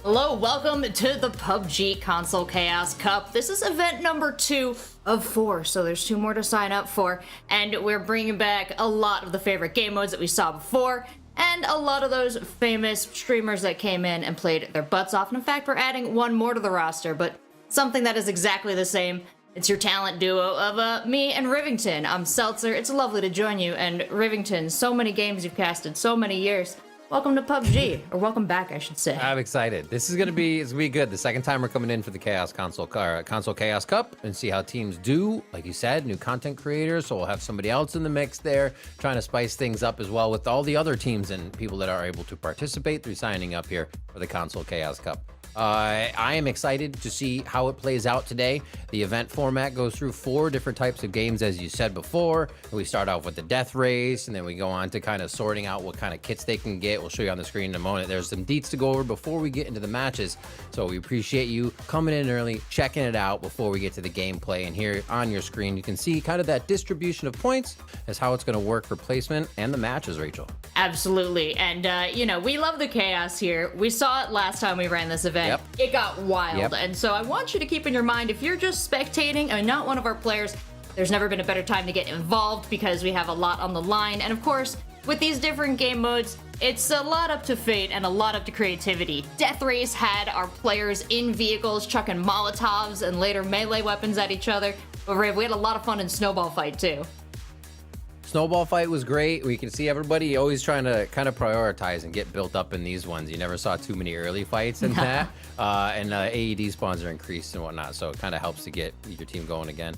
Hello, welcome to the PUBG Console Chaos Cup. This is event number 2 of 4, so there's 2 more to sign up for, and we're bringing back a lot of the favorite game modes that we saw before, and a lot of those famous streamers that came in and played their butts off. And in fact, we're adding 1 more to the roster, but something that is exactly the same. It's your talent duo of me and Rivington. I'm Seltzer. It's lovely to join you, and Rivington, so many games you've casted, so many years. Welcome to PUBG, or welcome back, I should say. I'm excited. This is gonna be good. The second time we're coming in for the Console Chaos Cup and see how teams do. Like you said, new content creators, so we'll have somebody else in the mix there, trying to spice things up as well with all the other teams and people that are able to participate through signing up here for the Console Chaos Cup. I am excited to see how it plays out today. The event format goes through 4 different types of games, as you said before. We start off with the death race, and then we go on to kind of sorting out what kind of kits they can get. We'll show you on the screen in a moment. There's some deets to go over before we get into the matches, so we appreciate you coming in early, checking it out before we get to the gameplay. And here on your screen, you can see kind of that distribution of points as how it's going to work for placement and the matches, Rachel. Absolutely, and you know, we love the chaos here. We saw it last time we ran this event. Yep. It got wild, Yep. and so I want you to keep in your mind, if you're just spectating and not one of our players, there's never been a better time to get involved because we have a lot on the line. And of course, with these different game modes, it's a lot up to fate and a lot up to creativity. Death Race had our players in vehicles chucking Molotovs and later melee weapons at each other. But Riv, we had a lot of fun in Snowball Fight too. Snowball Fight was great. We can see everybody always trying to kind of prioritize and get built up in these ones. You never saw too many early fights in that. And AED spawns are increased and whatnot, so it kind of helps to get your team going again.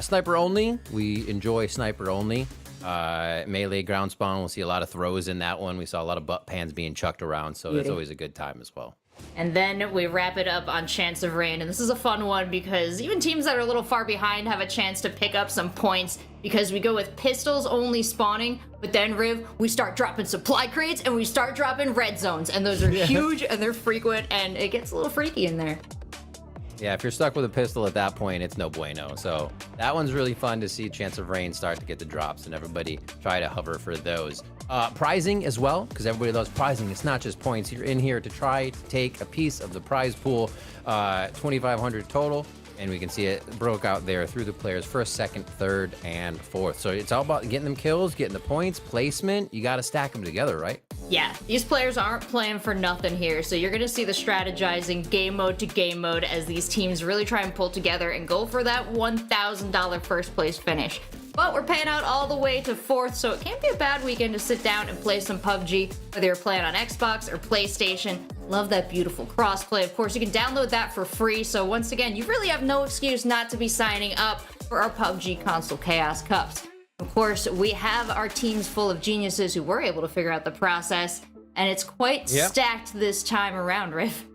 Sniper only. We enjoy sniper only. Melee ground spawn. We'll see a lot of throws in that one. We saw a lot of butt pans being chucked around, so that's always a good time as well. And then we wrap it up on Chance of Rain, and this is a fun one because even teams that are a little far behind have a chance to pick up some points because we go with pistols only spawning, but then, Riv, we start dropping supply crates and we start dropping red zones, and those are huge and they're frequent, and it gets a little freaky in there. Yeah, if you're stuck with a pistol at that point, it's no bueno. So that one's really fun to see Chance of Rain start to get the drops and everybody try to hover for those. Prizing as well, because everybody loves prizing. It's not just points. You're in here to try to take a piece of the prize pool, 2,500 total. And we can see it broke out there through the players first, second, third, and fourth. So it's all about getting them kills, getting the points, placement. You got to stack them together, right? Yeah, these players aren't playing for nothing here, so you're going to see the strategizing game mode to game mode as these teams really try and pull together and go for that $1,000 first place finish. But we're paying out all the way to 4th, so it can't be a bad weekend to sit down and play some PUBG, whether you're playing on Xbox or PlayStation. Love that beautiful crossplay. Of course, you can download that for free, so once again, you really have no excuse not to be signing up for our PUBG Console Chaos Cups. Of course, we have our teams full of geniuses who were able to figure out the process, and it's quite stacked this time around, Riff.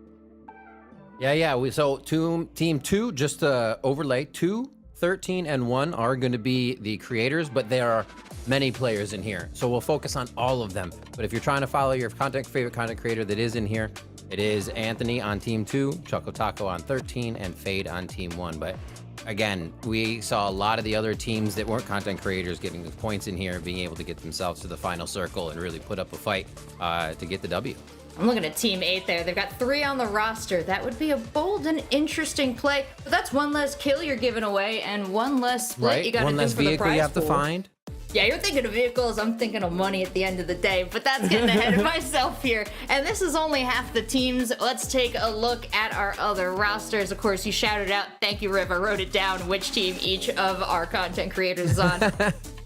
Yeah. So team 2, just to overlay, 2, 13, and 1 are going to be the creators, but there are many players in here, so we'll focus on all of them. But if you're trying to follow your favorite content creator that is in here, it is Anthony on team 2, Choco Taco on 13, and Fade on team 1. But again, we saw a lot of the other teams that weren't content creators getting the points in here, being able to get themselves to the final circle and really put up a fight to get the W. I'm looking at Team 8 there. They've got 3 on the roster. That would be a bold and interesting play, but that's 1 less kill you're giving away and 1 less split you got to do for the prize pool. 1 less vehicle you have to find. Yeah, you're thinking of vehicles, I'm thinking of money at the end of the day, but that's getting ahead of myself here. And this is only half the teams. Let's take a look at our other rosters. Of course, you shouted out, thank you, Riv. I wrote it down, which team each of our content creators is on.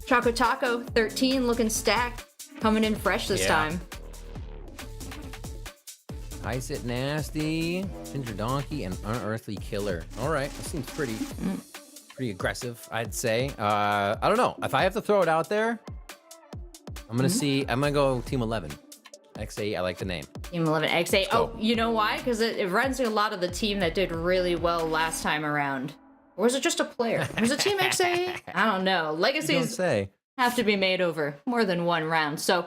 Choco Taco, 13, looking stacked, coming in fresh this time. Ice It Nasty, Ginger Donkey, and Unearthly Killer. All right, that seems pretty aggressive, I'd say. I don't know. If I have to throw it out there, I'm gonna go Team 11. XA, I like the name. Team 11, XA. Oh, you know why? Because it runs a lot of the team that did really well last time around. Or was it just a player? Was it Team XA? I don't know. Legacies have to be made over more than 1 round. So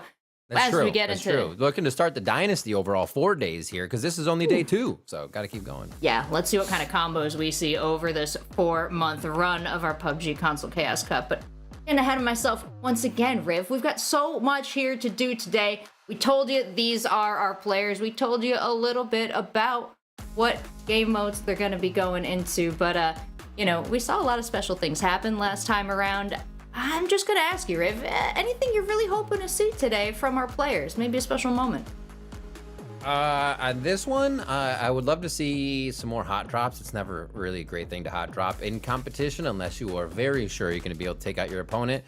That's true. Looking to start the dynasty overall 4 days here, because this is only day 2, so got to keep going. Yeah, let's see what kind of combos we see over this 4-month run of our PUBG Console Chaos Cup. But getting ahead of myself once again, Riv. We've got so much here to do today. We told you these are our players. We told you a little bit about what game modes they're going to be going into. But, you know, we saw a lot of special things happen last time around. I'm just going to ask you, Riv, anything you're really hoping to see today from our players? Maybe a special moment. On this one, I would love to see some more hot drops. It's never really a great thing to hot drop in competition unless you are very sure you're going to be able to take out your opponent.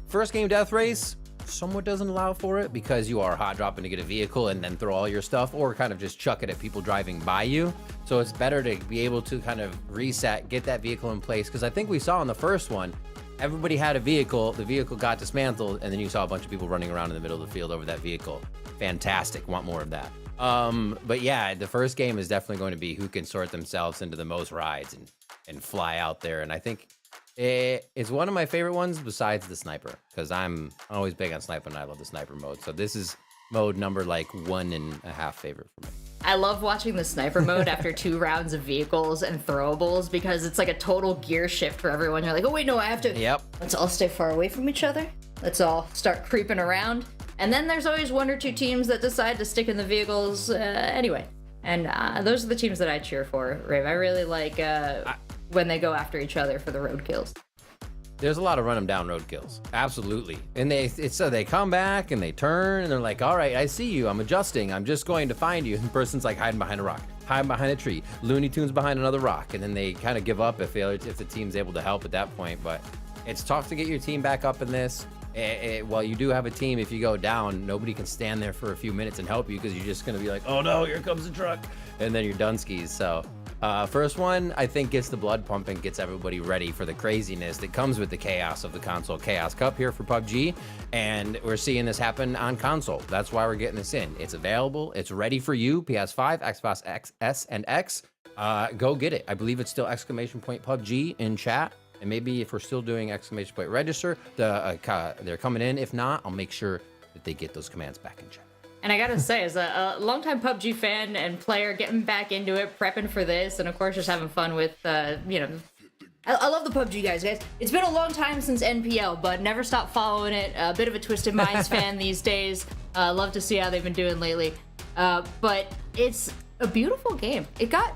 First game death race somewhat doesn't allow for it because you are hot dropping to get a vehicle and then throw all your stuff, or kind of just chuck it at people driving by you. So it's better to be able to kind of reset, get that vehicle in place, because I think we saw in the first one, everybody had a vehicle, the vehicle got dismantled, and then you saw a bunch of people running around in the middle of the field over that vehicle. Fantastic, want more of that. But yeah, the first game is definitely going to be who can sort themselves into the most rides and fly out there. And I think it's one of my favorite ones besides the sniper, because I'm always big on sniper and I love the sniper mode. So this is mode number like 1.5 favorite for me. I love watching the sniper mode after 2 rounds of vehicles and throwables, because it's like a total gear shift for everyone. You're like, oh wait, no, I have to. Yep. Let's all stay far away from each other. Let's all start creeping around. And then there's always 1 or 2 teams that decide to stick in the vehicles anyway. And those are the teams that I cheer for, Rave. I really like when they go after each other for the road kills. There's a lot of run them down road kills. Absolutely. And they come back and they turn and they're like, all right, I see you. I'm adjusting. I'm just going to find you. And the person's like hiding behind a rock, hiding behind a tree, Looney Tunes behind another rock. And then they kind of give up if the team's able to help at that point. But it's tough to get your team back up in this. While you do have a team, if you go down, nobody can stand there for a few minutes and help you, because you're just going to be like, oh no, here comes the truck. And then you're done skis. So first one, I think, gets the blood pumping, gets everybody ready for the craziness that comes with the chaos of the console Chaos Cup here for PUBG. And we're seeing this happen on console. That's why we're getting this in. It's available. It's ready for you. PS5, Xbox XS, and X. Go get it. I believe it's still !PUBG in chat. And maybe if we're still doing !register, they're coming in. If not, I'll make sure that they get those commands back in chat. And I gotta say, as a longtime PUBG fan and player, getting back into it, prepping for this, and of course just having fun with, you know, I love the PUBG guys. It's been a long time since NPL, but never stop following it. A bit of a Twisted Minds fan these days. Love to see how they've been doing lately. But it's a beautiful game. It got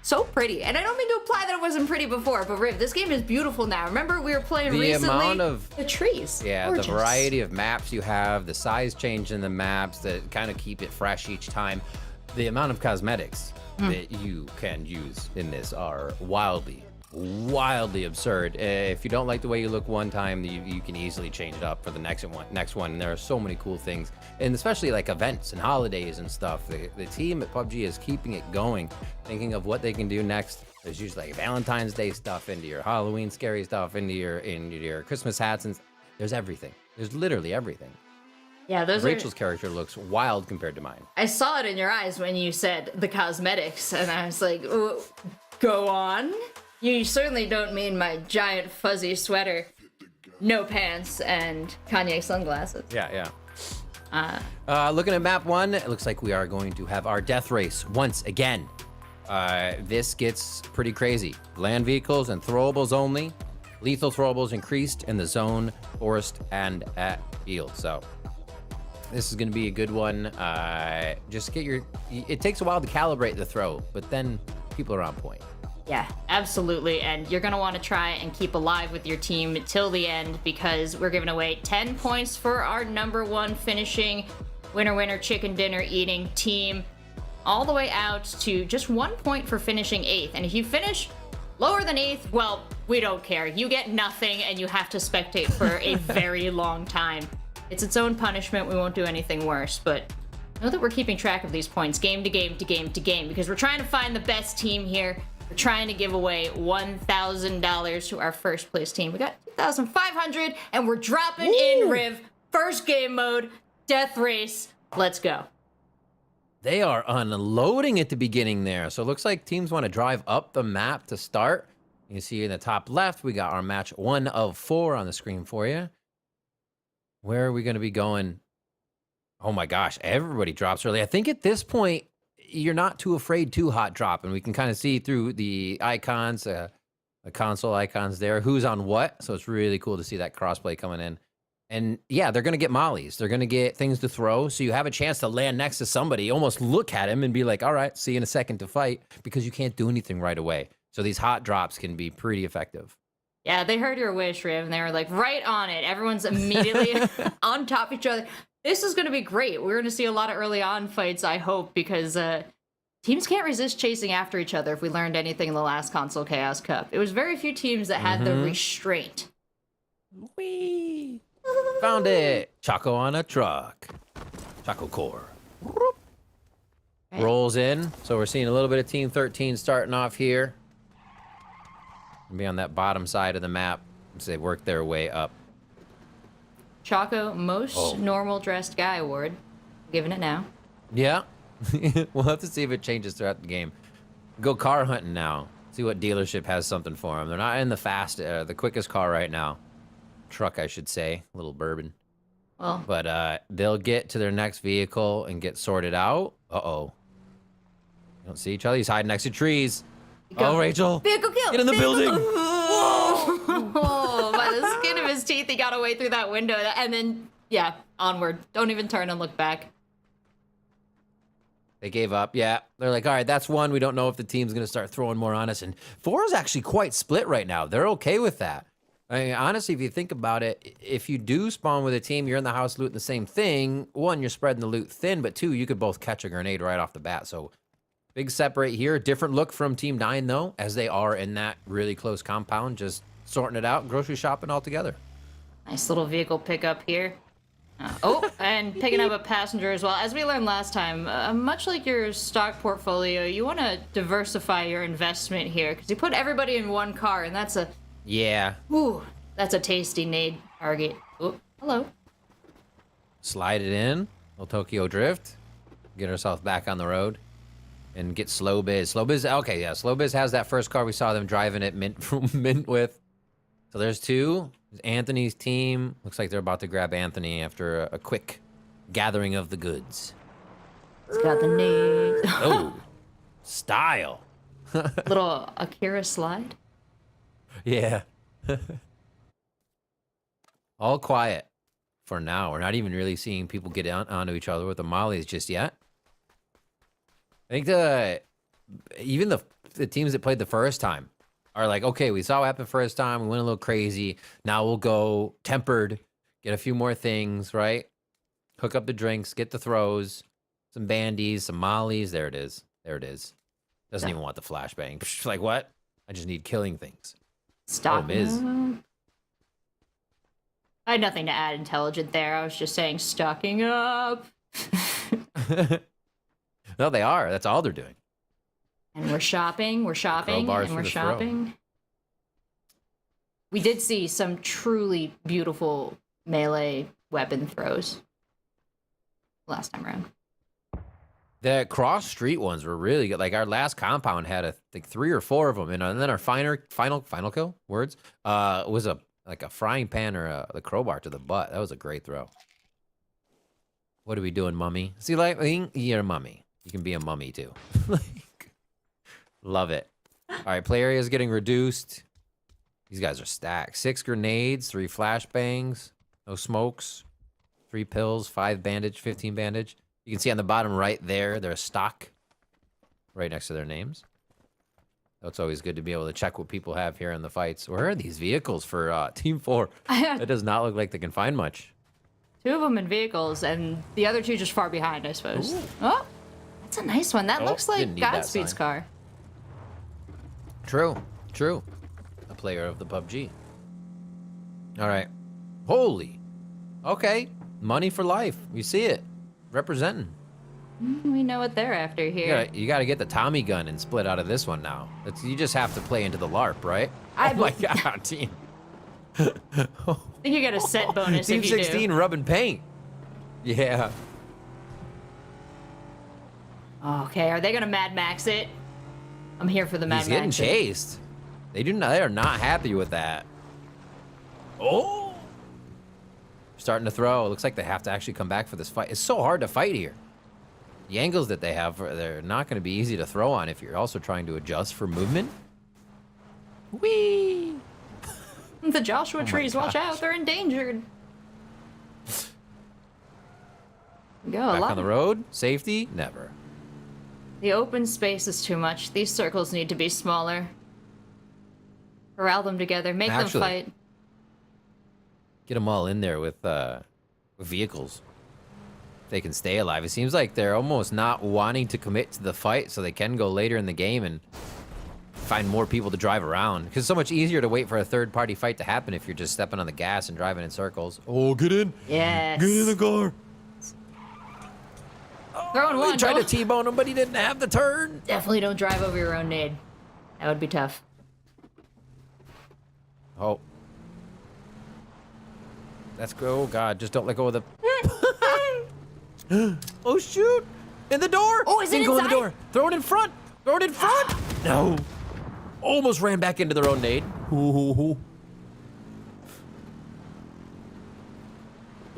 so pretty. And I don't mean to imply that it wasn't pretty before, but Riv, this game is beautiful now. Remember we were playing recently? The trees. Yeah, gorgeous. The variety of maps you have, the size change in the maps that kind of keep it fresh each time. The amount of cosmetics that you can use in this are wildly absurd. If you don't like the way you look one time, you can easily change it up for the next one. And there are so many cool things, and especially like events and holidays and stuff. The team at PUBG is keeping it going, thinking of what they can do next. There's usually like Valentine's Day stuff into your Halloween scary stuff, into your Christmas hats, and there's everything. There's literally everything. Yeah, Rachel's character looks wild compared to mine. I saw it in your eyes when you said the cosmetics, and I was like, oh, go on. You certainly don't mean my giant fuzzy sweater, no pants, and Kanye sunglasses. Yeah. Looking at map 1, it looks like we are going to have our death race once again. This gets pretty crazy. Land vehicles and throwables only. Lethal throwables increased in the zone, forest, and at field. So this is going to be a good one. Just get it takes a while to calibrate the throw, but then people are on point. Yeah, absolutely. And you're going to want to try and keep alive with your team till the end, because we're giving away 10 points for our number 1 finishing winner chicken dinner eating team, all the way out to just 1 point for finishing 8th. And if you finish lower than 8th, well, we don't care. You get nothing and you have to spectate for a very long time. It's its own punishment. We won't do anything worse, but know that we're keeping track of these points game to game to game to game, because we're trying to find the best team here. We're trying to give away $1,000 to our first place team. We got $2,500 and we're dropping in, Riv. First game mode, death race. Let's go. They are unloading at the beginning there. So it looks like teams want to drive up the map to start. You see in the top left, we got our match 1 of 4 on the screen for you. Where are we going to be going? Oh my gosh, everybody drops early. I think at this point, you're not too afraid to hot drop, and we can kind of see through the icons, the console icons there, who's on what. So it's really cool to see that crossplay coming in. And yeah, they're going to get mollies. They're going to get things to throw. So you have a chance to land next to somebody, almost look at him and be like, all right, see you in a second to fight, because you can't do anything right away. So these hot drops can be pretty effective. Yeah, they heard your wish, Riv, and they were like, right on it. Everyone's immediately on top of each other. This is going to be great. We're going to see a lot of early on fights, I hope, because teams can't resist chasing after each other if we learned anything in the last Console Chaos Cup. It was very few teams that had the restraint. Whee! Found it. Choco on a truck. Choco core. Right. Rolls in. So we're seeing a little bit of Team 13 starting off here. Be on that bottom side of the map as they work their way up. Choco, most normal dressed guy award. Giving it now. Yeah. We'll have to see if it changes throughout the game. Go car hunting now. See what dealership has something for them. They're not in the quickest car right now. Truck, I should say. A little bourbon. Well. But they'll get to their next vehicle and get sorted out. Uh-oh. You don't see each other. He's hiding next to trees. Oh, Rachel. Vehicle kill. Get in the building. Whoa. Oh, by the skin of his teeth, he got away through that window. And then, yeah, onward. Don't even turn and look back. They gave up. Yeah. They're like, all right, that's one. We don't know if the team's going to start throwing more on us. And 4 is actually quite split right now. They're okay with that. I mean, honestly, if you think about it, if you do spawn with a team, you're in the house looting the same thing. 1, you're spreading the loot thin, but 2, you could both catch a grenade right off the bat. So big separate here. Different look from Team 9, though, as they are in that really close compound, just sorting it out, grocery shopping all together. Nice little vehicle pickup here. And picking up a passenger as well. As we learned last time, much like your stock portfolio, you want to diversify your investment here, because you put everybody in one car, and that's a... Yeah. Ooh, that's a tasty nade target. Oh, hello. Slide it in. Little Tokyo Drift. Get ourselves back on the road. And get Slow Biz. Slow Biz, okay, yeah. Slow Biz has that first car. We saw them driving it mint with. So there's 2. There's Anthony's team. Looks like they're about to grab Anthony after a quick gathering of the goods. It's got the nade. Oh, style. Little Akira slide. Yeah. All quiet for now. We're not even really seeing people get onto each other with the mollies just yet. I think even the teams that played the first time are like, okay, we saw what happened first time. We went a little crazy. Now we'll go tempered, get a few more things, right? Hook up the drinks, get the throws, some bandies, some mollies. There it is. There it is. Doesn't even want the flashbang. Like, what? I just need killing things. Stop. Oh, Miz. I had nothing to add intelligent there. I was just saying stocking up. No, they are. That's all they're doing. And we're shopping, and we're shopping. We did see some truly beautiful melee weapon throws last time around. The cross street ones were really good. Like our last compound had like 3 or 4 of them, and then our final kill was a frying pan or the crowbar to the butt. That was a great throw. What are we doing, mummy? See, like you're a mummy. You can be a mummy too. Love it. All right, play area is getting reduced. These guys are stacked. 6 grenades, 3 flashbangs, no smokes, 3 pills, 5 bandage, 15 bandage. You can see on the bottom right there, there's stock right next to their names. So it's always good to be able to check what people have here in the fights. Where are these vehicles for Team 4? It does not look like they can find much. 2 of them in vehicles, and the other 2 just far behind, I suppose. Ooh. Oh, that's a nice one. That looks like Godspeed's car. True. A player of the PUBG. All right. Holy. Okay. Money for life. We see it. Representing. We know what they're after here. You got to get the Tommy gun and split out of this one now. You just have to play into the LARP, right? Oh my God, team. I think you get a set bonus Team if you 16 do. rubbing paint. Yeah. Okay, are they gonna Mad Max it? I'm here for the Mad Max. He's getting chased. They are not happy with that. Oh. Starting to throw. It looks like they have to actually come back for this fight. It's so hard to fight here. The angles that they have, they're not going to be easy to throw on if you're also trying to adjust for movement. Whee! The Joshua trees, watch out, they're endangered. Go, Back on the road. Safety? Never. The open space is too much. These circles need to be smaller. Corral them together. Make them fight. Get them all in there with vehicles. They can stay alive. It seems like they're almost not wanting to commit to the fight so they can go later in the game and find more people to drive around. Because it's so much easier to wait for a third-party fight to happen if you're just stepping on the gas and driving in circles. Oh, get in. Yes. Get in the car. Throwing one. He tried to T-bone him, but he didn't have the turn. Definitely don't drive over your own nade. That would be tough. Oh. Let's go. Oh, God, just don't let go of the... Oh, shoot. In the door. Oh, is it Didn't go in the inside? door. Throw it in front. Throw it in front. No. Almost ran back into their own nade. Who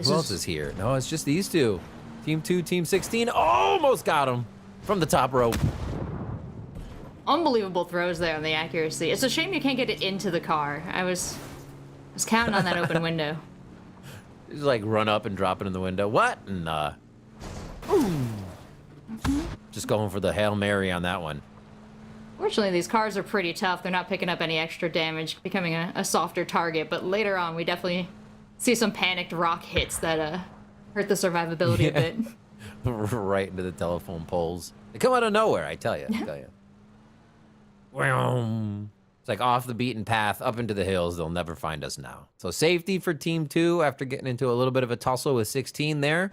else is here? No, it's just these two. Team 2, Team 16. Almost got him from the top rope. Unbelievable throws there on the accuracy. It's a shame you can't get it into the car. I was counting on that open window. Just like run up and drop it in the window. What? Nah. Just going for the Hail Mary on that one. Fortunately, these cars are pretty tough. They're not picking up any extra damage, becoming a softer target. But later on, we definitely see some panicked rock hits that hurt the survivability a bit. Right into the telephone poles. They come out of nowhere, I tell you. It's like off the beaten path, up into the hills. They'll never find us now. So safety for Team 2 after getting into a little bit of a tussle with 16 there.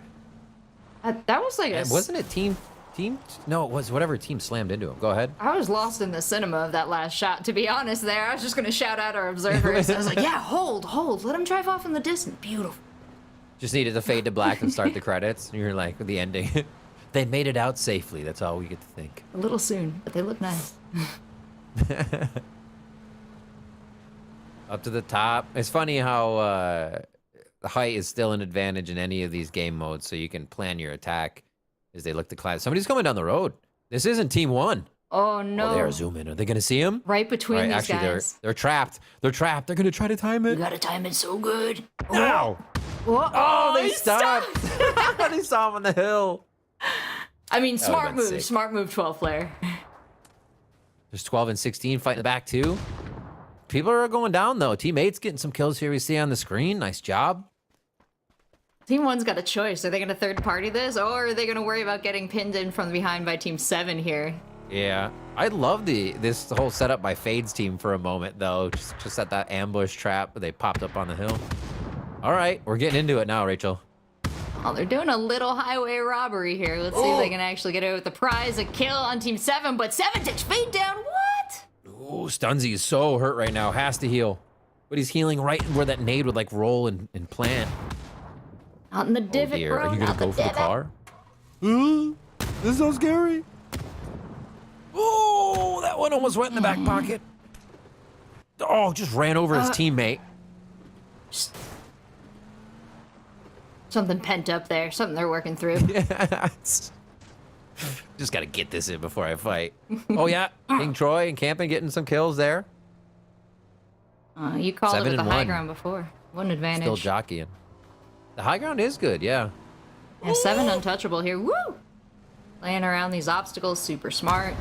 That was like Wasn't it team? No, it was whatever team slammed into him. Go ahead. I was lost in the cinema of that last shot, to be honest there. I was just going to shout out our observers. I was like, yeah, hold. Let him drive off in the distance. Beautiful. Just needed to fade to black and start the credits. And you're like, the ending. They made it out safely. That's all we get to think. A little soon, but they look nice. Up to the top. It's funny how the height is still an advantage in any of these game modes, so you can plan your attack as they look to climb. Somebody's coming down the road. This isn't Team 1. Oh, no. Oh, they are zooming. Are they going to see him? Right between these guys. They're trapped. They're trapped. They're going to try to time it. You got to time it so good. No! Oh, They stopped. They saw him on the hill. I mean, That smart would've been move. sick. Smart move, 12 player. There's 12 and 16 fighting the back, too. People are going down, though. Team 8's getting some kills here we see on the screen. Nice job. Team 1's got a choice. Are they going to third party this, or are they going to worry about getting pinned in from behind by Team 7 here? Yeah. I love this whole setup by Fade's team for a moment, though. Just at that ambush trap where they popped up on the hill. All right, we're getting into it now, Rachel. Oh, they're doing a little highway robbery here. Let's see if they can actually get away with the prize. A kill on Team 7, but 7 takes Fade down. What? Ooh, Stunzy is so hurt right now. Has to heal. But he's healing right where that nade would, like, roll and plant. Out in the divot, Dear. bro. Are you going Not to go for the divot. car? This is so scary. Oh, that one almost went in the back pocket. Oh, just ran over his teammate. Something pent up there. Something they're working through. Yes. Just got to get this in before I fight. Oh, yeah. King Troy and Camping getting some kills there. You called it 7 with the and high 1. ground before. One advantage. Still jockeying. The high ground is good, yeah. Yeah, 7 untouchable here. Woo! Laying around these obstacles, super smart.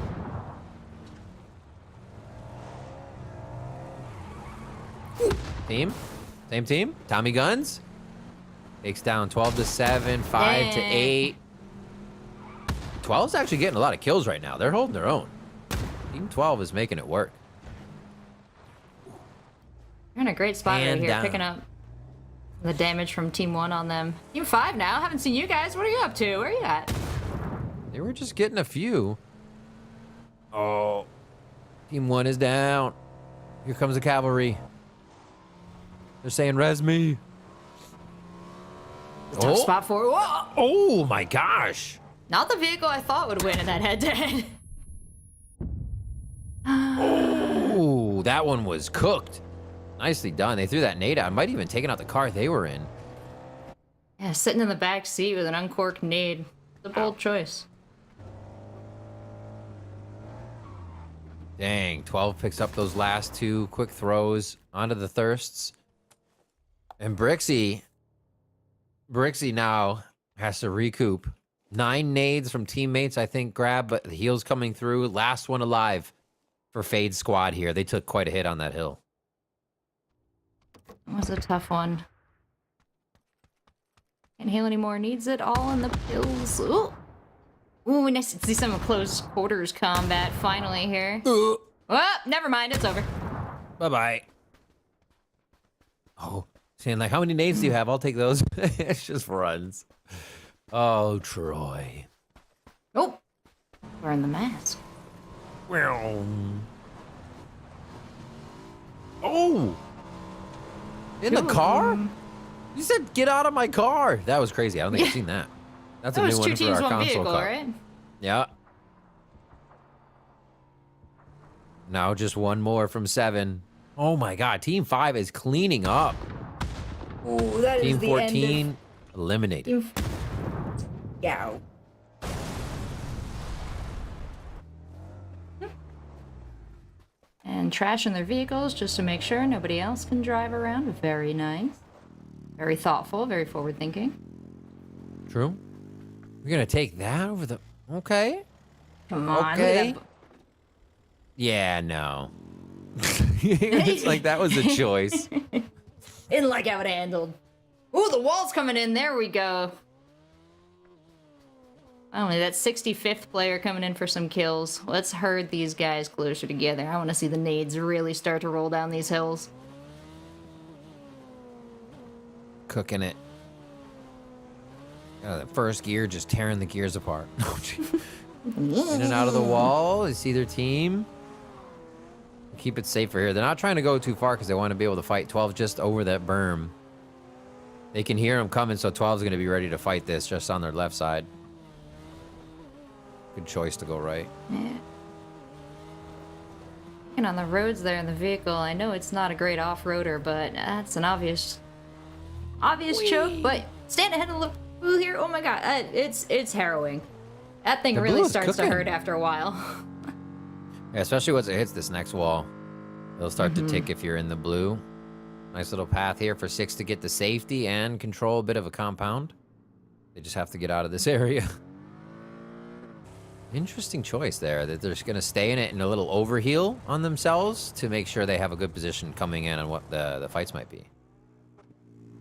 Team? Same team? Tommy Guns? Takes down 12 to 7, 5 to Dang. 8. 12's actually getting a lot of kills right now. They're holding their own. Team 12 is making it work. You're in a great spot right Hand here, down. picking up the damage from Team 1 on them. Team 5 now. Haven't seen you guys. What are you up to? Where are you at? They were just getting a few. Oh. Team 1 is down. Here comes the cavalry. They're saying, res me. Tough spot for Whoa! Oh my gosh. Not the vehicle I thought would win in that head-to-head. Oh, that one was cooked. Nicely done. They threw that nade out. Might even taken out the car they were in. Yeah, sitting in the back seat with an uncorked nade. It's a bold choice. Dang, 12 picks up those last two quick throws onto the thirsts. And Brixie now Has to recoup. 9 nades from teammates, I think, grab, but the heal's coming through. Last one alive for Fade's squad here. They took quite a hit on that hill. That was a tough one. Can't heal anymore. Needs it all in the pills. Ooh. Ooh, nice to see some close quarters combat finally here. Oh, never mind. It's over. Bye-bye. Oh, saying like, how many nades do you have? I'll take those. It's just runs. Oh, Troy. Oh, wearing the mask. Well. Oh! In the car? You said, get out of my car. That was crazy. I don't think I've seen that. That's a new one for our console car. Right? Yeah. Now just one more from 7. Oh my god, Team 5 is cleaning up. Ooh, that Team is the 14 end eliminated. Yeah. And trash in their vehicles just to make sure nobody else can drive around. Very nice. Very thoughtful, very forward thinking. True. We're gonna take that over the... Okay. Come on. Okay. Yeah, no. It's like that was a choice. Didn't like how it handled. Ooh, the wall's coming in. There we go. Finally, that 65th player coming in for some kills. Let's herd these guys closer together. I want to see the nades really start to roll down these hills. Cooking it. The first gear just tearing the gears apart. In and out of the wall. You see their team. Keep it safer here. They're not trying to go too far because they want to be able to fight 12 just over that berm. They can hear them coming, so 12's going to be ready to fight this just on their left side. Good choice to go right. Yeah. And on the roads there in the vehicle, I know it's not a great off-roader, but that's an obvious choke. But stand ahead and look through here. Oh my god, it's harrowing. That thing really starts to hurt after a while. Yeah, especially once it hits this next wall. It'll start to tick if you're in the blue. Nice little path here for 6 to get the safety and control a bit of a compound. They just have to get out of this area. Interesting choice there, that they're just going to stay in it and a little overheal on themselves to make sure they have a good position coming in on what the fights might be.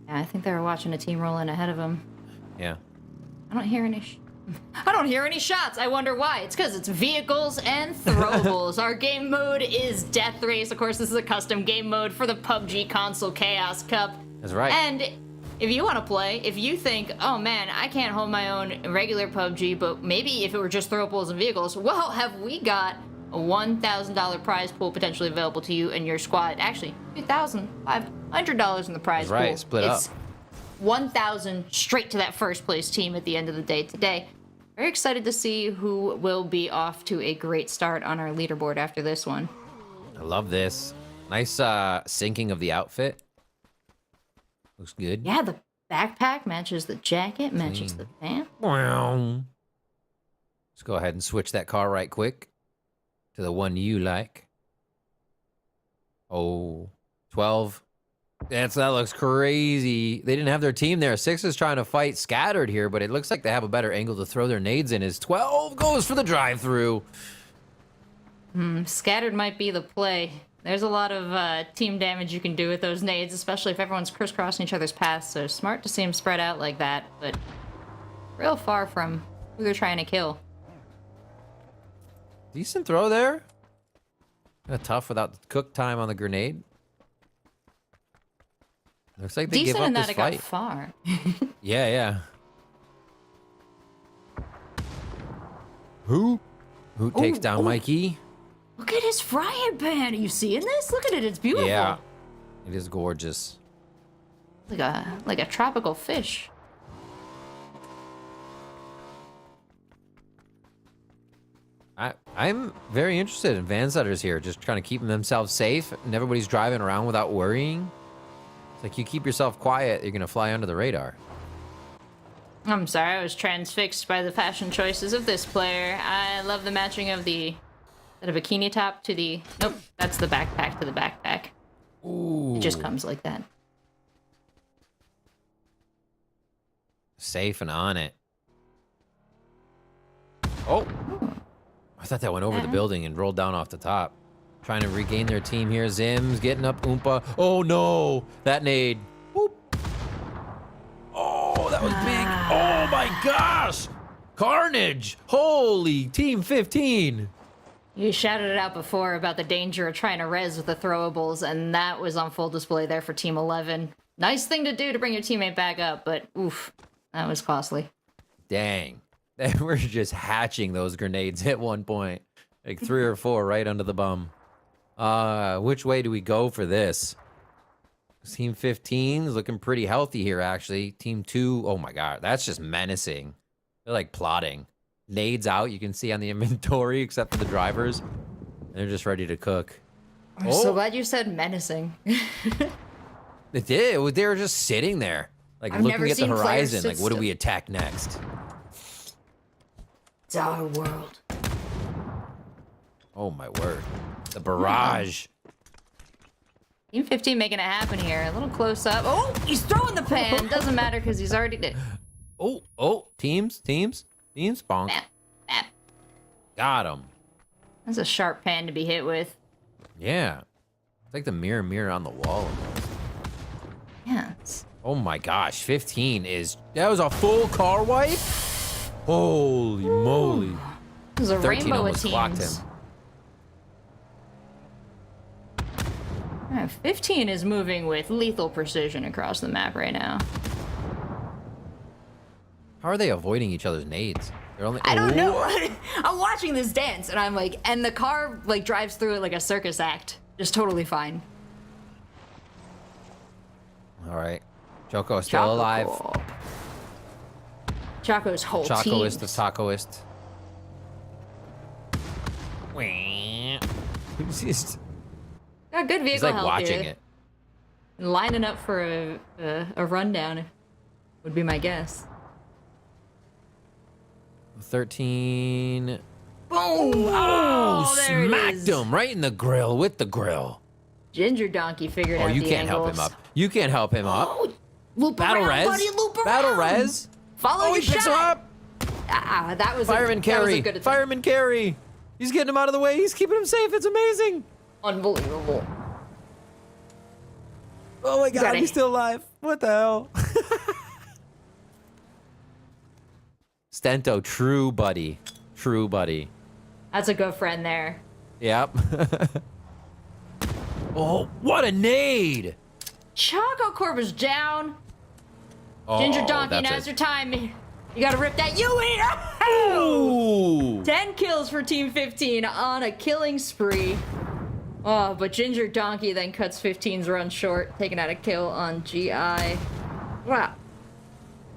Yeah, I think they were watching a team roll in ahead of them. Yeah. I don't hear any shots. I wonder why. It's because it's vehicles and throwables. Our game mode is Death Race. Of course, this is a custom game mode for the PUBG Console Chaos Cup. That's right. And if you want to play, if you think, oh man, I can't hold my own in regular PUBG, but maybe if it were just throwables and vehicles, well, have we got a $1,000 prize pool potentially available to you and your squad. Actually, $2,500 in the prize pool. Right, split up. It's $1,000 straight to that first place team at the end of the day today. Very excited to see who will be off to a great start on our leaderboard after this one. I love this. Nice syncing of the outfit. Looks good. Yeah, the backpack matches the jacket, matches the pants. Let's go ahead and switch that car right quick to the one you like. Oh, 12. That looks crazy. They didn't have their team there. 6 is trying to fight scattered here, but it looks like they have a better angle to throw their nades in. As 12 goes for the drive-through. Scattered might be the play. There's a lot of team damage you can do with those nades, especially if everyone's crisscrossing each other's paths, so smart to see them spread out like that, but real far from who they're trying to kill. Decent throw there. Kind of tough without the cook time on the grenade. Looks like they give up this fight. Decent in that it got far. Yeah, yeah. Who takes down Mikey? Look at his frying pan. Are you seeing this? Look at it. It's beautiful. Yeah, it is gorgeous. Like a tropical fish. I'm very interested in Vansetters here, just trying to keep themselves safe, and everybody's driving around without worrying. It's like you keep yourself quiet, you're gonna fly under the radar. I'm sorry, I was transfixed by the fashion choices of this player. I love the matching of the bikini top to the... Nope, that's the backpack to the backpack. Ooh. It just comes like that. Safe and on it. Oh. I thought that went over the building and rolled down off the top. Trying to regain their team here. Zim's getting up. Oompa. Oh, no. That nade. Whoop. Oh, that was big. Oh, my gosh. Carnage. Holy, Team 15. You shouted it out before about the danger of trying to res with the throwables, and that was on full display there for Team 11. Nice thing to do to bring your teammate back up, but oof, that was costly. Dang. They were just hatching those grenades at one point. Like 3 or 4 right under the bum. Which way do we go for this? Team 15 is looking pretty healthy here, actually. Team 2, oh my god, that's just menacing. They're like plotting. Nades out, you can see on the inventory, except for the drivers. They're just ready to cook. I'm so glad you said menacing. They did. They were just sitting there, like looking at the horizon. Like, what do we attack next? It's our world. Oh my word. The barrage. Team 15 making it happen here. A little close up. Oh, he's throwing the pan. Doesn't matter because he's already dead. Oh, teams. Bonk. Bap, bap. Got him. That's a sharp pan to be hit with. Yeah. It's like the mirror on the wall. Yeah. Oh my gosh, 15 is... That was a full car wipe? Holy moly. There's a 13 rainbow of almost clocked teams. him. Yeah, 15 is moving with lethal precision across the map right now. How are they avoiding each other's nades? They're only... I don't know. I'm watching this dance and I'm like, and the car like drives through it like a circus act. Just totally fine. All right. Choco is still alive. Choco's whole team. Chocoist the tacoist. He's Got good vehicle like health watching here. it. And lining up for a rundown would be my guess. 13. Boom! Oh, there it smacked is. him right in the grill with the grill. Ginger Donkey figured out Oh, the you can't help him angles. up. You can't help him up. Oh, loop Battle around, res. buddy, loop around. Battle res. Follow Oh, your he picks him shot. up. That was Fireman a carry. good attempt. Fireman carry. He's getting him out of the way. He's keeping him safe. It's amazing. Unbelievable. Oh my god, Got it. he's still alive. What the hell? Stento, true buddy. True buddy. That's a good friend there. Yep. Oh, what a nade! Choco Corp is down. Oh, Ginger Donkey, that's now's it. your time. You gotta rip that U-eater! Ooh! 10 kills for Team 15 on a killing spree. Oh, but Ginger Donkey then cuts 15's run short, taking out a kill on GI. Wow.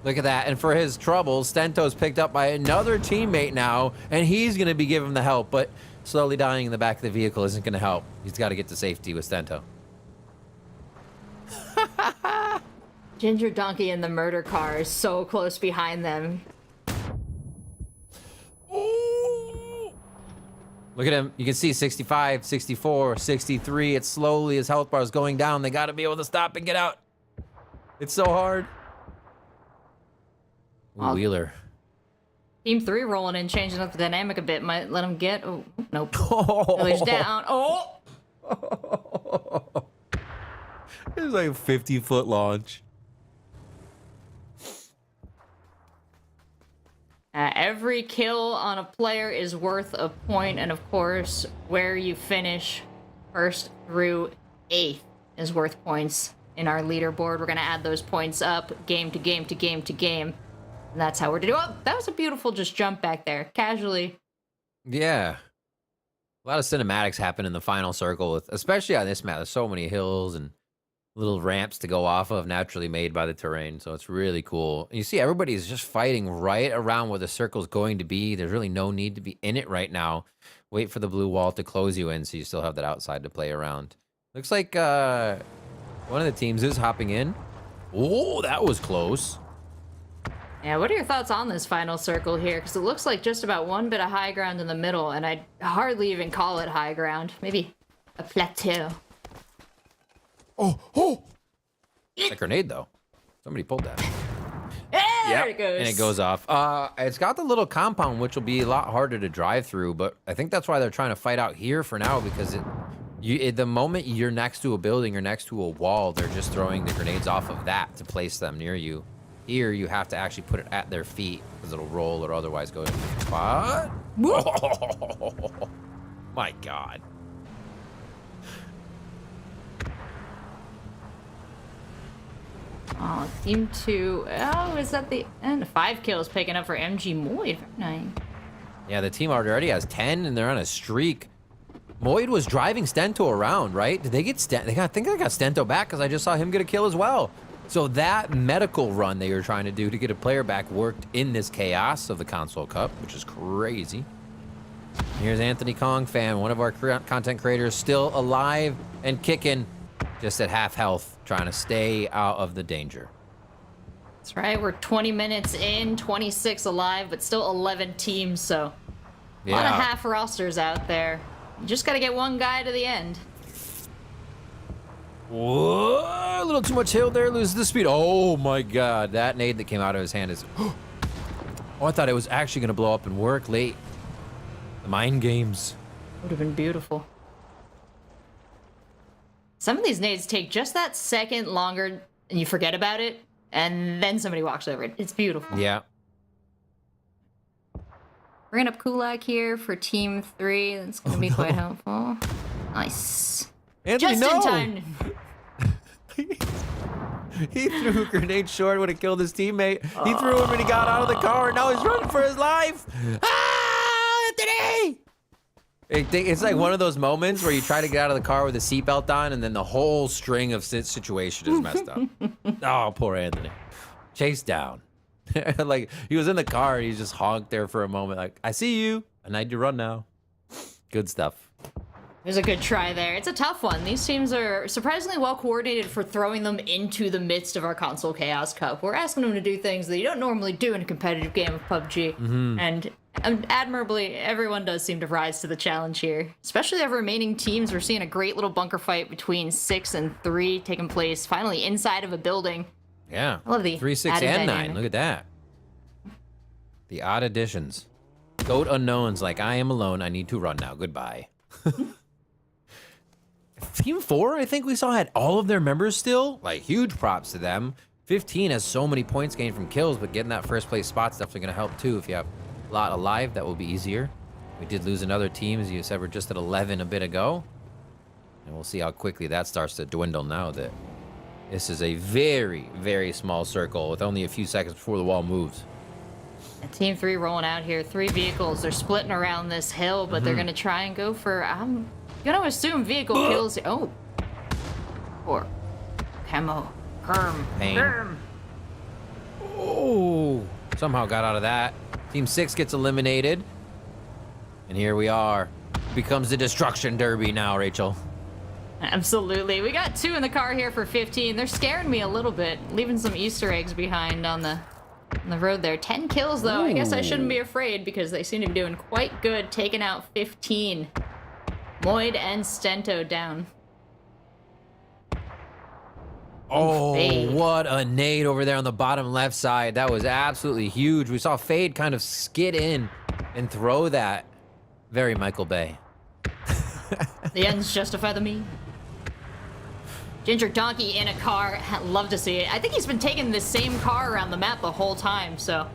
Look at that. And for his troubles, Stento's picked up by another teammate now, and he's going to be giving the help, but slowly dying in the back of the vehicle isn't going to help. He's got to get to safety with Stento. Ginger Donkey in the murder car is so close behind them. Ooh. Look at him. You can see 65, 64, 63. It's slowly, his health bar is going down. They got to be able to stop and get out. It's so hard. Ooh, Wheeler. Team 3 rolling in, changing up the dynamic a bit. Might let him get... Oh, nope. Oh. He's down. Oh! It was like a 50-foot launch. Every kill on a player is worth a point, and of course, where you finish first through 8th is worth points in our leaderboard. We're going to add those points up game to game to game to game. And that's how we're to do it. Oh, that was a beautiful just jump back there. Casually. Yeah. A lot of cinematics happen in the final circle, with, especially on this map. There's so many hills and little ramps to go off of, naturally made by the terrain. So it's really cool. And you see everybody's just fighting right around where the circle's going to be. There's really no need to be in it right now. Wait for the blue wall to close you in so you still have that outside to play around. Looks like one of the teams is hopping in. Oh, that was close. Yeah, what are your thoughts on this final circle here? Because it looks like just about one bit of high ground in the middle, and I'd hardly even call it high ground. Maybe a plateau. Oh! That grenade, though. Somebody pulled that. There it goes. And it goes off. It's got the little compound, which will be a lot harder to drive through, but I think that's why they're trying to fight out here for now, because the moment you're next to a building or next to a wall, they're just throwing the grenades off of that to place them near you. Here, you have to actually put it at their feet, because it'll roll or otherwise go in the spot. Oh, my God. Oh, team 2. Oh, is that the end? 5 kills picking up for MG Moid. Very nice. Yeah, the team already has 10, and they're on a streak. Moid was driving Stento around, right? Did they get Stento? I think they got Stento back, because I just saw him get a kill as well. So that medical run they were trying to do to get a player back worked in this chaos of the Console Cup, which is crazy. Here's Anthony Kong fan, one of our content creators, still alive and kicking, just at half health, trying to stay out of the danger. That's right. We're 20 minutes in, 26 alive, but still 11 teams, so a lot of half rosters out there. You just got to get one guy to the end. Whoa, a little too much hill there, loses the speed. Oh my God, that nade that came out of his hand is... Oh, I thought it was actually going to blow up and work late. The mind games. Would have been beautiful. Some of these nades take just that second longer and you forget about it, and then somebody walks over it. It's beautiful. Yeah. Bringing up Kulak here for team 3. That's going to be quite helpful. Nice. Anthony, just in time. He threw a grenade short, would have killed his teammate. He threw him when he got out of the car, and now he's running for his life. Ah, Anthony! It's like one of those moments where you try to get out of the car with a seatbelt on, and then the whole string of situation is messed up. Oh, poor Anthony. Chased down. Like, he was in the car, and he just honked there for a moment, like, I see you. I need to run now. Good stuff. There's a good try there. It's a tough one. These teams are surprisingly well coordinated for throwing them into the midst of our Console Chaos Cup. We're asking them to do things that you don't normally do in a competitive game of PUBG. And admirably, everyone does seem to rise to the challenge here. Especially the remaining teams. We're seeing a great little bunker fight between 6 and 3 taking place finally inside of a building. Yeah. I love the 3, 6, and 9. Look at that. The odd additions. Goat unknowns like I am alone. I need to run now. Goodbye. Team 4, I think we saw, had all of their members still. Like, huge props to them. 15 has so many points gained from kills, but getting that first place spot's definitely going to help too. If you have a lot alive, that will be easier. We did lose another team, as you said, we're just at 11 a bit ago. And we'll see how quickly that starts to dwindle now that this is a very, very small circle with only a few seconds before the wall moves. And team 3 rolling out here. 3 vehicles. They're splitting around this hill, but they're going to try and go for... I'm going to assume vehicle kills... Oh. Or... Camo. Kerm. Oh. Somehow got out of that. Team 6 gets eliminated. And here we are. Becomes the destruction derby now, Rachel. Absolutely. We got 2 in the car here for 15. They're scaring me a little bit. Leaving some Easter eggs behind on the road there. 10 kills, though. Ooh. I guess I shouldn't be afraid because they seem to be doing quite good, taking out 15. Moid and Stento down. Oh, Fade. What a nade over there on the bottom left side. That was absolutely huge. We saw Fade kind of skid in and throw that. Very Michael Bay. The ends justify the means. Ginger Donkey in a car. Love to see it. I think he's been taking the same car around the map the whole time, so...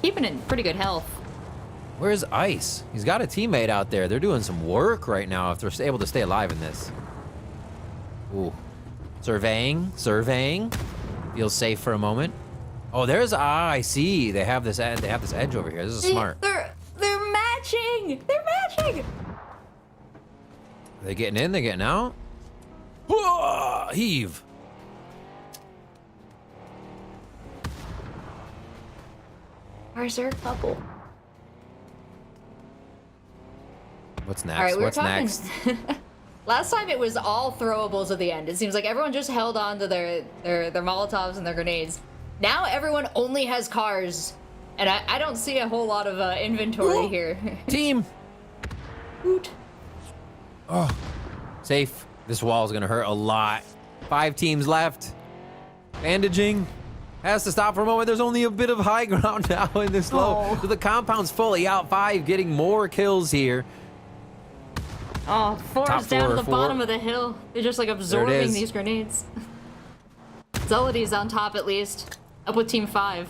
keeping it in pretty good health. Where's Ice? He's got a teammate out there. They're doing some work right now if they're able to stay alive in this. Ooh. Surveying. Feels safe for a moment. Oh, there's... I see. They have this edge over here. This is smart. They're matching! They're matching! Are they getting in? They're getting out? Heave. Where's their couple? What's next? All right, What's next? Last time it was all throwables at the end. It seems like everyone just held on to their Molotovs and their grenades. Now everyone only has cars, and I don't see a whole lot of inventory here. Team. Hoot. Oh, safe. This wall is gonna hurt a lot. 5 teams left. Bandaging. has to stop for a moment. There's only a bit of high ground now in this low. Oh. So the compound's fully out. 5 getting more kills here. Oh, 4 Top is down floor, to the 4. bottom of the hill. They're just like absorbing these grenades. Zealoty's on top at least. Up with Team 5.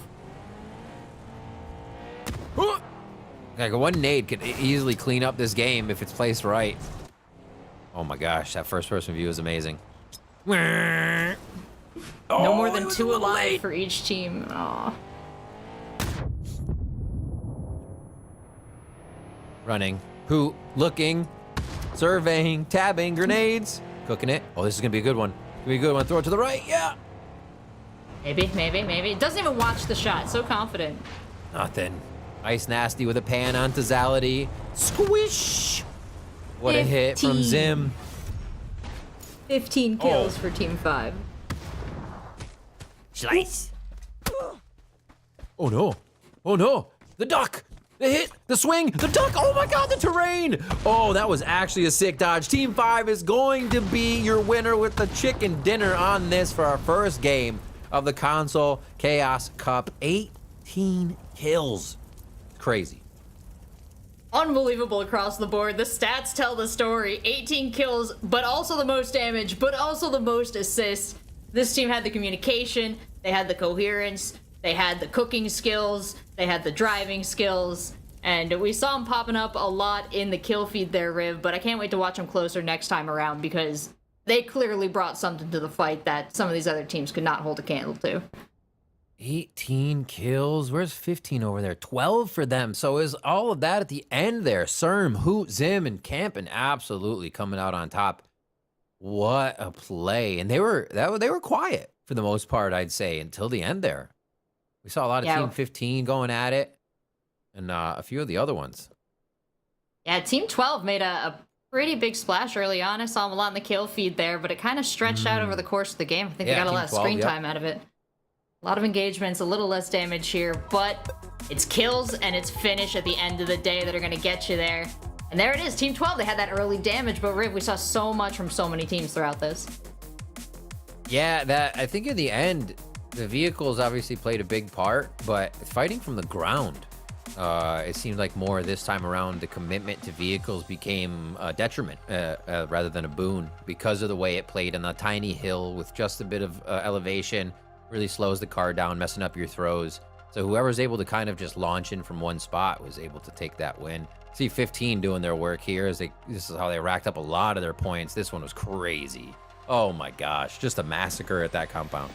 Like one nade could easily clean up this game if it's placed right. Oh my gosh, that first person view is amazing. No more than 2 alive for each team. Aw. Running. Who? Looking. Surveying. Tabbing. Grenades. Cooking it. Oh, this is going to be a good one. Gonna be a good one. Throw it to the right. Yeah. Maybe, maybe, maybe. Doesn't even watch the shot. So confident. Nothing. Ice Nasty with a pan onto Zality. Squish. What a hit from 15. Zim. 15 kills for Team 5. Slice. Oh no. Oh no. The duck. The hit. The swing. The duck. Oh my god, the terrain. Oh, that was actually a sick dodge. Team 5 is going to be your winner with the chicken dinner on this for our first game of the Console Chaos Cup. 18 kills. Crazy. Unbelievable across the board. The stats tell the story. 18 kills, but also the most damage, but also the most assists. This team had the communication, they had the coherence, they had the cooking skills, they had the driving skills, and we saw them popping up a lot in the kill feed there, Riv, but I can't wait to watch them closer next time around because they clearly brought something to the fight that some of these other teams could not hold a candle to. 18 kills. Where's 15 over there? 12 for them. So is all of that at the end there? Serm, Hoot, Zim, and Campin absolutely coming out on top. What a play. And they were quiet for the most part, I'd say, until the end there. We saw a lot of Team 15 going at it and a few of the other ones. Yeah, Team 12 made a pretty big splash early on. I saw them a lot in the kill feed there, but it kind of stretched out over the course of the game. I think they got a lot of screen time out of it. A lot of engagements, a little less damage here, but it's kills and it's finish at the end of the day that are going to get you there. And there it is, Team 12, they had that early damage, but Riv, we saw so much from so many teams throughout this. Yeah, I think in the end, the vehicles obviously played a big part, but fighting from the ground, it seemed like more this time around, the commitment to vehicles became a detriment rather than a boon because of the way it played on a tiny hill with just a bit of elevation. Really slows the car down, messing up your throws. So whoever's able to kind of just launch in from one spot was able to take that win. See 15 doing their work here. This is how they racked up a lot of their points. This one was crazy. Oh my gosh, just a massacre at that compound.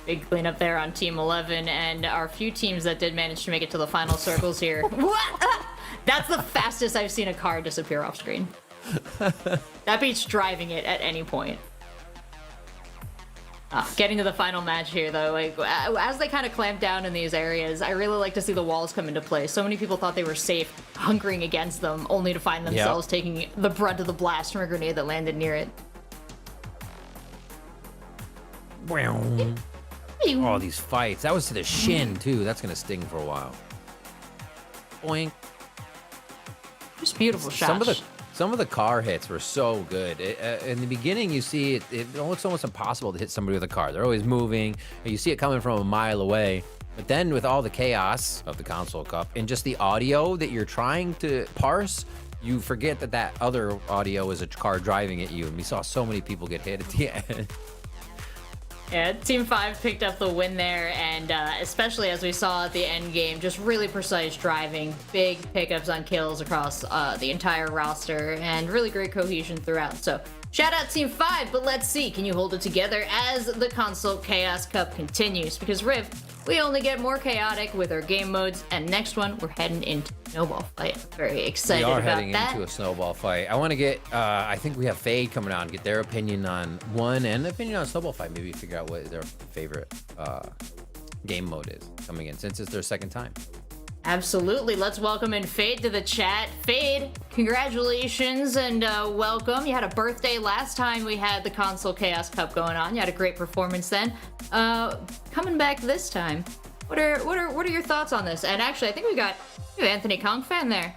Big cleanup there on Team 11, and our few teams that did manage to make it to the final circles here. What? That's the fastest I've seen a car disappear off screen. That beats driving it at any point. Getting to the final match here, though, like as they kind of clamp down in these areas, I really like to see the walls come into play. So many people thought they were safe, hunkering against them, only to find themselves taking the brunt of the blast from a grenade that landed near it. Oh, these fights. That was to the shin, too. That's going to sting for a while. Boink. Just beautiful shots. Some of the car hits were so good. In the beginning, you see it looks almost impossible to hit somebody with a car. They're always moving, and you see it coming from a mile away. But then with all the chaos of the Console Cup and just the audio that you're trying to parse, you forget that other audio is a car driving at you. And we saw so many people get hit at the end. Yeah, Team 5 picked up the win there, and especially as we saw at the end game, just really precise driving, big pickups on kills across the entire roster, and really great cohesion throughout. So shout out Team 5, but let's see, can you hold it together as the Console Chaos Cup continues? Because Riv, we only get more chaotic with our game modes, and next one, we're heading into Snowball fight. Very excited about that. We are heading into a Snowball fight. I want to get, I think we have Fade coming on, get their opinion on one and opinion on Snowball fight. Maybe figure out what their favorite game mode is coming in, since it's their second time. Absolutely. Let's welcome in Fade to the chat. Fade, congratulations and welcome. You had a birthday last time we had the Console Chaos Cup going on. You had a great performance then. Coming back this time, what are your thoughts on this? And actually, I think we have Anthony Kong fan there.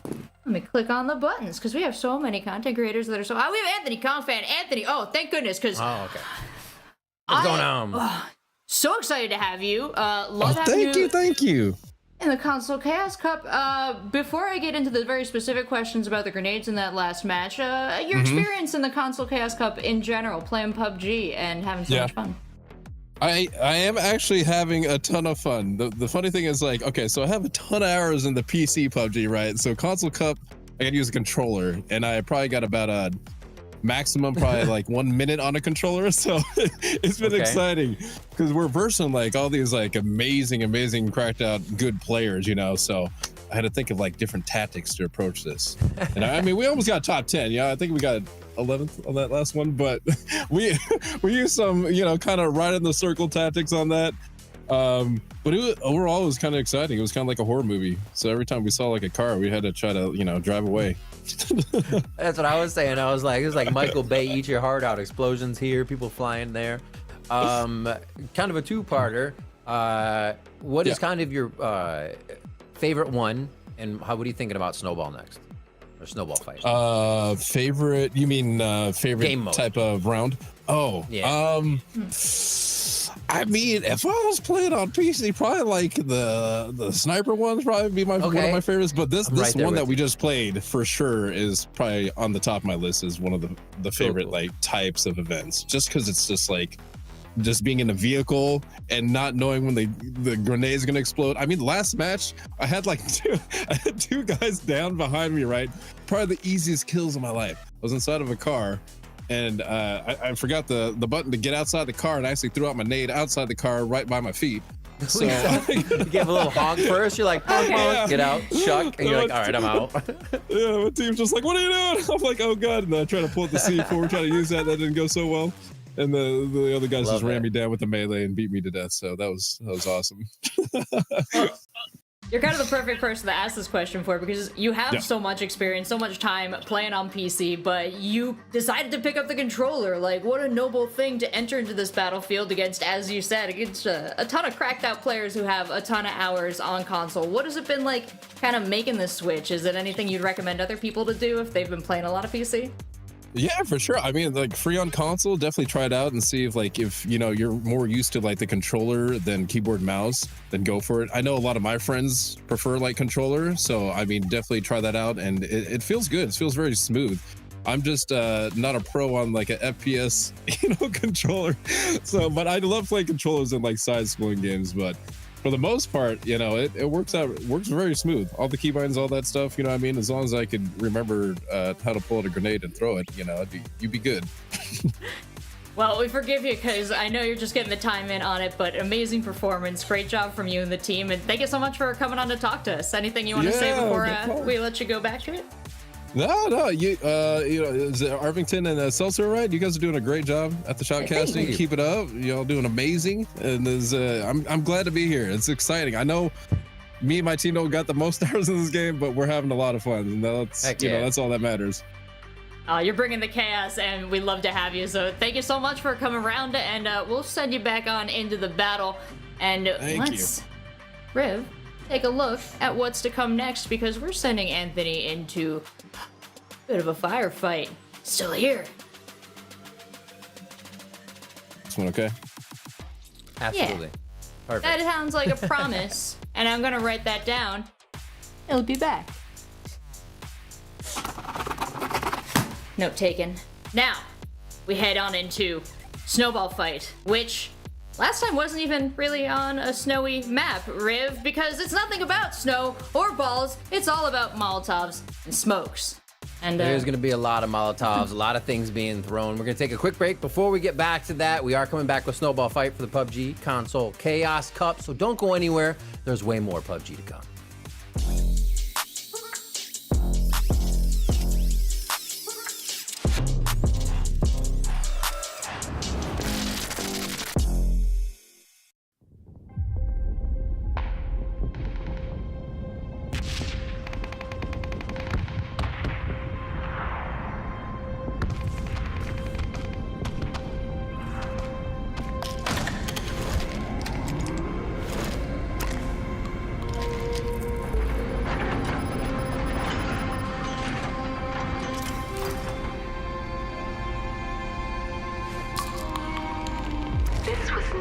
Let me click on the buttons because we have so many content creators that are so. Oh, we have Anthony Kong fan. Anthony. Oh, thank goodness, because. Oh, okay. What's going on? So excited to have you. Love having you. Thank you. In the Console Chaos Cup, before I get into the very specific questions about the grenades in that last match, your experience in the Console Chaos Cup in general, playing PUBG and having so much fun. I am actually having a ton of fun. The funny thing is, like, okay, so I have a ton of hours in the PC PUBG, right? So Console Cup, I gotta use a controller, and I probably got about a maximum probably like 1 minute on a controller. So it's been exciting because we're versing like all these like amazing cracked out good players, you know. So I had to think of like different tactics to approach this. And I mean, we almost got top 10. Yeah, I think we got 11th on that last one, but we used some, you know, kind of right in the circle tactics on that. But overall it was kind of exciting. It was kind of like a horror movie. So every time we saw like a car, we had to try to, you know, drive away. That's what I was saying. I was like, it was like Michael Bay, Eat Your Heart Out. Explosions here, people flying there. Kind of a two-parter. What is kind of your favorite one, and what are you thinking about Snowball next? Or Snowball fight? Favorite, you mean favorite game mode type of round? Oh, yeah. I mean, if I was playing on PC, probably like the sniper ones probably be one of my favorites. But this one that we just played for sure is probably on the top of my list as one of the favorite like types of events. Just because it's just like just being in a vehicle and not knowing when the grenade is gonna explode. I mean, last match I had like two guys down behind me. Right, probably the easiest kills of my life. I was inside of a car. And I forgot the button to get outside the car, and I actually threw out my nade outside the car right by my feet. So you give a little honk first. You're like, get out, Chuck, and you're like, all right, I'm out. Yeah, my team's just like, what are you doing? I'm like, oh god, and I try to pull up the C4, try to use that didn't go so well. And the other guys just ran me down with the melee and beat me to death. So that was awesome. You're kind of the perfect person to ask this question for, because you have so much experience, so much time playing on PC, but you decided to pick up the controller. Like, what a noble thing to enter into this battlefield against, as you said, against a ton of cracked out players who have a ton of hours on console. What has it been like kind of making this switch? Is it anything you'd recommend other people to do if they've been playing a lot of PC? Yeah, for sure. I mean, like, free on console, definitely try it out and see if you know, you're more used to like the controller than keyboard mouse, then go for it. I know a lot of my friends prefer like controller, so I mean, definitely try that out, and it feels good. It feels very smooth. I'm just not a pro on like an FPS, you know, controller. So, but I love playing controllers in like side-scrolling games, but for the most part, you know, it works very smooth. All the keybinds, all that stuff, you know what I mean? As long as I could remember how to pull out a grenade and throw it, you know, you'd be good. Well, we forgive you because I know you're just getting the time in on it, but amazing performance. Great job from you and the team, and thank you so much for coming on to talk to us. Anything you want to say before we let you go back to it? No, you know, is it Arvington and Seltzer, right? You guys are doing a great job at the shoutcasting. Keep it up. Y'all doing amazing. And I'm glad to be here. It's exciting. I know me and my team don't got the most hours in this game, but we're having a lot of fun. And that's, you know, that's all that matters. You're bringing the chaos, and we'd love to have you. So thank you so much for coming around, and we'll send you back on into the battle. And let's, Riv, take a look at what's to come next, because we're sending Anthony into a bit of a firefight. Still here. This one okay? Absolutely. Yeah. Perfect. That sounds like a promise, and I'm gonna write that down. He'll be back. Note taken. Now, we head on into Snowball fight, which last time wasn't even really on a snowy map, Riv, because it's nothing about snow or balls. It's all about Molotovs and smokes. And there's going to be a lot of Molotovs, a lot of things being thrown. We're going to take a quick break. Before we get back to that, we are coming back with Snowball Fight for the PUBG Console Chaos Cup, so don't go anywhere. There's way more PUBG to come.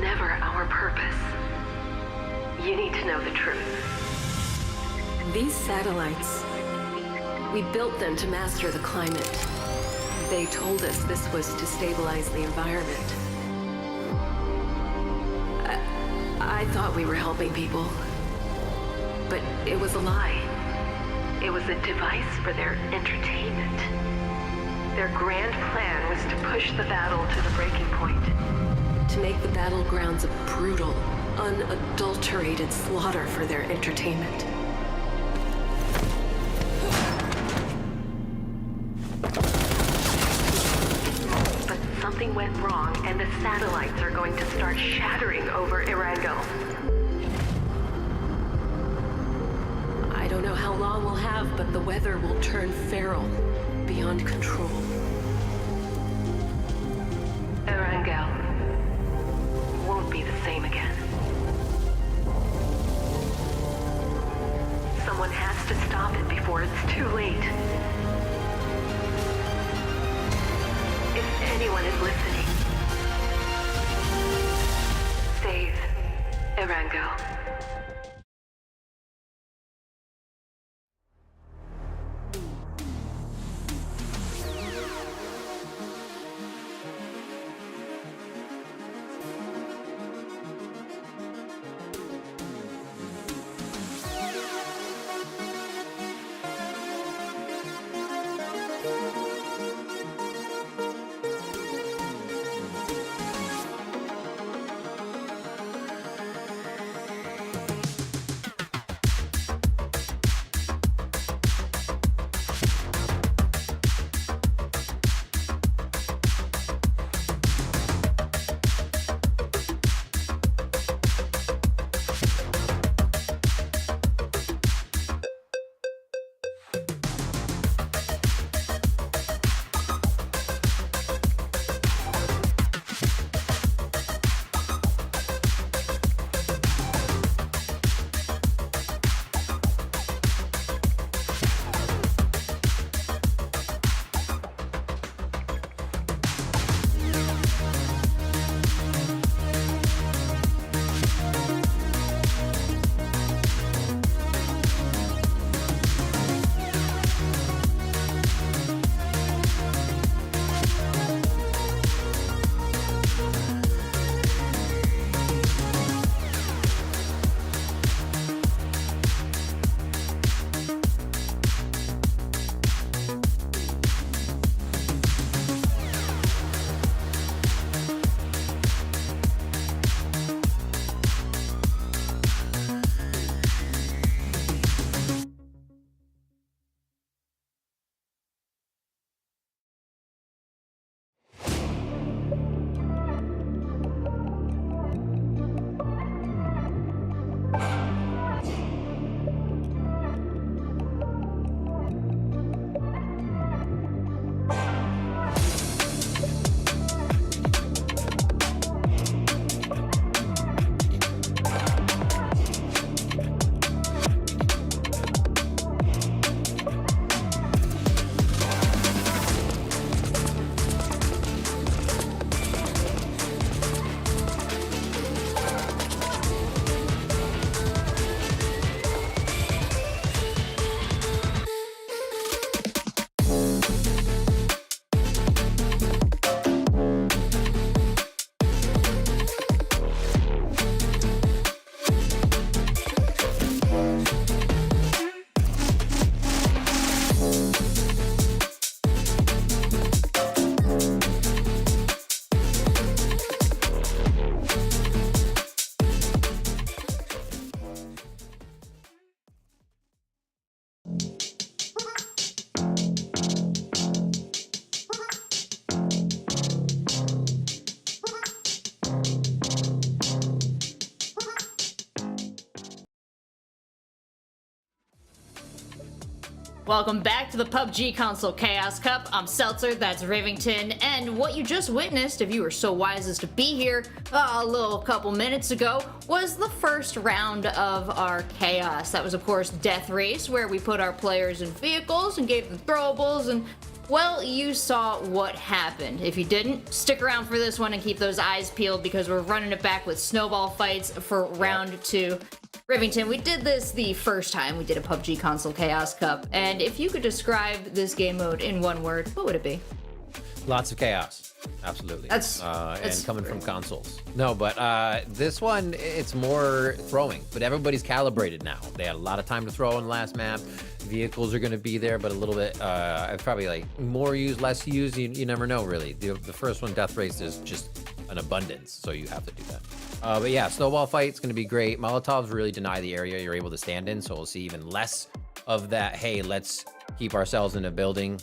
never our purpose. You need to know the truth. These satellites, we built them to master the climate. They told us this was to stabilize the environment. I thought we were helping people, but it was a lie. It was a device for their entertainment. Their grand plan was to push the battle to the breaking point, to make the battlegrounds a brutal, unadulterated slaughter for their entertainment. But something went wrong, and the satellites are going to start shattering over Erangel. I don't know how long we'll have, but the weather will turn feral, beyond control. Erangel won't be the same again. Someone has to stop it before it's too late. If anyone is listening, save Erangel. Welcome back to the PUBG Console Chaos Cup. I'm Seltzer, that's Rivington, and what you just witnessed, if you were so wise as to be here a little couple minutes ago, was the first round of our Chaos. That was, of course, Death Race, where we put our players in vehicles and gave them throwables and Well, you saw what happened. If you didn't, stick around for this one and keep those eyes peeled because we're running it back with Snowball fights for round 2. Rivington, we did this the first time we did a PUBG Console Chaos Cup, and if you could describe this game mode in one word, what would it be? Lots of chaos. Absolutely. That's and coming from consoles. No, but this one, it's more throwing, but everybody's calibrated now. They had a lot of time to throw in the last map. Vehicles are going to be there, but a little bit, probably like more used, less used. You never know, really. The first one, Death Race, is just an abundance, so you have to do that. But yeah, Snowball fight's going to be great. Molotovs really deny the area you're able to stand in, so we'll see even less of that, hey, let's keep ourselves in a building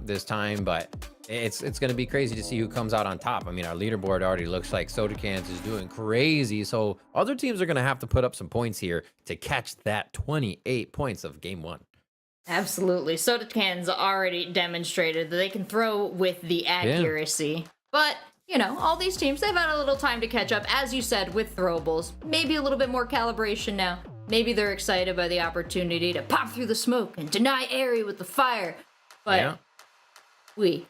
this time, but it's going to be crazy to see who comes out on top. I mean, our leaderboard already looks like Soda Cans is doing crazy, so other teams are going to have to put up some points here to catch that 28 points of game 1. Absolutely. Soda Cans already demonstrated that they can throw with the accuracy. But, you know, all these teams, they've had a little time to catch up, as you said, with throwables. Maybe a little bit more calibration now. Maybe they're excited by the opportunity to pop through the smoke and deny area with the fire. But Yeah. we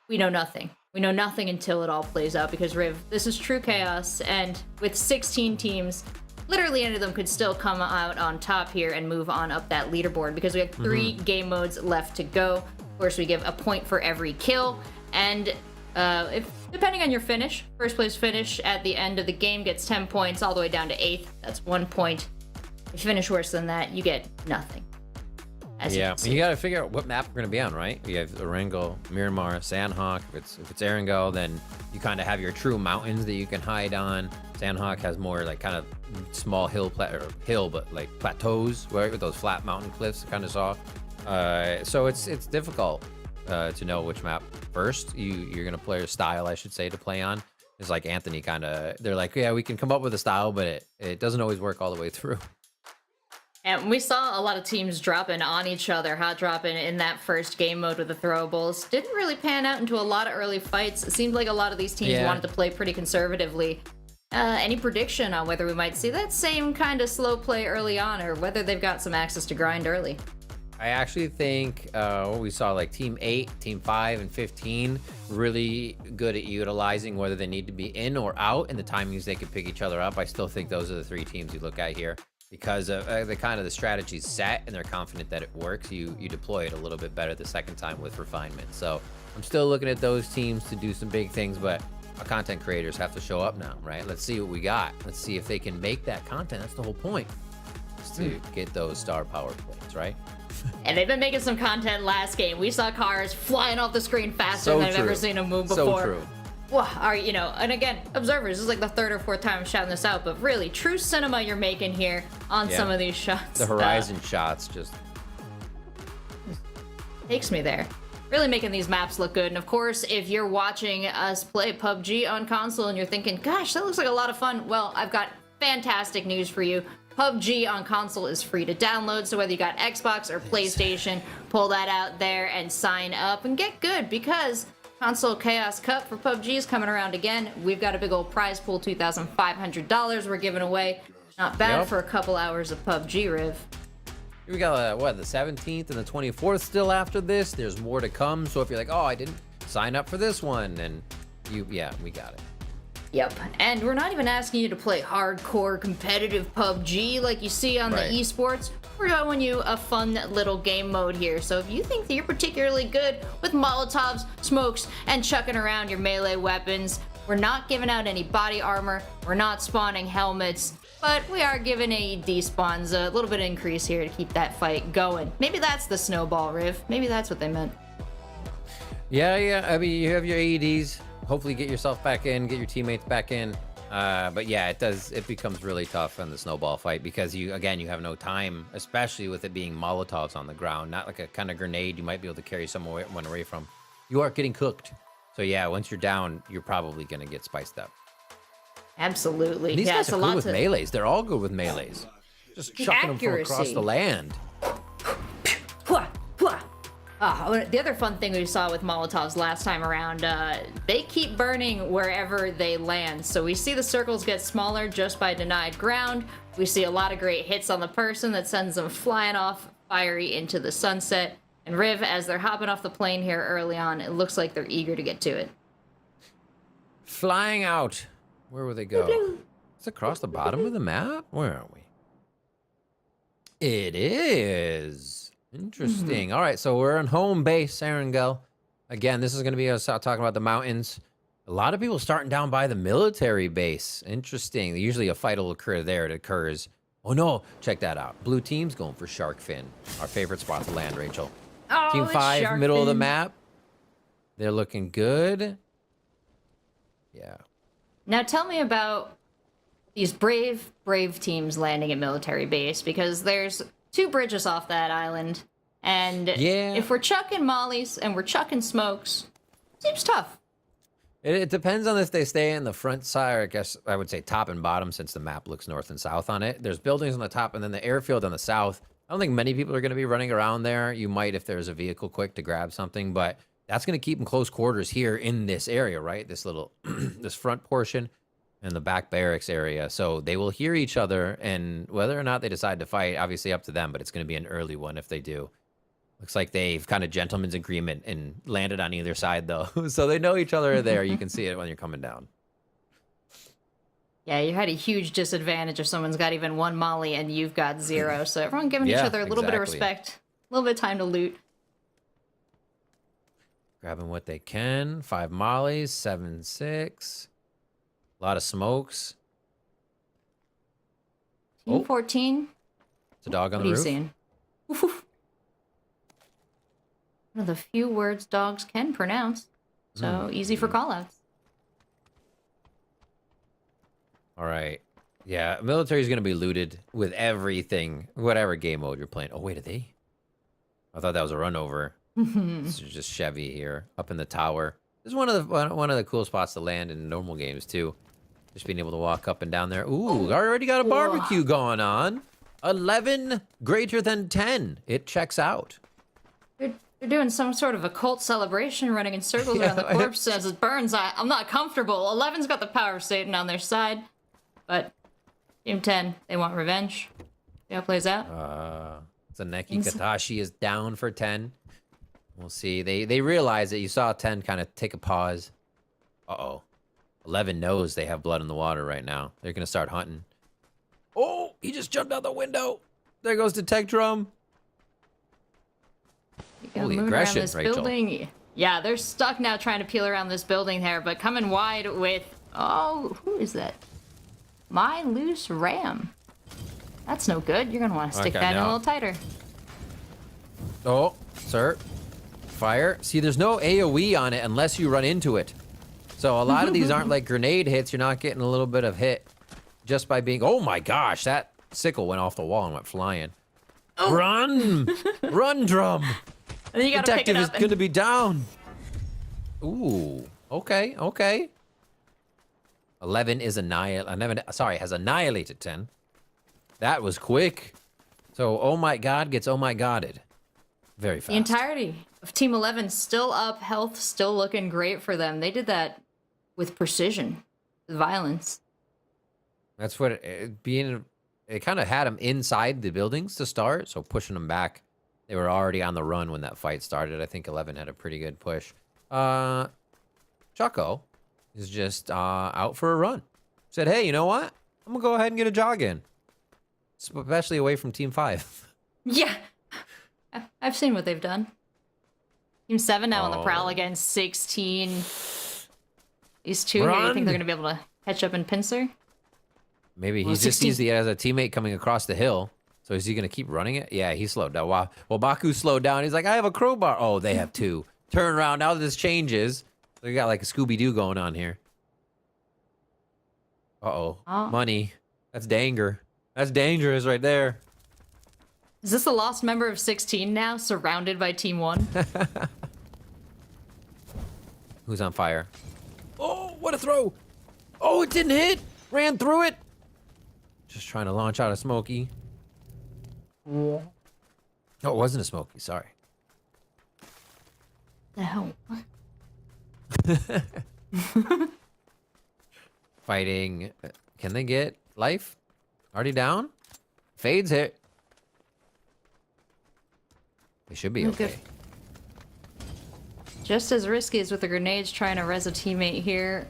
know nothing. We know nothing until it all plays out because, Riv, this is true chaos, and with 16 teams, literally any of them could still come out on top here and move on up that leaderboard because we have 3 game modes left to go. Of course, we give a point for every kill, and if depending on your finish, first place finish at the end of the game gets 10 points all the way down to 8th. That's 1 point. If you finish worse than that, you get nothing. Yeah, you got to figure out what map we're going to be on, right? We have Erangel, Miramar, Sandhawk. If it's Erangel, then you kind of have your true mountains that you can hide on. Sandhawk has more like kind of small but like plateaus, right, with those flat mountain cliffs. I kind of saw. So it's difficult to know which map first you're going to play, or style, I should say, to play on. It's like Anthony kind of, they're like, yeah, we can come up with a style, but it doesn't always work all the way through. And we saw a lot of teams dropping on each other, hot dropping in that first game mode with the throwables. Didn't really pan out into a lot of early fights. It seemed like a lot of these teams wanted to play pretty conservatively. Any prediction on whether we might see that same kind of slow play early on, or whether they've got some access to grind early? I actually think what we saw, like Team 8, Team 5, and 15, really good at utilizing whether they need to be in or out and the timings they could pick each other up. I still think those are the 3 teams you look at here. Because of the strategy's set and they're confident that it works, you deploy it a little bit better the second time with refinement. So I'm still looking at those teams to do some big things, but our content creators have to show up now, right? Let's see what we got. Let's see if they can make that content. That's the whole point, is to get those star power plays, right? And they've been making some content last game. We saw cars flying off the screen faster than I've ever seen them move before. So true. Well, and again, observers, this is like the 3rd or 4th time I'm shouting this out, but really, true cinema you're making here on some of these shots. The horizon shots just takes me there. Really making these maps look good. And of course, if you're watching us play PUBG on console and you're thinking, gosh, that looks like a lot of fun, well, I've got fantastic news for you. PUBG on console is free to download, so whether you got Xbox or PlayStation, pull that out there and sign up and get good, because Console Chaos Cup for PUBG is coming around again. We've got a big old prize pool, $2,500 we're giving away. Not bad for a couple hours of PUBG, Riv. We got the 17th and the 24th still after this. There's more to come. So if you're like, oh, I didn't sign up for this one, and we got it. Yep, and we're not even asking you to play hardcore competitive PUBG like you see on the esports. We're showing you a fun little game mode here. So if you think that you're particularly good with Molotovs, smokes, and chucking around your melee weapons, we're not giving out any body armor, we're not spawning helmets, but we are giving AED spawns a little bit of increase here to keep that fight going. Maybe that's the Snowball, Riv. Maybe that's what they meant. Yeah. I mean, you have your AEDs. Hopefully get yourself back in, get your teammates back in. But yeah, it becomes really tough in the Snowball fight because you have no time, especially with it being Molotovs on the ground, not like a kind of grenade you might be able to carry someone away from. You are getting cooked. So yeah, once you're down, you're probably going to get spiced up. Absolutely. And these guys are good with melees. They're all good with melees. Just chucking them from across the land. The other fun thing we saw with Molotovs last time around, they keep burning wherever they land. So we see the circles get smaller just by denied ground. We see a lot of great hits on the person that sends them flying off fiery into the sunset. And Riv, as they're hopping off the plane here early on, it looks like they're eager to get to it. Flying out. Where will they go? It's across the bottom of the map? Where are we? It is. Interesting. All right, so we're on home base, Erangel. Again, this is going to be us talking about the mountains. A lot of people starting down by the military base. Interesting. Usually a fight will occur there. It occurs. Oh, no. Check that out. Blue team's going for Shark Fin. Our favorite spot to land, Rachel. Oh, Team 5, Shark middle of the Fin. map. They're looking good. Yeah. Now tell me about these brave teams landing at military base, because there's 2 bridges off that island. And Yeah. if we're chucking mollies and we're chucking smokes, seems tough. It depends on if they stay in the front side, or I guess I would say top and bottom, since the map looks north and south on it. There's buildings on the top and then the airfield on the south. I don't think many people are going to be running around there. You might if there's a vehicle quick to grab something, but that's going to keep them close quarters here in this area, right? This little, this front portion and the back barracks area. So they will hear each other, and whether or not they decide to fight, obviously up to them, but it's going to be an early one if they do. Looks like they've kind of gentleman's agreement and landed on either side, though. So they know each other are there. You can see it when you're coming down. Yeah, you had a huge disadvantage if someone's got even 1 molly and you've got 0. So everyone giving each Yeah, other a little bit of exactly. respect, a little bit of time to loot. Grabbing what they can. 5 mollies, 7-6. A lot of smokes. Team Oh. 14, It's a dog on what the are you roof. seeing? Oof, oof. One of the few words dogs can pronounce. So easy for callouts. All right. Yeah, military's going to be looted with everything, whatever game mode you're playing. Oh, wait, are they? I thought that was a run over. This is just Chevy here up in the tower. This is one of the cool spots to land in normal games too. Just being able to walk up and down there. Ooh, already got a barbecue going on. 11 greater than 10. It checks out. They're doing some sort of a cult celebration, running in circles around the corpse as it burns. I'm not comfortable. 11's got the power of Satan on their side. But Team 10, they want revenge. See how it plays out? Zaneki Katashi is down for 10. We'll see. They realize that you saw 10 kind of take a pause. Uh-oh. 11 knows they have blood in the water right now. They're going to start hunting. Oh, he just jumped out the window. There goes the tech drum. Holy Moving aggression, around this Rachel. building. Yeah, they're stuck now trying to peel around this building there, but coming wide with... Oh, who is that? My Loose Ram. That's no good. You're going to want to stick Okay, that in a now. little tighter. Oh, sir. Fire. See, there's no AoE on it unless you run into it. So a lot of these aren't like grenade hits. You're not getting a little bit of hit just by being... Oh my gosh, that sickle went off the wall and went flying. Oh. Run! Run, drum! And then you got to pick it Detective is up. going to be down. Ooh. Okay, okay. 11 is has annihilated 10. That was quick. So, oh my god gets oh my godded. Very fast. The entirety of Team 11 still up, health still looking great for them. They did that with precision, with violence. That's what it kind of had them inside the buildings to start, so pushing them back. They were already on the run when that fight started. I think 11 had a pretty good push. Choco is just out for a run. Said, hey, you know what? I'm going to go ahead and get a jog in. Especially away from Team 5. Yeah, I've seen what they've done. Team 7 now on the prowl Oh. against 16. These two, here, you Run. think they're going to be able to catch up and pincer? Maybe he Well, just 16 sees he has a teammate coming across the hill. So is he going to keep running it? Yeah, he slowed down. Well, Baku slowed down. He's like, I have a crowbar. Oh, they have 2. Turn around. Now this changes. We got like a Scooby-Doo going on here. Uh-oh. Oh. Money. That's danger. That's dangerous right there. Is this the lost member of 16 now, surrounded by Team 1? Who's on fire? Oh, what a throw. Oh, it didn't hit. Ran through it. Just trying to launch out a Smokey. Oh, it wasn't a Smokey. Sorry. The hell? Fighting. Can they get life? Already down? Fades hit. They should be okay. Just as risky as with the grenades trying to res a teammate here.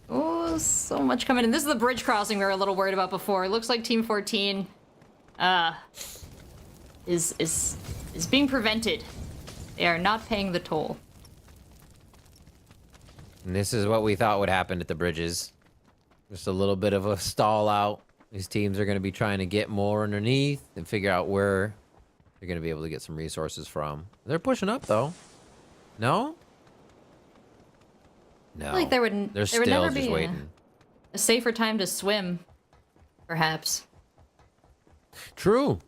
Oh, so much coming in. This is the bridge crossing we were a little worried about before. It looks like Team 14 is being prevented. They are not paying the toll. And this is what we thought would happen at the bridges. Just a little bit of a stall out. These teams are going to be trying to get more underneath and figure out where they're going to be able to get some resources from. They're pushing up, though. No? No. I feel like there would still never just be waiting. a safer time to swim, perhaps. True.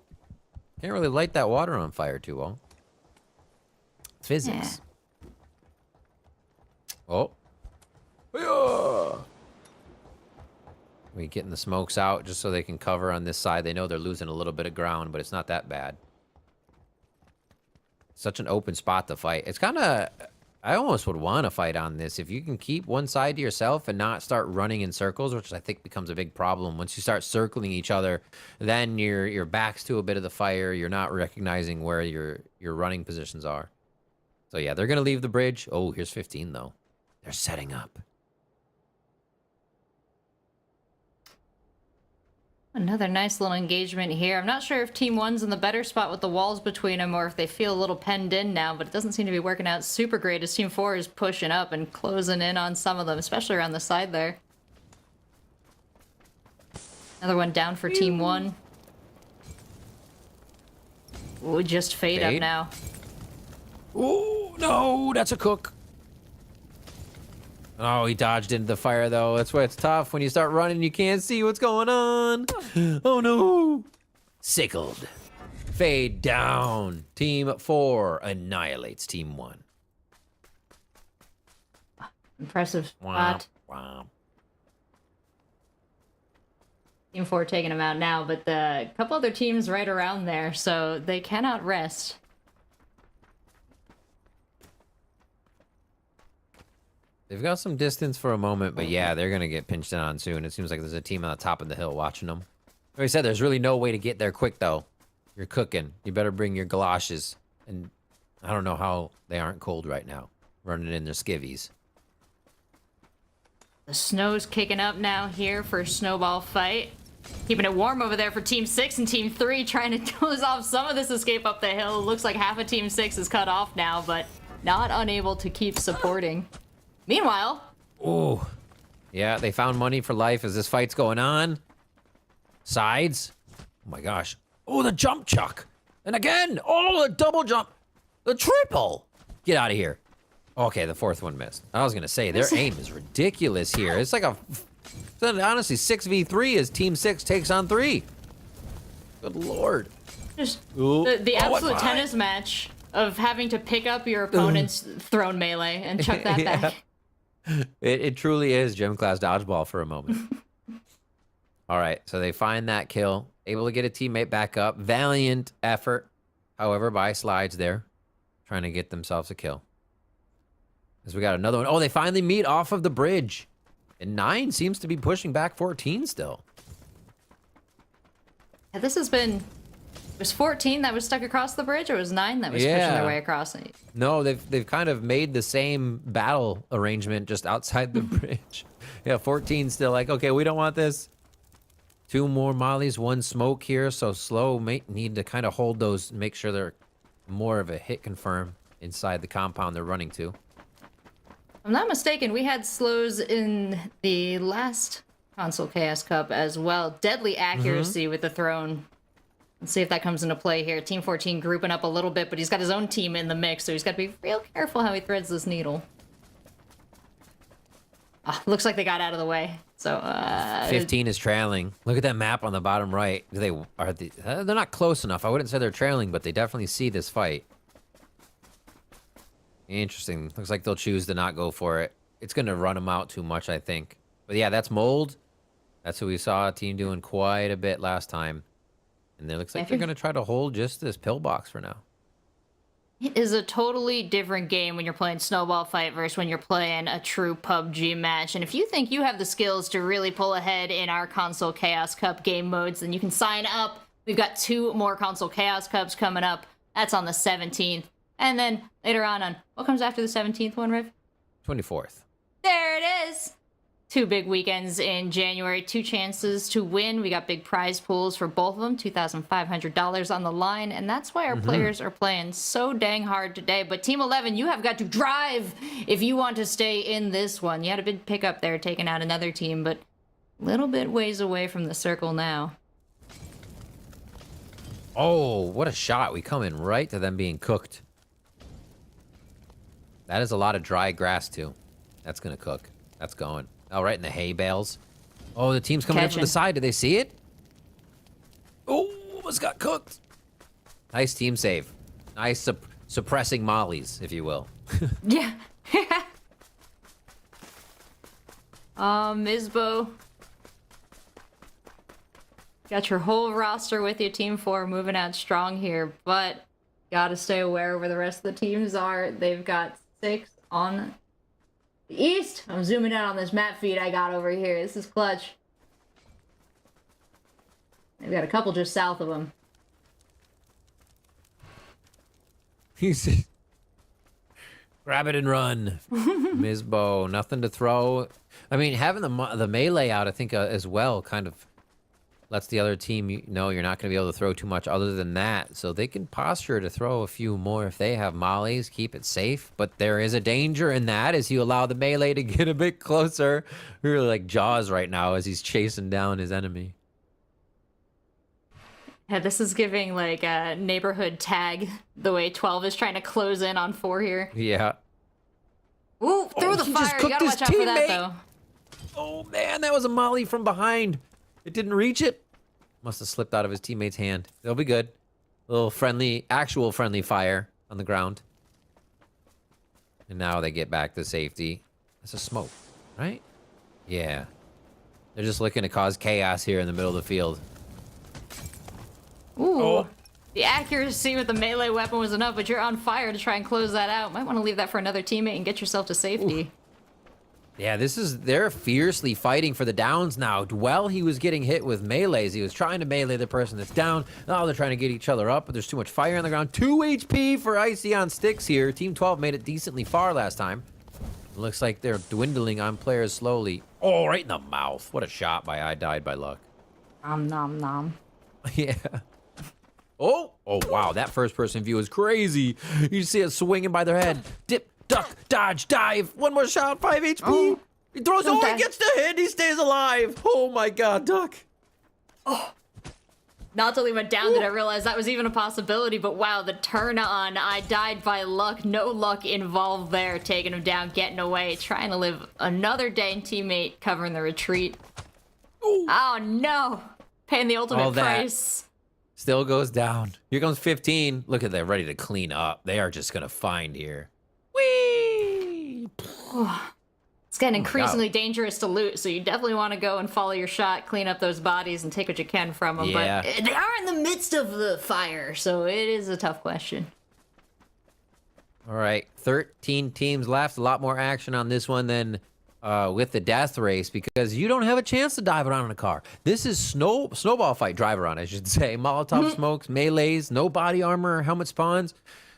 Can't really light that water on fire too well. It's physics. Yeah. Oh. Yeah. We getting the smokes out just so they can cover on this side. They know they're losing a little bit of ground, but it's not that bad. Such an open spot to fight. It's kind of... I almost would want to fight on this. If you can keep one side to yourself and not start running in circles, which I think becomes a big problem. Once you start circling each other, then your back's to a bit of the fire. You're not recognizing where your running positions are. So yeah, they're going to leave the bridge. Oh, here's 15 though. They're setting up. Another nice little engagement here. I'm not sure if Team 1's in the better spot with the walls between them or if they feel a little penned in now, but it doesn't seem to be working out super great as Team 4 is pushing up and closing in on some of them, especially around the side there. Another one down for Team 1. Ooh, just fade up now. Oh, no, that's a cook. Oh, he dodged into the fire, though. That's why it's tough. When you start running, you can't see what's going on. Oh, no. Sickled. Fade down. Team 4 annihilates Team 1. Impressive spot. Wow. Team 4 taking him out now, but the couple other teams right around there, so they cannot rest. They've got some distance for a moment, but yeah, they're going to get pinched in on soon. It seems like there's a team on the top of the hill watching them. Like I said, there's really no way to get there quick, though. You're cooking. You better bring your galoshes. And I don't know how they aren't cold right now, running in their skivvies. The snow's kicking up now here for Snowball fight. Keeping it warm over there for Team 6 and Team 3, trying to close off some of this escape up the hill. Looks like half of Team 6 is cut off now, but not unable to keep supporting. Meanwhile... Oh, yeah, they found money for life as this fight's going on. Sides. Oh my gosh. Oh, the jump chuck. And again, oh, the double jump. The triple. Get out of here. Okay, the fourth one missed. I was going to say, their aim is ridiculous here. It's like honestly, 6v3 as Team 6 takes on 3. Good Lord. Just the absolute tennis match of having to pick up your opponent's thrown melee and chuck that back. It truly is gym class dodgeball for a moment. All right, so they find that kill, able to get a teammate back up. Valiant effort, however, by Slides there, trying to get themselves a kill. As we got another one. Oh, they finally meet off of the bridge. And 9 seems to be pushing back 14 still. Yeah, this has been... Was 14 that was stuck across the bridge, or was 9 that was pushing their way across? No, they've kind of made the same battle arrangement just outside the bridge. Yeah, 14 still like, okay, we don't want this. 2 more mollies, 1 smoke here, so slow may need to kind of hold those, make sure they're more of a hit confirm inside the compound they're running to. If I'm not mistaken, we had slows in the last Console Chaos Cup as well. Deadly accuracy with the throne. Let's see if that comes into play here. Team 14 grouping up a little bit, but he's got his own team in the mix, so he's got to be real careful how he threads this needle. Looks like they got out of the way. So 15 is trailing. Look at that map on the bottom right. They're not close enough. I wouldn't say they're trailing, but they definitely see this fight. Interesting. Looks like they'll choose to not go for it. It's going to run them out too much, I think. But yeah, that's Mold. That's who we saw a team doing quite a bit last time. And it looks like they're going to try to hold just this pillbox for now. It is a totally different game when you're playing Snowball Fight versus when you're playing a true PUBG match. And if you think you have the skills to really pull ahead in our Console Chaos Cup game modes, then you can sign up. We've got 2 more Console Chaos Cups coming up That's on the 17th. And then later on what comes after the 17th one, Riv? 24th. There it is. 2 big weekends in January, 2 chances to win. We got big prize pools for both of them, $2,500 on the line, and that's why our players are playing so dang hard today. But Team 11, you have got to drive if you want to stay in this one. You had a big pickup there, taking out another team, but a little bit ways away from the circle now. Oh, what a shot. We come in right to them being cooked. That is a lot of dry grass, too. That's going to cook. That's going. Oh, right in the hay bales. Oh, the team's coming in from the side. Did they see it? Oh, almost got cooked. Nice team save. Nice suppressing mollies, if you will. Yeah. Mizbo. Got your whole roster with you, Team 4, moving out strong here, but gotta stay aware where the rest of the teams are. They've got 6 on the east. I'm zooming out on this map feed I got over here. This is clutch. They've got a couple just south of them. He's grab it and run. Mizbo, nothing to throw. I mean, having the melee out, I think, as well, kind of lets the other team know you're not going to be able to throw too much other than that. So they can posture to throw a few more if they have mollies, keep it safe. But there is a danger in that as you allow the melee to get a bit closer. Really like Jaws right now as he's chasing down his enemy. Yeah, this is giving like a neighborhood tag, the way 12 is trying to close in on 4 here. Yeah. Ooh, through the he just fire. You gotta watch out for that, though. Oh, man, that was a molly from behind. It didn't reach it. Must have slipped out of his teammate's hand. They'll be good. A little friendly, actual friendly fire on the ground. And now they get back to safety. That's a smoke, right? Yeah. They're just looking to cause chaos here in the middle of the field. Ooh. Oh. The accuracy with the melee weapon was enough, but you're on fire to try and close that out. Might want to leave that for another teammate and get yourself to safety. Ooh. Yeah, they're fiercely fighting for the downs now. While he was getting hit with melees, he was trying to melee the person that's down. Now they're trying to get each other up, but there's too much fire on the ground. 2 HP for Icy on sticks here. Team 12 made it decently far last time. It looks like they're dwindling on players slowly. Oh, right in the mouth. What a shot by I Died by Luck. Nom nom nom. Yeah. Oh, wow, that first person view is crazy. You see it swinging by their head. Dip, duck, dodge, dive. One more shot, 5 HP. Oh. He throws, he gets the hit, he stays alive. Oh my God, Duck. Oh. Not till he went down did I realize that was even a possibility, but wow, the turn on I Died by Luck. No luck involved there, taking him down, getting away, trying to live another day, and teammate covering the retreat. Ooh. Oh no, paying the ultimate price. Still goes down. Here comes 15. Look at that, ready to clean up. They are just gonna find here. Whee! It's getting increasingly dangerous to loot, so you definitely want to go and follow your shot, clean up those bodies, and take what you can from them. Yeah. But they are in the midst of the fire, so it is a tough question. All right, 13 teams left. A lot more action on this one than with the death race, because you don't have a chance to dive around in a car. This is snowball fight drive around, I should say. Molotov smokes, melees, no body armor or helmet spawns.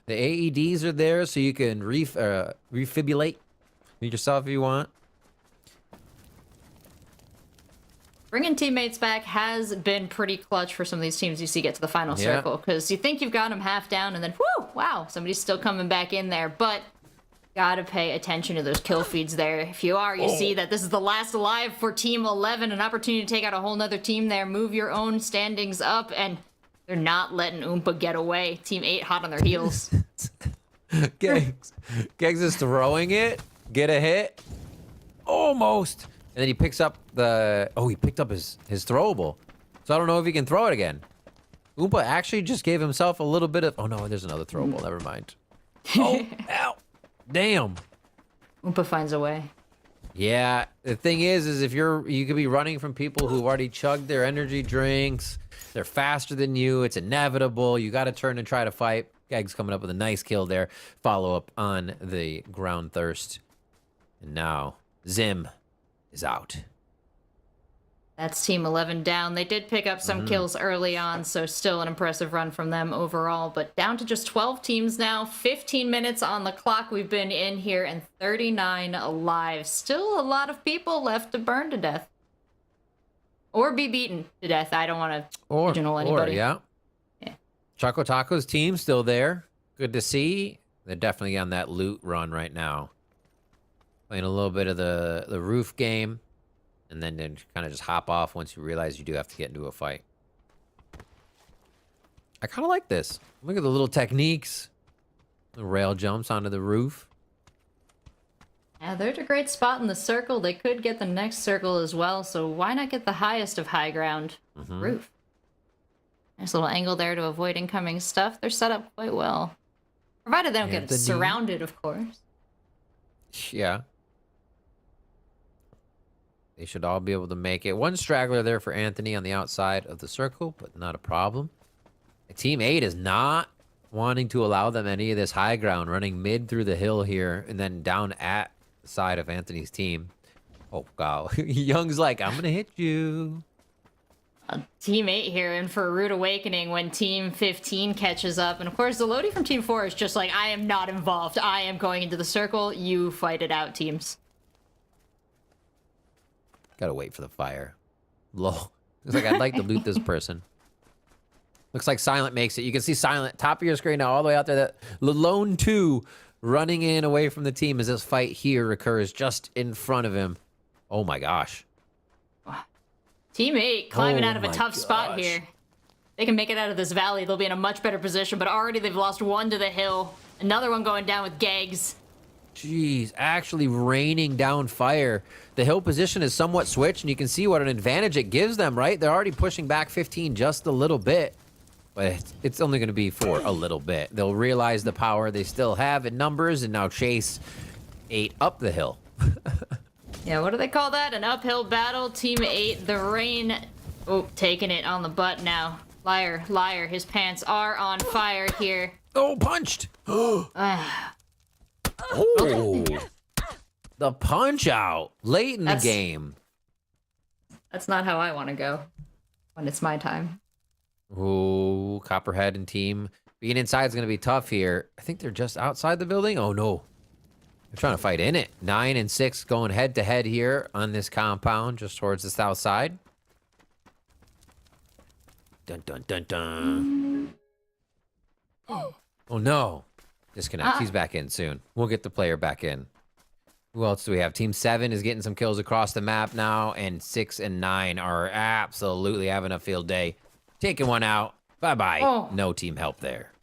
The AEDs are there, so you can refibrillate yourself if you want. Bringing teammates back has been pretty clutch for some of these teams you see get to the final circle, because you think you've got them half down, and then, whoo, wow, somebody's still coming back in there, but gotta pay attention to those kill feeds there. If you are, you see that this is the last alive for Team 11, an opportunity to take out a whole nother team there, move your own standings up, and they're not letting Oompa get away. Team 8 hot on their heels. Gegs is throwing it, get a hit, almost, and then he picks up he picked up his throwable, so I don't know if he can throw it again. Oompa actually just gave himself a little bit of, oh no, there's another throwable, never mind. Oh, ow. Damn. Oompa finds a way. Yeah, the thing is if you could be running from people who've already chugged their energy drinks. They're faster than you. It's inevitable. You got to turn and try to fight. Geg's coming up with a nice kill there. Follow up on the ground thirst. And now Zim is out. That's Team 11 down. They did pick up some kills early on, so still an impressive run from them overall. But down to just 12 teams now. 15 minutes on the clock we've been in here, and 39 alive. Still a lot of people left to burn to death. Or be beaten to death. I don't want to pigeonhole anybody. Yeah. Choco Taco's team still there. Good to see. They're definitely on that loot run right now. Playing a little bit of the roof game. And then kind of just hop off once you realize you do have to get into a fight. I kind of like this. Look at the little techniques. The rail jumps onto the roof. Yeah, they're at a great spot in the circle. They could get the next circle as well, so why not get the highest of high ground? Roof. Nice little angle there to avoid incoming stuff. They're set up quite well. Provided they don't get surrounded, of course. Yeah. They should all be able to make it. One straggler there for Anthony on the outside of the circle, but not a problem. Team 8 is not wanting to allow them any of this high ground, running mid through the hill here and then down at the side of Anthony's team. Oh, God. Young's like, I'm going to hit you. Team 8 here in for a rude awakening when Team 15 catches up. And, of course, the Lodi from Team 4 is just like, I am not involved. I am going into the circle. You fight it out, teams. Gotta wait for the fire. Lol. Looks like I'd like to loot this person. Looks like Silent makes it. You can see Silent, top of your screen now, all the way out there. That Lone 2 running in away from the team as this fight here occurs just in front of him. Oh my gosh. Team 8 climbing out of a tough spot here. They can make it out of this valley. They'll be in a much better position, but already they've lost one to the hill. Another one going down with gags. Jeez, actually raining down fire. The hill position is somewhat switched, and you can see what an advantage it gives them, right? They're already pushing back 15 just a little bit, but it's only going to be for a little bit. They'll realize the power they still have in numbers and now chase 8 up the hill. Yeah, what do they call that? An uphill battle. Team 8, the rain. Oh, taking it on the butt now. Liar, liar. His pants are on fire here. Oh, punched! Oh, the punch out late in the game. That's not how I want to go when it's my time. Oh, Copperhead and team. Being inside is going to be tough here. I think they're just outside the building. Oh, no. They're trying to fight in it. 9 and 6 going head to head here on this compound just towards the south side. Dun, dun, dun, dun. Oh, no. Disconnect. He's back in soon. We'll get the player back in. Who else do we have? Team 7 is getting some kills across the map now, and 6 and 9 are absolutely having a field day. Taking one out. Bye-bye. Oh. No team help there.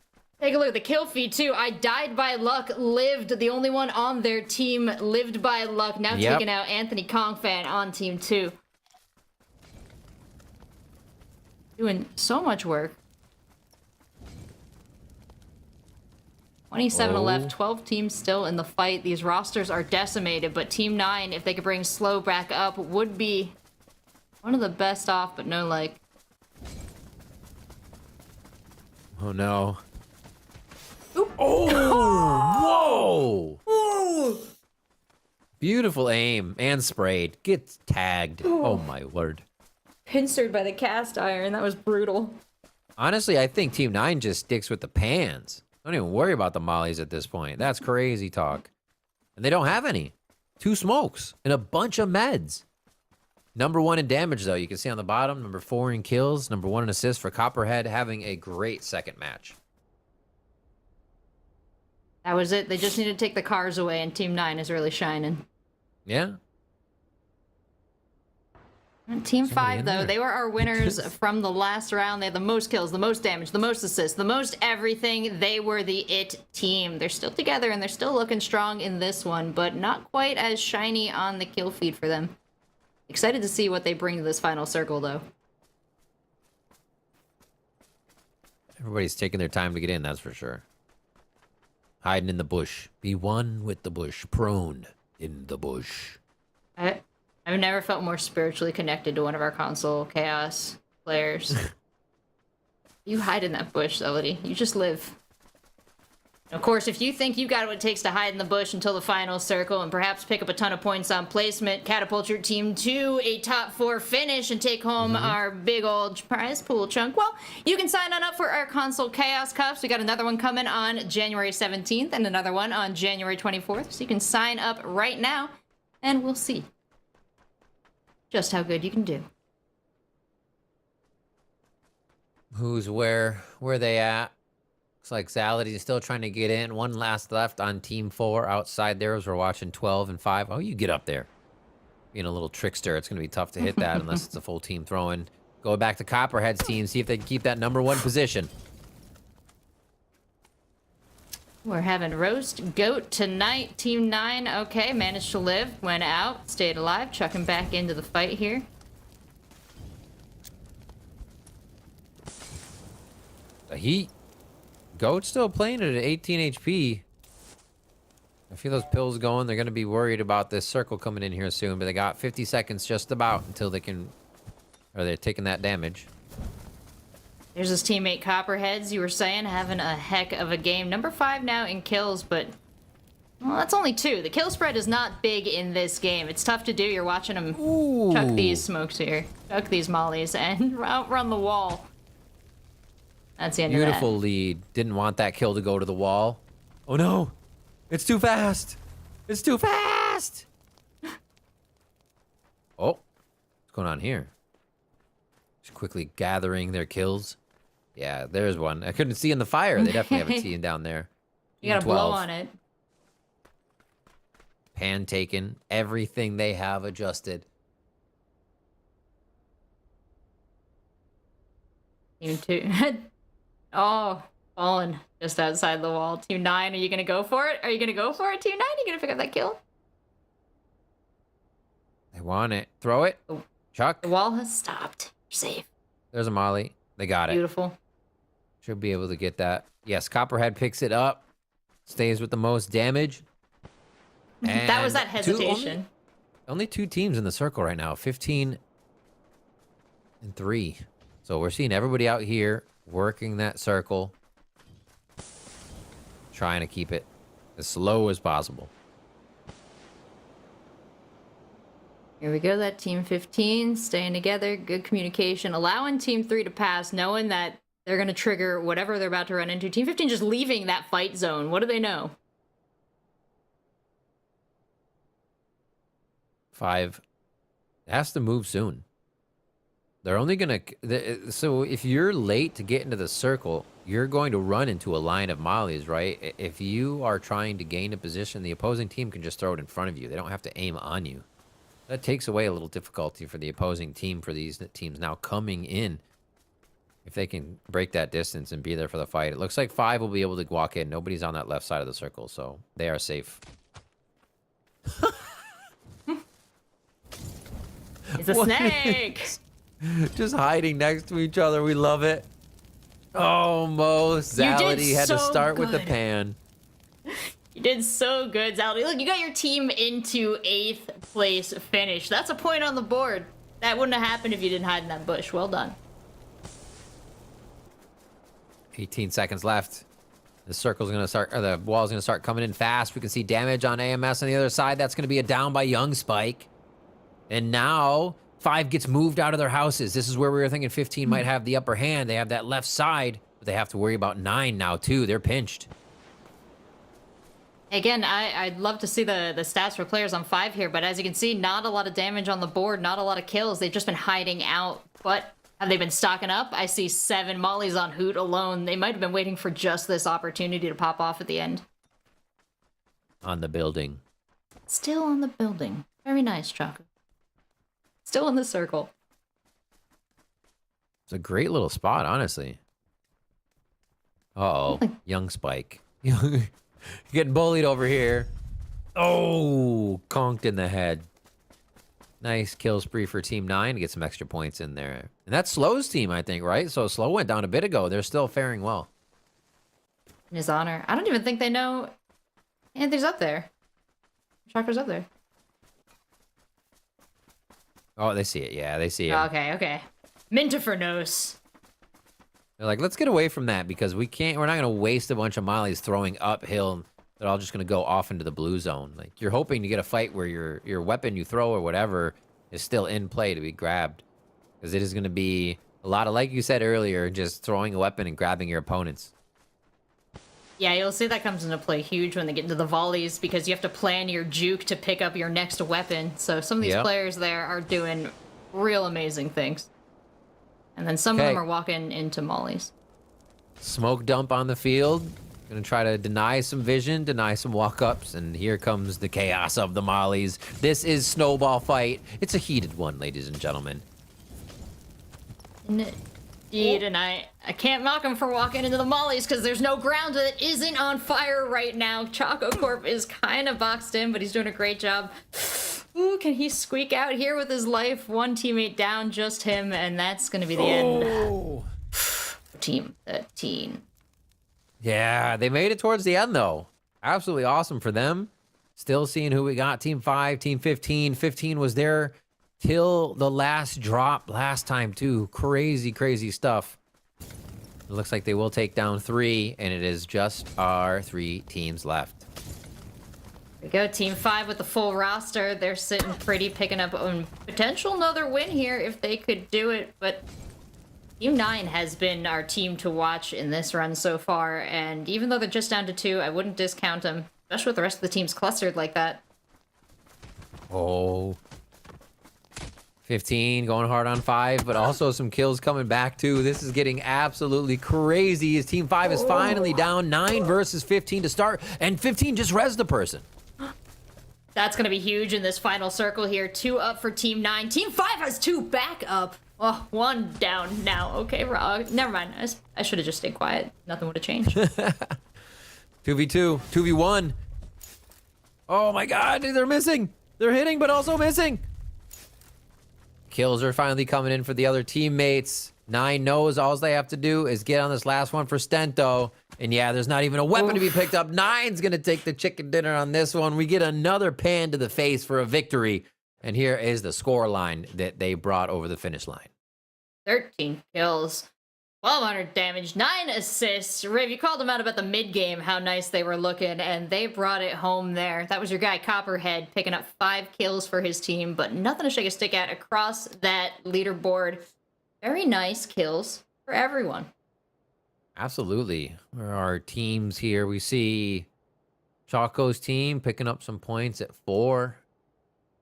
Take a look at the kill feed, too. I died by luck, lived. The only one on their team lived by luck. Now taking out Anthony Kongfan on Team 2. Doing so much work. 27 left, 12 teams still in the fight. These rosters are decimated, but Team 9, if they could bring Slow back up, would be one of the best off, but no like. Oh, no. Oop. Oh, whoa! Beautiful aim and sprayed. Gets tagged. Oh, my word. Pincered by the cast iron. That was brutal. Honestly, I think Team 9 just sticks with the pans. Don't even worry about the mollies at this point. That's crazy talk. And they don't have any. 2 smokes and a bunch of meds. Number 1 in damage, though. You can see on the bottom. Number 4 in kills. Number 1 in assists for Copperhead, having a great second match. That was it. They just need to take the cars away, and Team 9 is really shining. Yeah. Team 5, though, they were our winners from the last round. They had the most kills, the most damage, the most assists, the most everything. They were the it team. They're still together, and they're still looking strong in this one, but not quite as shiny on the kill feed for them. Excited to see what they bring to this final circle, though. Everybody's taking their time to get in, that's for sure. Hiding in the bush. Be one with the bush. Prone in the bush. I've never felt more spiritually connected to one of our console chaos players. You hide in that bush, Elodie. You just live. Of course, if you think you've got what it takes to hide in the bush until the final circle and perhaps pick up a ton of points on placement, catapult your team to a top 4 finish and take home our big old prize pool chunk, well, you can sign on up for our Console Chaos Cups. We got another one coming on January 17th and another one on January 24th. So you can sign up right now and we'll see just how good you can do. Who's where they at? Looks like Zality is still trying to get in. One last left on Team 4 outside there as we're watching 12 and 5. Oh, you get up there. Being a little trickster, it's going to be tough to hit that unless it's a full team throwing. Go back to Copperhead's team, see if they can keep that #1 position. We're having roast goat tonight. Team 9, okay, managed to live, went out, stayed alive, chucking back into the fight here. The Heat. Goat's still playing it at 18 HP. I feel those pills going. They're going to be worried about this circle coming in here soon, but they got 50 seconds just about until they can... Or they're taking that damage. There's his teammate Copperheads, you were saying, having a heck of a game. Number 5 now in kills, but... Well, that's only 2. The kill spread is not big in this game. It's tough to do. You're watching him chuck these smokes here. Chuck these mollies and outrun the wall. That's the end of that. Beautiful lead. Didn't want that kill to go to the wall. Oh no! It's too fast! It's too fast! Oh. What's going on here? Just quickly gathering their kills. Yeah, there's one. I couldn't see in the fire. They definitely have a team down there. You gotta blow on it. Pan taken. Everything they have adjusted. Team 2. Oh, fallen just outside the wall. Team 9, are you gonna go for it? Are you gonna go for it, Team 9? Are you gonna pick up that kill? They want it. Throw it. Oh. Chuck. The wall has stopped. You're safe. There's a molly. They got it. Beautiful. Should be able to get that. Yes, Copperhead picks it up. Stays with the most damage. That was that And hesitation. only 2 teams in the circle right now. 15 and 3. So we're seeing everybody out here working that circle. Trying to keep it as slow as possible. Here we go, that Team 15 staying together, good communication, allowing Team 3 to pass, knowing that they're going to trigger whatever they're about to run into. Team 15 just leaving that fight zone. What do they know? 5 has to move soon. They're only going to... So if you're late to get into the circle, you're going to run into a line of mollies, right? If you are trying to gain a position, the opposing team can just throw it in front of you. They don't have to aim on you. That takes away a little difficulty for the opposing team, for these teams now coming in. If they can break that distance and be there for the fight. It looks like 5 will be able to walk in. Nobody's on that left side of the circle, so they are safe. It's a snake! Just hiding next to each other. We love it. Almost. Zality had to start with the pan. You did so good, Zaldy. Look, you got your team into 8th place finish. That's a point on the board. That wouldn't have happened if you didn't hide in that bush. Well done. 18 seconds left. The circle's going to start, or the wall's going to start coming in fast. We can see damage on AMS on the other side. That's going to be a down by Young Spike. And now 5 gets moved out of their houses. This is where we were thinking 15 might have the upper hand. They have that left side, but they have to worry about 9 now too. They're pinched. Again, I'd love to see the stats for players on 5 here, but as you can see, not a lot of damage on the board, not a lot of kills. They've just been hiding out. But have they been stocking up? I see 7 mollies on Hoot alone. They might have been waiting for just this opportunity to pop off at the end. On the building. Still on the building. Very nice, Choco. Still in the circle. It's a great little spot, honestly. Uh-oh. Young Spike. Getting bullied over here. Oh, conked in the head. Nice kill spree for Team 9 to get some extra points in there. And that's Slow's team, I think, right? So Slow went down a bit ago. They're still faring well. In his honor. I don't even think they know Anthony's up there. Choco's up there. Oh, they see it. Yeah, they see it. Okay, okay. Mintifer knows. They're like, let's get away from that because we're not going to waste a bunch of mollies throwing uphill. They're all just going to go off into the blue zone. Like, you're hoping to get a fight where your weapon you throw or whatever is still in play to be grabbed. Because it is going to be a lot of, like you said earlier, just throwing a weapon and grabbing your opponents. Yeah, you'll see that comes into play huge when they get into the volleys because you have to plan your juke to pick up your next weapon. So some of these players there are doing real amazing things. And then some of them are walking into mollies. Smoke dump on the field. Gonna try to deny some vision, deny some walk-ups, and here comes the chaos of the mollies. This is Snowball fight. It's a heated one, ladies and gentlemen. Indeed, and I can't mock him for walking into the mollies because there's no ground that isn't on fire right now. Choco Corp is kind of boxed in, but he's doing a great job. Ooh, can he squeak out here with his life? One teammate down, just him, and that's going to be the end. Team 13. Yeah, they made it towards the end, though. Absolutely awesome for them. Still seeing who we got. Team 5, Team 15. 15 was there till the last drop last time, too. Crazy, crazy stuff. It looks like they will take down 3, and it is just our 3 teams left. There we go, Team 5 with the full roster. They're sitting pretty, picking up a potential another win here if they could do it, but Team 9 has been our team to watch in this run so far, and even though they're just down to 2, I wouldn't discount them, especially with the rest of the teams clustered like that. Oh. 15 going hard on 5, but also some kills coming back too. This is getting absolutely crazy as Team 5 is finally down 9 versus 15 to start, and 15 just rezzed the person. That's going to be huge in this final circle here. 2 up for Team 9. Team 5 has 2 back up. Oh, 1 down now. Okay, never mind. I should have just stayed quiet. Nothing would have changed. 2v2, 2v1. Oh my god, they're missing. They're hitting, but also missing. Kills are finally coming in for the other teammates. 9 knows all they have to do is get on this last one for Stento. And yeah, there's not even a weapon to be picked up. 9's gonna take the chicken dinner on this one. We get another pan to the face for a victory. And here is the score line that they brought over the finish line. 13 kills, 1,200 damage, 9 assists. Riv, you called them out about the mid-game, how nice they were looking, and they brought it home there. That was your guy, Copperhead, picking up 5 kills for his team, but nothing to shake a stick at across that leaderboard. Very nice kills for everyone. Absolutely. Where are our teams here? We see Choco's team picking up some points at 4.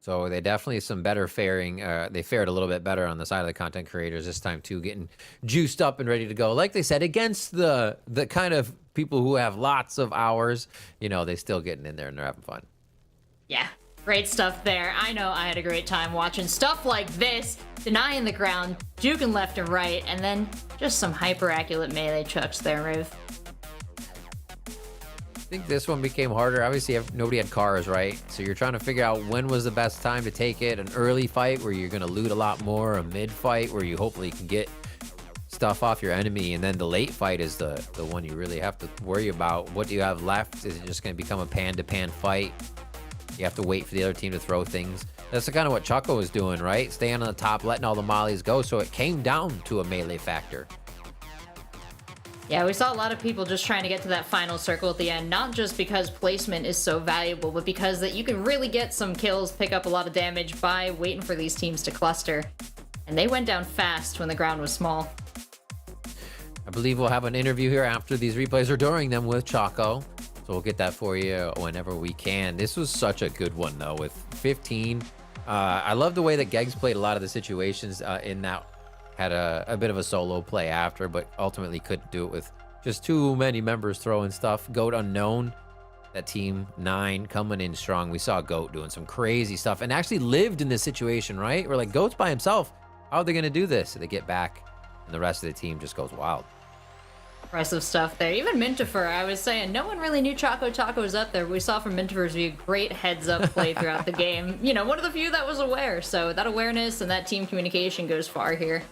So they definitely some better faring. They fared a little bit better on the side of the content creators this time too, getting juiced up and ready to go. Like they said, against the kind of people who have lots of hours, you know, they still getting in there and they're having fun. Yeah, great stuff there. I know I had a great time watching stuff like this, denying the ground, juking left and right, and then just some hyper-accurate melee chucks there, Riv. I think this one became harder. Obviously, nobody had cars, right? So you're trying to figure out when was the best time to take it. An early fight where you're going to loot a lot more. A mid fight where you hopefully can get stuff off your enemy. And then the late fight is the one you really have to worry about. What do you have left? Is it just going to become a pan-to-pan fight? You have to wait for the other team to throw things. That's kind of what Choco was doing, right? Staying on the top, letting all the mollies go. So it came down to a melee factor. Yeah, we saw a lot of people just trying to get to that final circle at the end, not just because placement is so valuable, but because that you can really get some kills, pick up a lot of damage by waiting for these teams to cluster. And they went down fast when the ground was small. I believe we'll have an interview here after these replays or during them with Choco. So we'll get that for you whenever we can. This was such a good one, though, with 15. I love the way that Geggs played a lot of the situations in that. Had a bit of a solo play after, but ultimately couldn't do it with just too many members throwing stuff. Goat Unknown, that Team 9 coming in strong. We saw Goat doing some crazy stuff and actually lived in this situation, right? We're like, Goat's by himself. How are they going to do this? So they get back, and the rest of the team just goes wild. Impressive stuff there. Even Mintifer, I was saying, no one really knew Choco Taco was up there. We saw from Mintifer's view great heads-up play throughout the game. You know, one of the few that was aware. So that awareness and that team communication goes far here.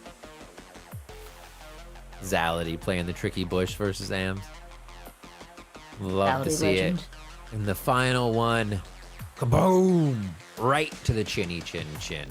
Zality playing the tricky bush versus Ams. Love to see legend. it. And the final one, kaboom! Right to the chinny chin chin.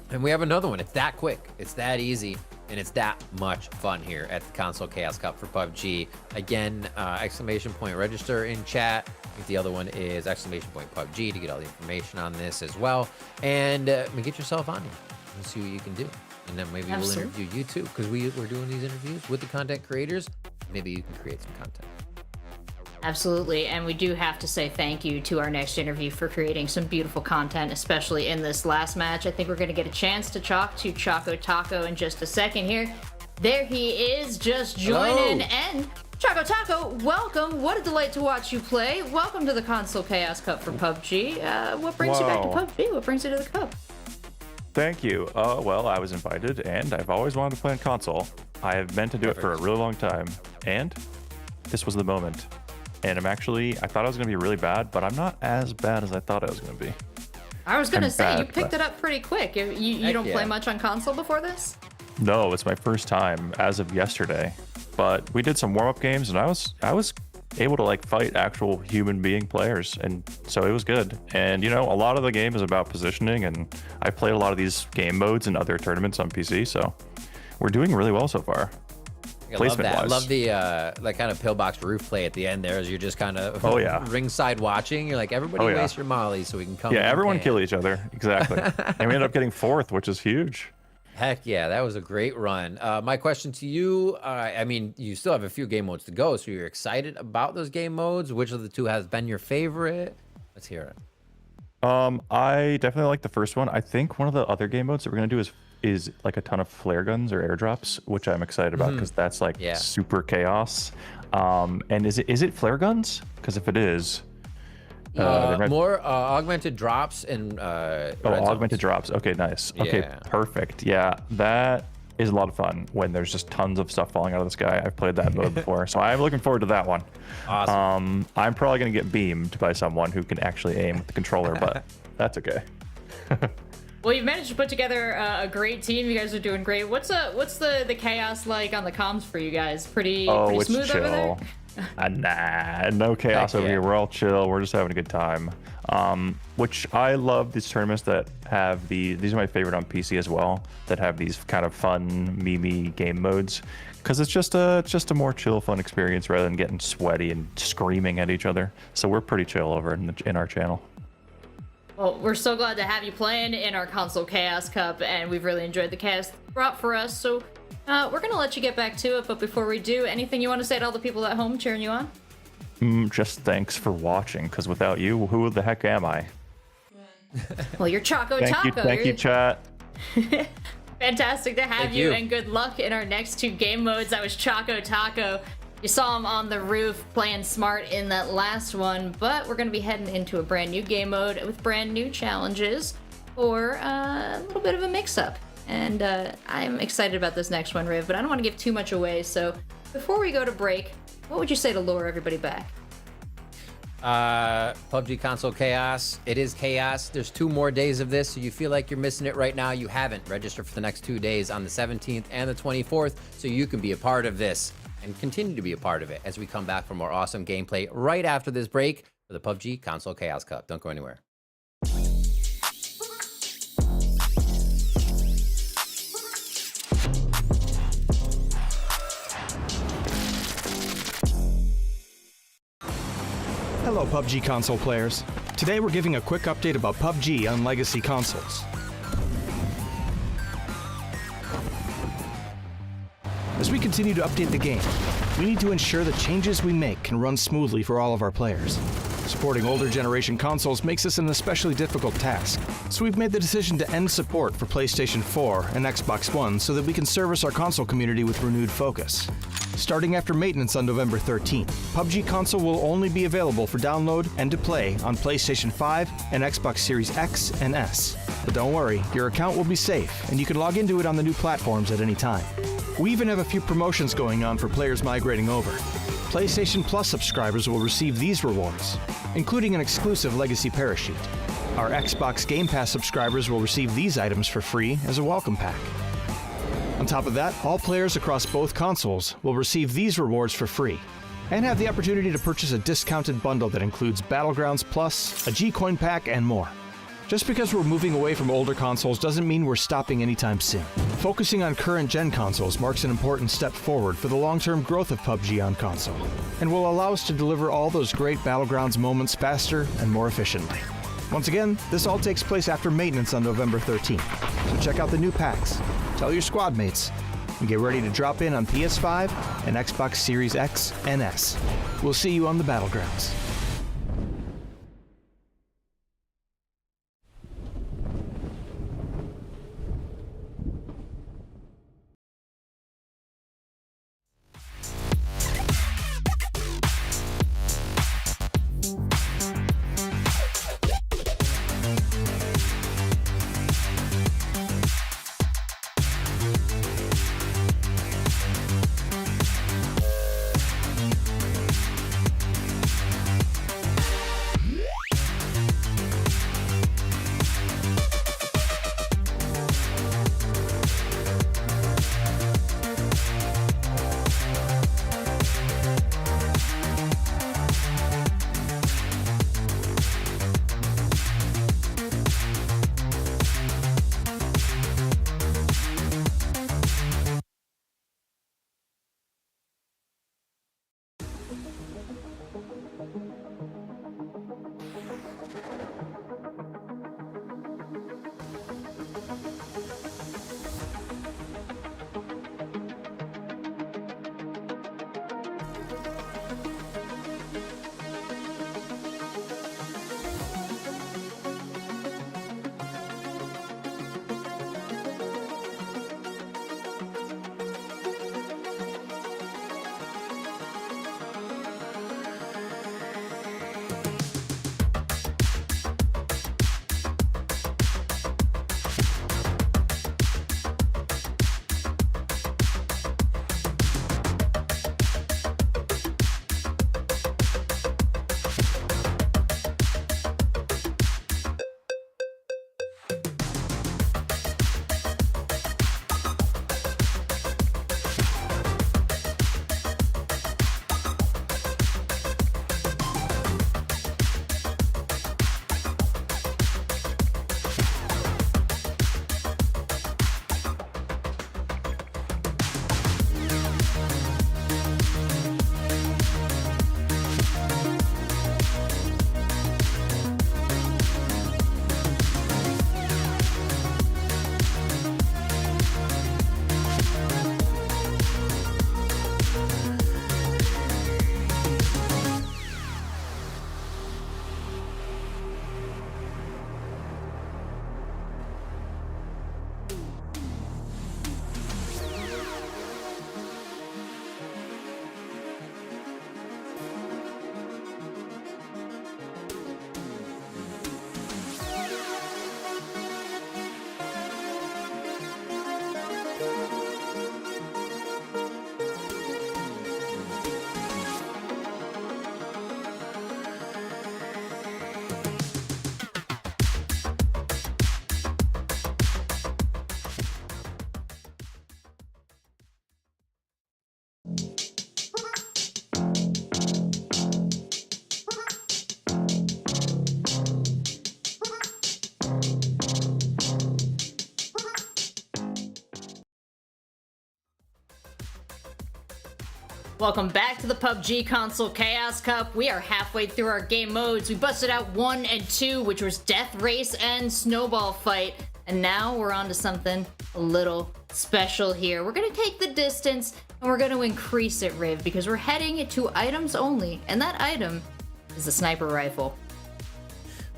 And we have another one. It's that quick. It's that easy. And it's that much fun here at the Console Chaos Cup for PUBG. Again, exclamation point register in chat. I think the other one is exclamation point PUBG to get all the information on this as well. And get yourself on here and see what you can do. And then maybe we'll interview you too, because we're doing these interviews with the content creators. Maybe you can create some content. Absolutely, and we do have to say thank you to our next interview for creating some beautiful content, especially in this last match. I think we're going to get a chance to talk to Choco Taco in just a second here. There he is, just joining. And Choco Taco, welcome. What a delight to watch you play. Welcome to the Console Chaos Cup for PUBG. What brings you back to PUBG? What brings you to the Cup? Thank you. Well, I was invited, and I've always wanted to play on console. I have meant to do it for a really long time, and this was the moment. And I thought I was going to be really bad, but I'm not as bad as I thought I was going to be. I was going to say, you picked it up pretty quick. You don't play much on console before this? No, it's my first time as of yesterday. But we did some warm-up games, and I was able to like fight actual human being players, and so it was good. And a lot of the game is about positioning, and I played a lot of these game modes in other tournaments on PC, so we're doing really well so far. I love that. I love the like kind of pillbox roof play at the end there, as you're just kind of ringside watching. You're like, everybody waste your molly so we can come. Yeah, everyone kill each other. Exactly. And we ended up getting 4th, which is huge. Heck yeah, that was a great run. My question to you, I mean, you still have a few game modes to go, so you're excited about those game modes. Which of the two has been your favorite? Let's hear it. I definitely like the first one. I think one of the other game modes that we're gonna do is like a ton of flare guns or airdrops, which I'm excited about because that's like super chaos. And is it flare guns? Because if it is, more augmented drops and augmented drops. Okay, nice. Okay, perfect. Yeah, that is a lot of fun when there's just tons of stuff falling out of the sky. I've played that mode before, so I'm looking forward to that one. Awesome. I'm probably gonna get beamed by someone who can actually aim with the controller, but that's okay. Well, you've managed to put together a great team. You guys are doing great. What's the chaos like on the comms for you guys? Pretty smooth chill. over there? Nah, no chaos over here. We're all chill. We're just having a good time. Which I love these tournaments that have these are my favorite on PC as well, that have these kind of fun, memey game modes. Because it's just a more chill, fun experience rather than getting sweaty and screaming at each other. So we're pretty chill over in our channel. Well, we're so glad to have you playing in our Console Chaos Cup, and we've really enjoyed the chaos brought for us. So we're going to let you get back to it, but before we do, anything you want to say to all the people at home cheering you on? Just thanks for watching, because without you, who the heck am I? Well, you're Choco Taco. Thank you, chat. Fantastic to have you, and good luck in our next 2 game modes. That was Choco Taco. You saw him on the roof playing smart in that last one, but we're going to be heading into a brand new game mode with brand new challenges for a little bit of a mix-up. And I'm excited about this next one, Riv, but I don't want to give too much away. So before we go to break, what would you say to lure everybody back? PUBG Console Chaos. It is chaos. There's 2 more days of this, so you feel like you're missing it right now. You haven't registered for the next 2 days on the 17th and the 24th, so you can be a part of this and continue to be a part of it as we come back for more awesome gameplay right after this break for the PUBG Console Chaos Cup. Don't go anywhere. Hello PUBG console players. Today we're giving a quick update about PUBG on legacy consoles. As we continue to update the game, we need to ensure the changes we make can run smoothly for all of our players. Supporting older generation consoles makes this an especially difficult task, so we've made the decision to end support for PlayStation 4 and Xbox One so that we can service our console community with renewed focus. Starting after maintenance on November 13th, PUBG console will only be available for download and to play on PlayStation 5 and Xbox Series X and S. But don't worry, your account will be safe and you can log into it on the new platforms at any time. We even have a few promotions going on for players migrating over. PlayStation Plus subscribers will receive these rewards, including an exclusive Legacy Parachute. Our Xbox Game Pass subscribers will receive these items for free as a welcome pack. On top of that, all players across both consoles will receive these rewards for free and have the opportunity to purchase a discounted bundle that includes Battlegrounds Plus, a G-Coin pack, and more. Just because we're moving away from older consoles doesn't mean we're stopping anytime soon. Focusing on current-gen consoles marks an important step forward for the long-term growth of PUBG on console, and will allow us to deliver all those great Battlegrounds moments faster and more efficiently. Once again, this all takes place after maintenance on November 13th, so check out the new packs, tell your squad mates, and get ready to drop in on PS5 and Xbox Series X and S. We'll see you on the Battlegrounds. Welcome back to the PUBG Console Chaos Cup. We are halfway through our game modes. We busted out 1 and 2, which was Death Race and Snowball Fight. And now we're on to something a little special here. We're gonna take the distance and we're gonna increase it, Riv, because we're heading to items only. And that item is the sniper rifle.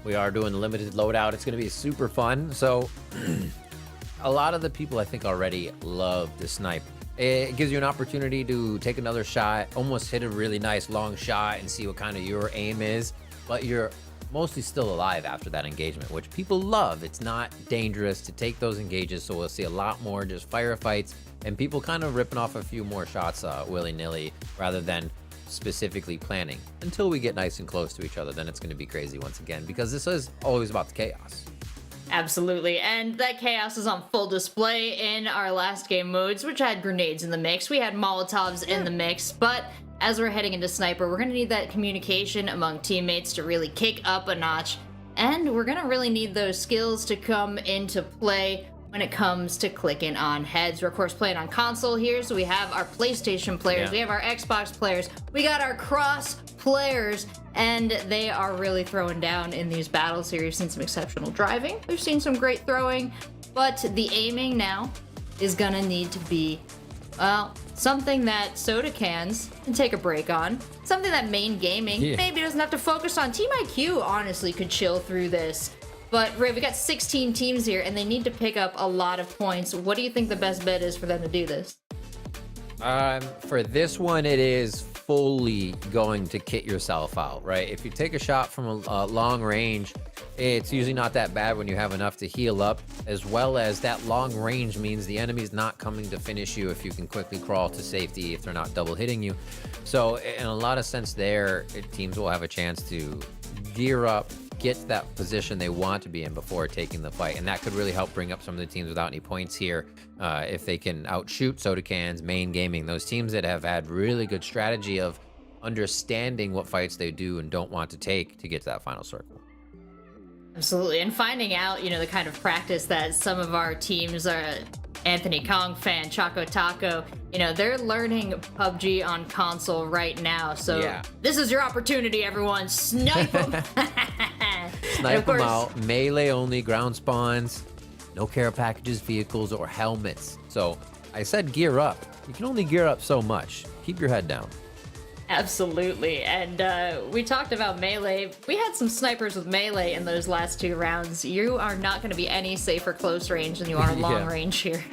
We are doing limited loadout. It's gonna be super fun. So a lot of the people I think already love the snipe. It gives you an opportunity to take another shot, almost hit a really nice long shot and see what kind of your aim is, but you're mostly still alive after that engagement, which people love. It's not dangerous to take those engages, so we'll see a lot more just firefights and people kind of ripping off a few more shots willy-nilly rather than specifically planning until we get nice and close to each other. Then it's going to be crazy once again, because this is always about the chaos. Absolutely, and that chaos is on full display in our last game modes, which had grenades in the mix. We had Molotovs in the mix, but as we're heading into Sniper, we're going to need that communication among teammates to really kick up a notch. And we're gonna really need those skills to come into play when it comes to clicking on heads. We're of course playing on console here, so we have our PlayStation players, we have our Xbox players, we got our cross players, and they are really throwing down in these battles here. We've seen some exceptional driving, we've seen some great throwing, but the aiming now is gonna need to be, well, something that soda cans can take a break on. Something that main gaming maybe doesn't have to focus on. Team IQ honestly could chill through this. But Ray, we got 16 teams here and they need to pick up a lot of points. What do you think the best bet is for them to do this? For this one, it is fully going to kit yourself out, right? If you take a shot from a long range, it's usually not that bad when you have enough to heal up, as well as that long range means the enemy's not coming to finish you if you can quickly crawl to safety if they're not double hitting you. So in a lot of sense there, teams will have a chance to gear up, get to that position they want to be in before taking the fight, and that could really help bring up some of the teams without any points here if they can outshoot soda cans, main gaming, those teams that have had really good strategy of understanding what fights they do and don't want to take to get to that final circle. Absolutely, and finding out, the kind of practice that some of our teams are. Anthony Kong fan, Choco Taco, they're learning PUBG on console right now. So this is your opportunity, everyone. Snipe them. Snipe them out. Melee only, ground spawns, no care packages, vehicles, or helmets. So I said gear up. You can only gear up so much. Keep your head down. Absolutely. And we talked about melee. We had some snipers with melee in those last 2 rounds. You are not going to be any safer close range than you are long range here.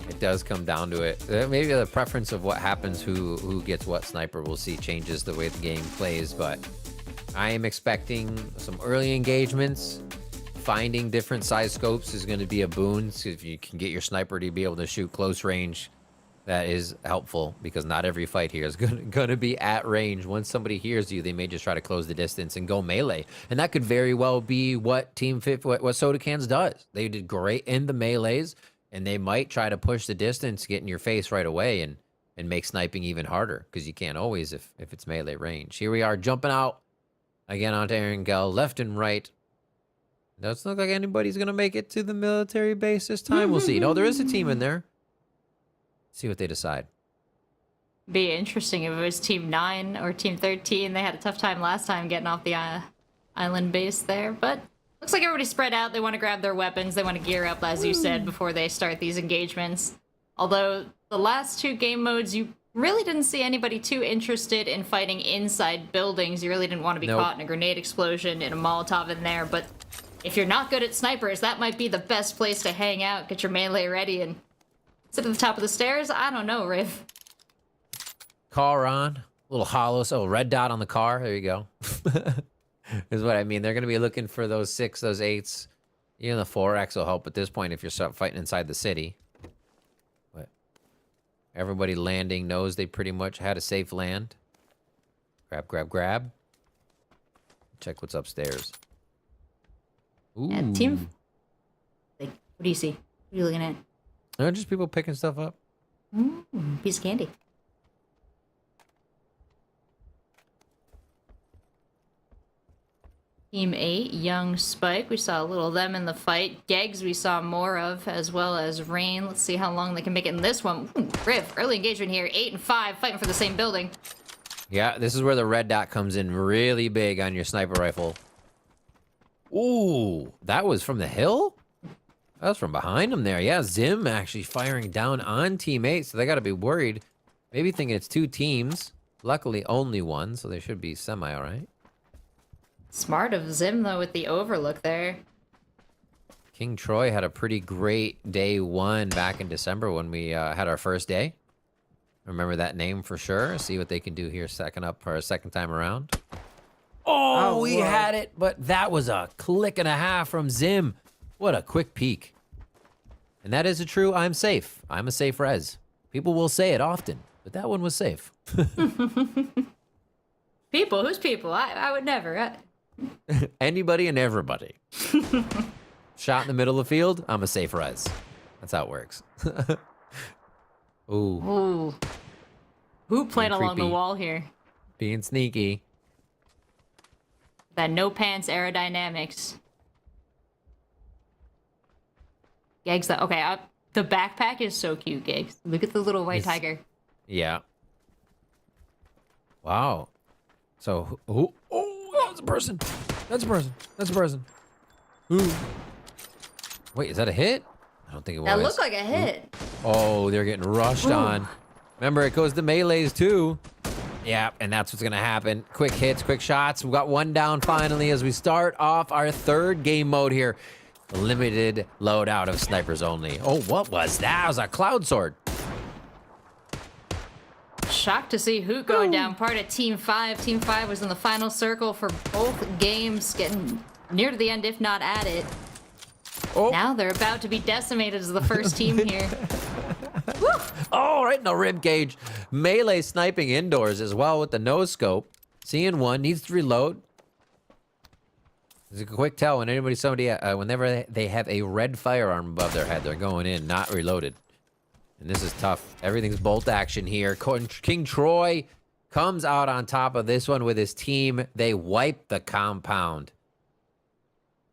It does come down to it. Maybe the preference of what happens, who gets what sniper, we'll see changes the way the game plays. But I am expecting some early engagements. Finding different size scopes is going to be a boon. So if you can get your sniper to be able to shoot close range, that is helpful, because not every fight here is going to be at range. Once somebody hears you, they may just try to close the distance and go melee. And that could very well be what what Soda Cans does. They did great in the melees, and they might try to push the distance, get in your face right away, and make sniping even harder, because you can't always if it's melee range. Here we are jumping out again onto Erangel, left and right. Doesn't look like anybody's going to make it to the military base this time. We'll see. No, there is a team in there. See what they decide. Be interesting if it was Team 9 or Team 13. They had a tough time last time getting off the island base there, but looks like everybody's spread out. They want to grab their weapons. They want to gear up, as you said, before they start these engagements. Although the last 2 game modes, you really didn't see anybody too interested in fighting inside buildings. You really didn't want to be caught in a grenade explosion, in a Molotov in there, but if you're not good at snipers, that might be the best place to hang out, get your melee ready, and sit at the top of the stairs? I don't know, Riv. Car on. Little hollows. Oh, red dot on the car. There you go. Is what I mean. They're going to be looking for those 6, those 8s. Even the 4X will help at this point if you're fighting inside the city. But everybody landing knows they pretty much had a safe land. Grab, grab, grab. Check what's upstairs. Ooh. Team... Like, what do you see? What are you looking at? No, just people picking stuff up. Piece of candy. Team 8, Young Spike. We saw a little of them in the fight. Geggs we saw more of, as well as Rain. Let's see how long they can make it in this one. Riv, early engagement here. 8 and 5, fighting for the same building. Yeah, this is where the red dot comes in really big on your sniper rifle. Ooh, that was from the hill? That was from behind him there. Yeah, Zim actually firing down on Team 8, so they got to be worried. Maybe thinking it's 2 teams. Luckily, only 1, so they should be semi all right. Smart of Zim, though, with the overlook there. King Troy had a pretty great day 1 back in December when we had our first day. Remember that name for sure. See what they can do here second time around. Oh, we had it, but that was a click and a half from Zim. What a quick peek. And that is a true I'm safe. I'm a safe res. People will say it often, but that one was safe. People? Who's people? I would never. Anybody and everybody. Shot in the middle of the field, I'm a safe res. That's how it works. Ooh. Who played along the wall here? Being sneaky. That no pants aerodynamics. Gigs, that okay. The backpack is so cute, Gigs. Look at the little white tiger. Yeah. Wow. So who? Oh, that's a person. That's a person. That's a person. Ooh. Wait, is that a hit? I don't think it was. That looked like a hit. Oh, they're getting rushed on. Remember, it goes to melees too. Yeah, and that's what's gonna happen. Quick hits, quick shots. We got one down finally as we start off our third game mode here. Limited loadout of snipers only. Oh, what was that? It was a cloud sword. Shocked to see Hoot going down, part of Team 5. Team 5 was in the final circle for both games, getting near to the end, if not at it. Oh. Now they're about to be decimated as the first team here. Oh, right in the rib cage. Melee sniping indoors as well with the no scope. Seeing one, needs to reload. There's a quick tell when whenever they have a red firearm above their head, they're going in, not reloaded. And this is tough. Everything's bolt action here. King Troy comes out on top of this one with his team. They wipe the compound.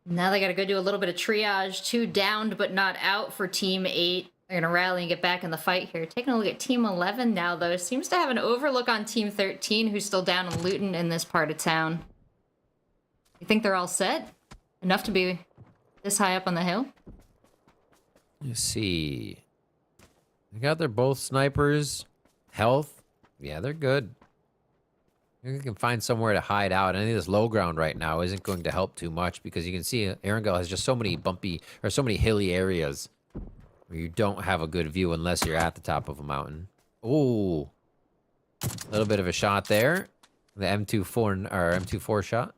Now they gotta go do a little bit of triage. 2 downed but not out for Team 8. They're gonna rally and get back in the fight here. Taking a look at Team 11 now, though. Seems to have an overlook on Team 13, who's still down in Luton in this part of town. You think they're all set? Enough to be this high up on the hill? Let's see. They got their both snipers. Health. Yeah, they're good. You can find somewhere to hide out. I think this low ground right now isn't going to help too much because you can see Erangel has just so many bumpy or so many hilly areas where you don't have a good view unless you're at the top of a mountain. Ooh. A little bit of a shot there. The M24 shot.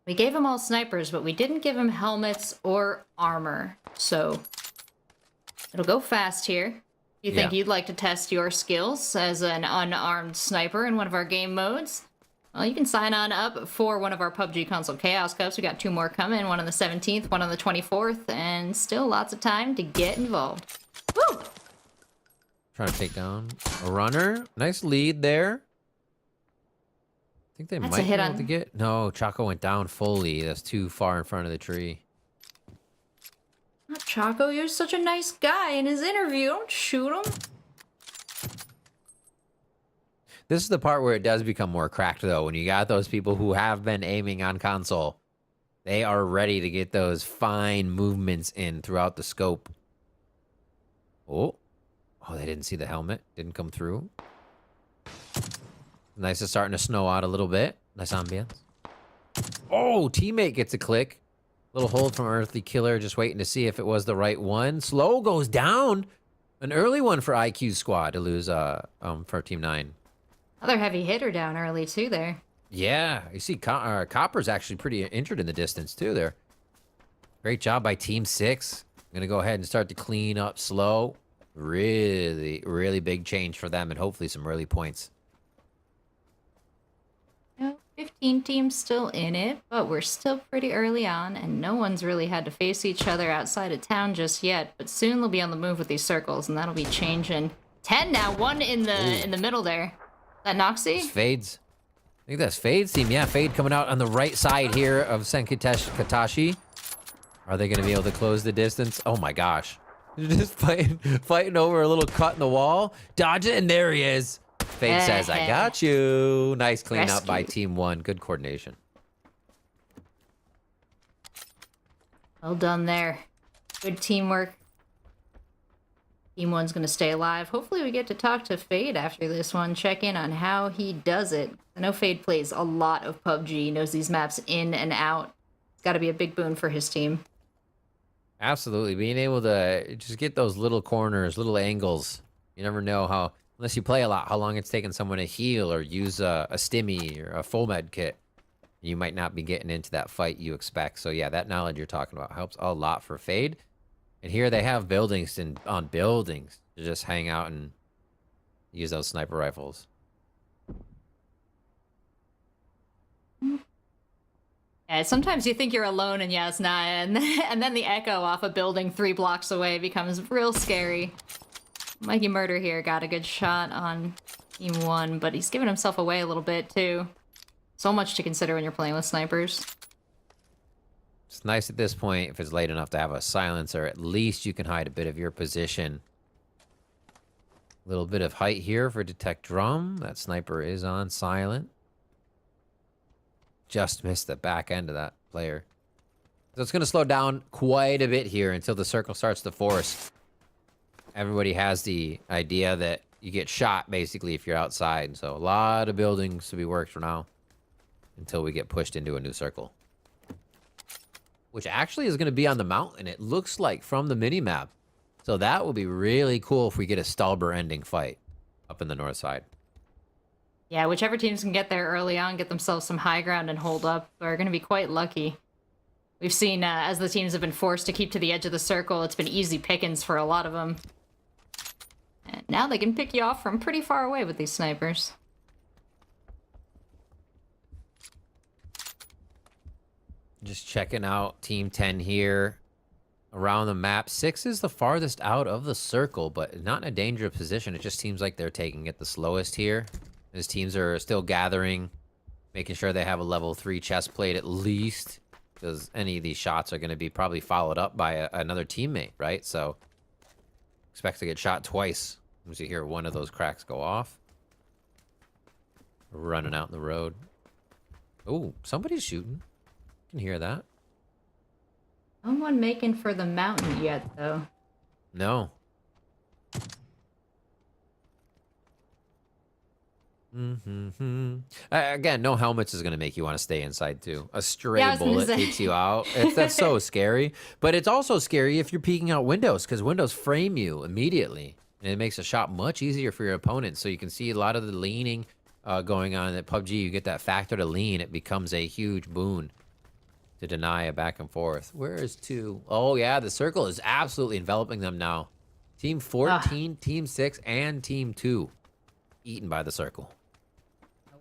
We gave them all snipers, but we didn't give them helmets or armor. So it'll go fast here. You think you'd like to test your skills as an unarmed sniper in one of our game modes? Well, you can sign on up for one of our PUBG Console Chaos Cups. We got 2 more coming, one on the 17th, one on the 24th, and still lots of time to get involved. Woo! Trying to take down a runner. Nice lead there. I think they That's might a hit be able on- to get... No, Choco went down fully. That's too far in front of the tree. Choco, you're such a nice guy in his interview. Don't shoot him. This is the part where it does become more cracked, though. When you got those people who have been aiming on console, they are ready to get those fine movements in throughout the scope. Oh, they didn't see the helmet. Didn't come through. Nice, it's starting to snow out a little bit. Nice ambience. Oh, teammate gets a click. Little hold from Earthly Killer, just waiting to see if it was the right one. Slow goes down. An early one for IQ Squad to lose for Team 9. Other heavy hitter down early, too, there. Yeah, you see Copper's actually pretty injured in the distance, too, there. Great job by Team 6. I'm going to go ahead and start to clean up slow. Really, really big change for them and hopefully some early points. 15 teams still in it, but we're still pretty early on, and no one's really had to face each other outside of town just yet. But soon they'll be on the move with these circles, and that'll be changing. 10 now, 1 in the middle there. That Noxie? It's Fades. I think that's Fade's team. Yeah, Fade coming out on the right side here of Senkatashi. Are they going to be able to close the distance? Oh my gosh. Just fighting over a little cut in the wall. Dodge it, and there he is. Fade says, I got you. Nice clean up by Team 1. Good coordination. Well done there. Good teamwork. Team 1's going to stay alive. Hopefully we get to talk to Fade after this one. Check in on how he does it. I know Fade plays a lot of PUBG. Knows these maps in and out. It's got to be a big boon for his team. Absolutely. Being able to just get those little corners, little angles. You never know how... Unless you play a lot, how long it's taken someone to heal or use a stimmy or a full med kit. You might not be getting into that fight you expect. So yeah, that knowledge you're talking about helps a lot for Fade. And here they have buildings on buildings to just hang out and use those sniper rifles. Yeah, sometimes you think you're alone in Yasnaya, and then the echo off a building 3 blocks away becomes real scary. Mikey Murder here got a good shot on Team 1, but he's giving himself away a little bit, too. So much to consider when you're playing with snipers. It's nice at this point if it's late enough to have a silencer. At least you can hide a bit of your position. A little bit of height here for detect drum. That sniper is on silent. Just missed the back end of that player. So it's going to slow down quite a bit here until the circle starts to force. Everybody has the idea that you get shot, basically, if you're outside. So a lot of buildings to be worked for now until we get pushed into a new circle. Which actually is going to be on the mountain, it looks like, from the mini-map. So that will be really cool if we get a Stalber ending fight up in the north side. Yeah, whichever teams can get there early on, get themselves some high ground and hold up, are going to be quite lucky. We've seen, as the teams have been forced to keep to the edge of the circle, it's been easy pickings for a lot of them. And now they can pick you off from pretty far away with these snipers. Just checking out Team 10 here. Around the map, 6 is the farthest out of the circle, but not in a dangerous position. It just seems like they're taking it the slowest here. His teams are still gathering, making sure they have a level 3 chest plate at least, because any of these shots are going to be probably followed up by another teammate, right? So expect to get shot twice as you hear one of those cracks go off. Running out in the road. Oh, somebody's shooting. Can hear that. No one making for the mountain yet, though. No. Again, no helmets is going to make you want to stay inside, too. A stray bullet takes you out. That's so scary. But it's also scary if you're peeking out windows, because windows frame you immediately. And it makes a shot much easier for your opponent. So you can see a lot of the leaning going on at PUBG. You get that factor to lean. It becomes a huge boon to deny a back and forth. Where is 2? Oh, yeah, the circle is absolutely enveloping them now. Team 14, Team 6, and Team 2 eaten by the circle.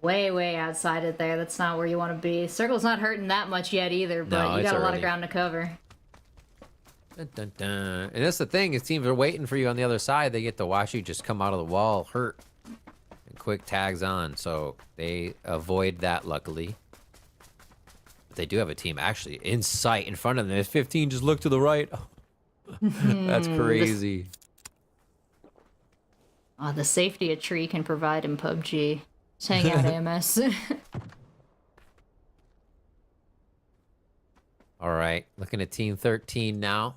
Way, way outside it there. That's not where you want to be. Circle's not hurting that much yet either, but No, you got a lot early. of ground to cover. Dun, dun, dun. And that's the thing, is teams are waiting for you on the other side. They get to watch you just come out of the wall hurt. And quick tags on, so they avoid that, luckily. But they do have a team actually in sight in front of them. If 15 just look to the right. That's crazy. The safety a tree can provide in PUBG. Just hang out, AMS. All right, looking at Team 13 now.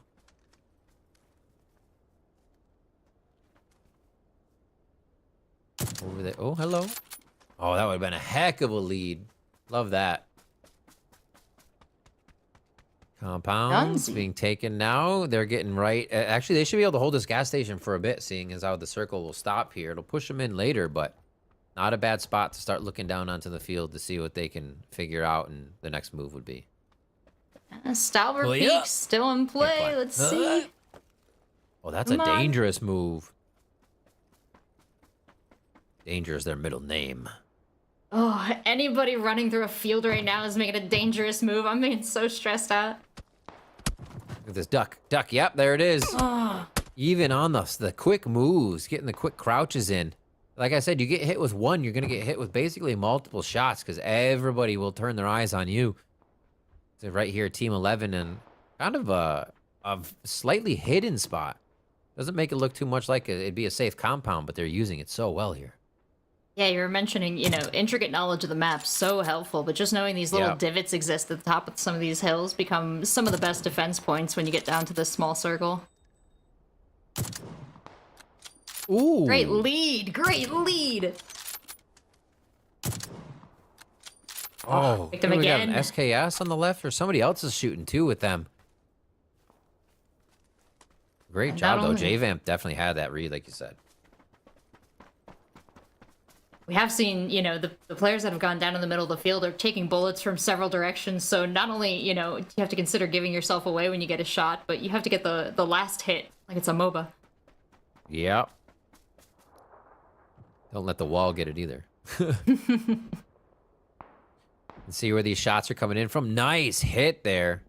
Over there. Oh, hello. Oh, that would have been a heck of a lead. Love that. Compounds being taken now. They're getting right. Actually, they should be able to hold this gas station for a bit, seeing as how the circle will stop here. It'll push them in later, but not a bad spot to start looking down onto the field to see what they can figure out, and the next move would be. Stalber Peak still in play. Let's see. Oh, that's a dangerous move. Danger is their middle name. Oh, anybody running through a field right now is making a dangerous move. I'm being so stressed out. Look at this duck. Duck, yep, there it is. Oh. Even on the quick moves, getting the quick crouches in. Like I said, you get hit with one, you're going to get hit with basically multiple shots because everybody will turn their eyes on you. So right here, Team 11, and kind of a slightly hidden spot. Doesn't make it look too much like it'd be a safe compound, but they're using it so well here. Yeah, you were mentioning, intricate knowledge of the map, so helpful, but just knowing these little divots exist at the top of some of these hills become some of the best defense points when you get down to this small circle. Ooh. Great lead! Great lead! Oh, picked him we got again. an SKS on the left, or somebody else is shooting too with them. Great job, though. JVamp definitely had that read, like you said. We have seen, the players that have gone down in the middle of the field are taking bullets from several directions, so not only, you have to consider giving yourself away when you get a shot, but you have to get the last hit, like it's a MOBA. Yep. Don't let the wall get it either. Let's see where these shots are coming in from. Nice hit there.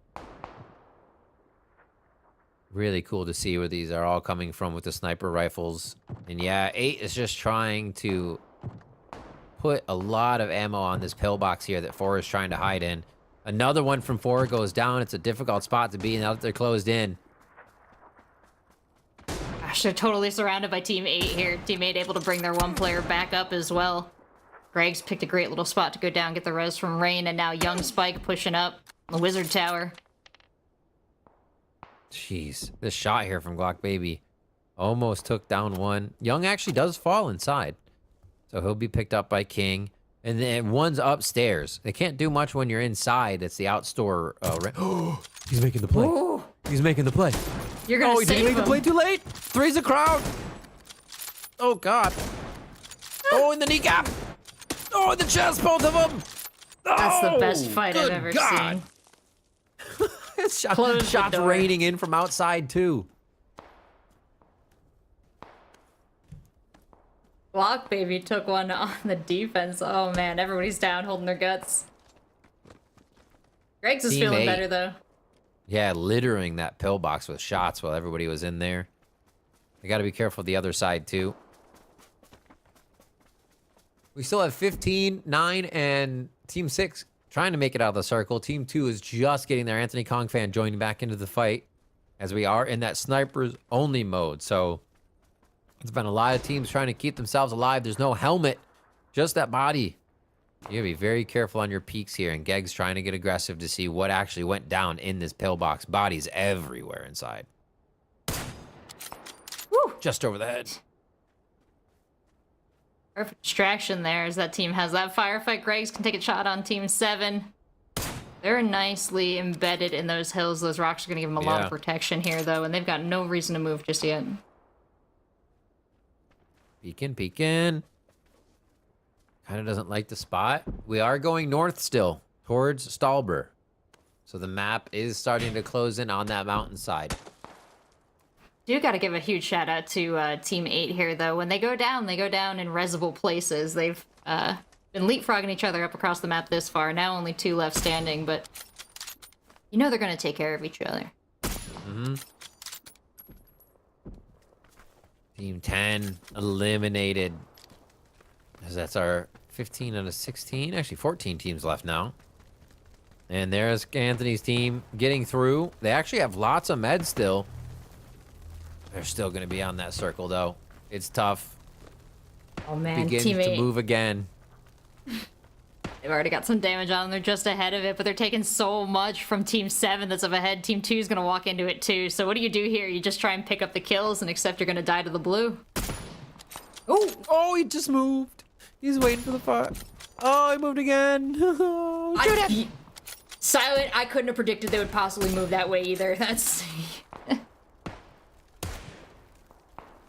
Really cool to see where these are all coming from with the sniper rifles. And yeah, 8 is just trying to put a lot of ammo on this pillbox here that 4 is trying to hide in. Another one from 4 goes down. It's a difficult spot to be now that they're closed in. Gosh, they're totally surrounded by Team 8 here. Team 8 able to bring their 1 player back up as well. Greg's picked a great little spot to go down, get the res from Rain, and now Young Spike pushing up the Wizard Tower. Jeez, this shot here from Glock Baby almost took down 1. Young actually does fall inside, so he'll be picked up by King. And then 1's upstairs. They can't do much when you're inside. It's the outstore. He's making the play. Ooh. He's making the play. You're gonna Did save he make the him. play too late? 3's a crowd. Oh, God. Oh, in the kneecap. Oh, in the chest, both of them. That's the best fight I've good ever God. seen. Close the Shots door. raining in from outside, too. Glock Baby took one on the defense. Oh man, everybody's down holding their guts. Greg's is Team feeling 8. better though. Yeah, littering that pillbox with shots while everybody was in there. You got to be careful the other side, too. We still have 15, 9, and Team 6 trying to make it out of the circle. Team 2 is just getting there. Anthony Kong fan joining back into the fight as we are in that snipers only mode. So it's been a lot of teams trying to keep themselves alive. There's no helmet, just that body. You gotta be very careful on your peaks here. And Geg's trying to get aggressive to see what actually went down in this pillbox. Bodies everywhere inside. Woo! Just over the head. Perfect distraction there as that team has that firefight. Greg's can take a shot on Team 7. They're nicely embedded in those hills. Those rocks are going to give them a lot of protection here, though, and they've got no reason to move just yet. Peeking, peeking. Kind of doesn't like the spot. We are going north still, towards Stalber. So the map is starting to close in on that mountainside. Do got to give a huge shout out to Team 8 here, though. When they go down in resible places. They've been leapfrogging each other up across the map this far. Now only 2 left standing, but you know they're going to take care of each other. Mm-hmm. Team 10 eliminated. As that's our 15 out of 16. Actually, 14 teams left now. And there's Anthony's team getting through. They actually have lots of meds still. They're still going to be on that circle, though. It's tough. Oh, man. Begins Team 8. to move again. They've already got some damage on them. They're just ahead of it, but they're taking so much from Team 7 that's up ahead. Team 2 is going to walk into it, too. So what do you do here? You just try and pick up the kills and accept you're going to die to the blue. Oh, he just moved. He's waiting for the fire. Oh, he moved again. Silent, I couldn't have predicted they would possibly move that way either. That's...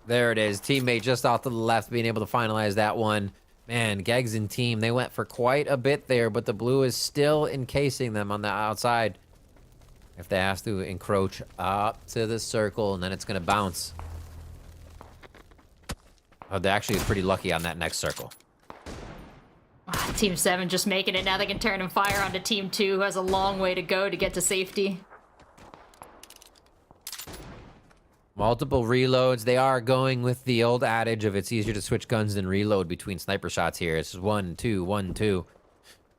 There it is. Teammate just off to the left being able to finalize that one. Man, Geg's and team, they went for quite a bit there, but the blue is still encasing them on the outside. If they have to encroach up to the circle, and then it's going to bounce. Oh, they actually is pretty lucky on that next circle. Team 7 just making it. Now they can turn and fire onto Team 2, who has a long way to go to get to safety. Multiple reloads. They are going with the old adage of it's easier to switch guns than reload between sniper shots here. It's 1, 2, 1, 2.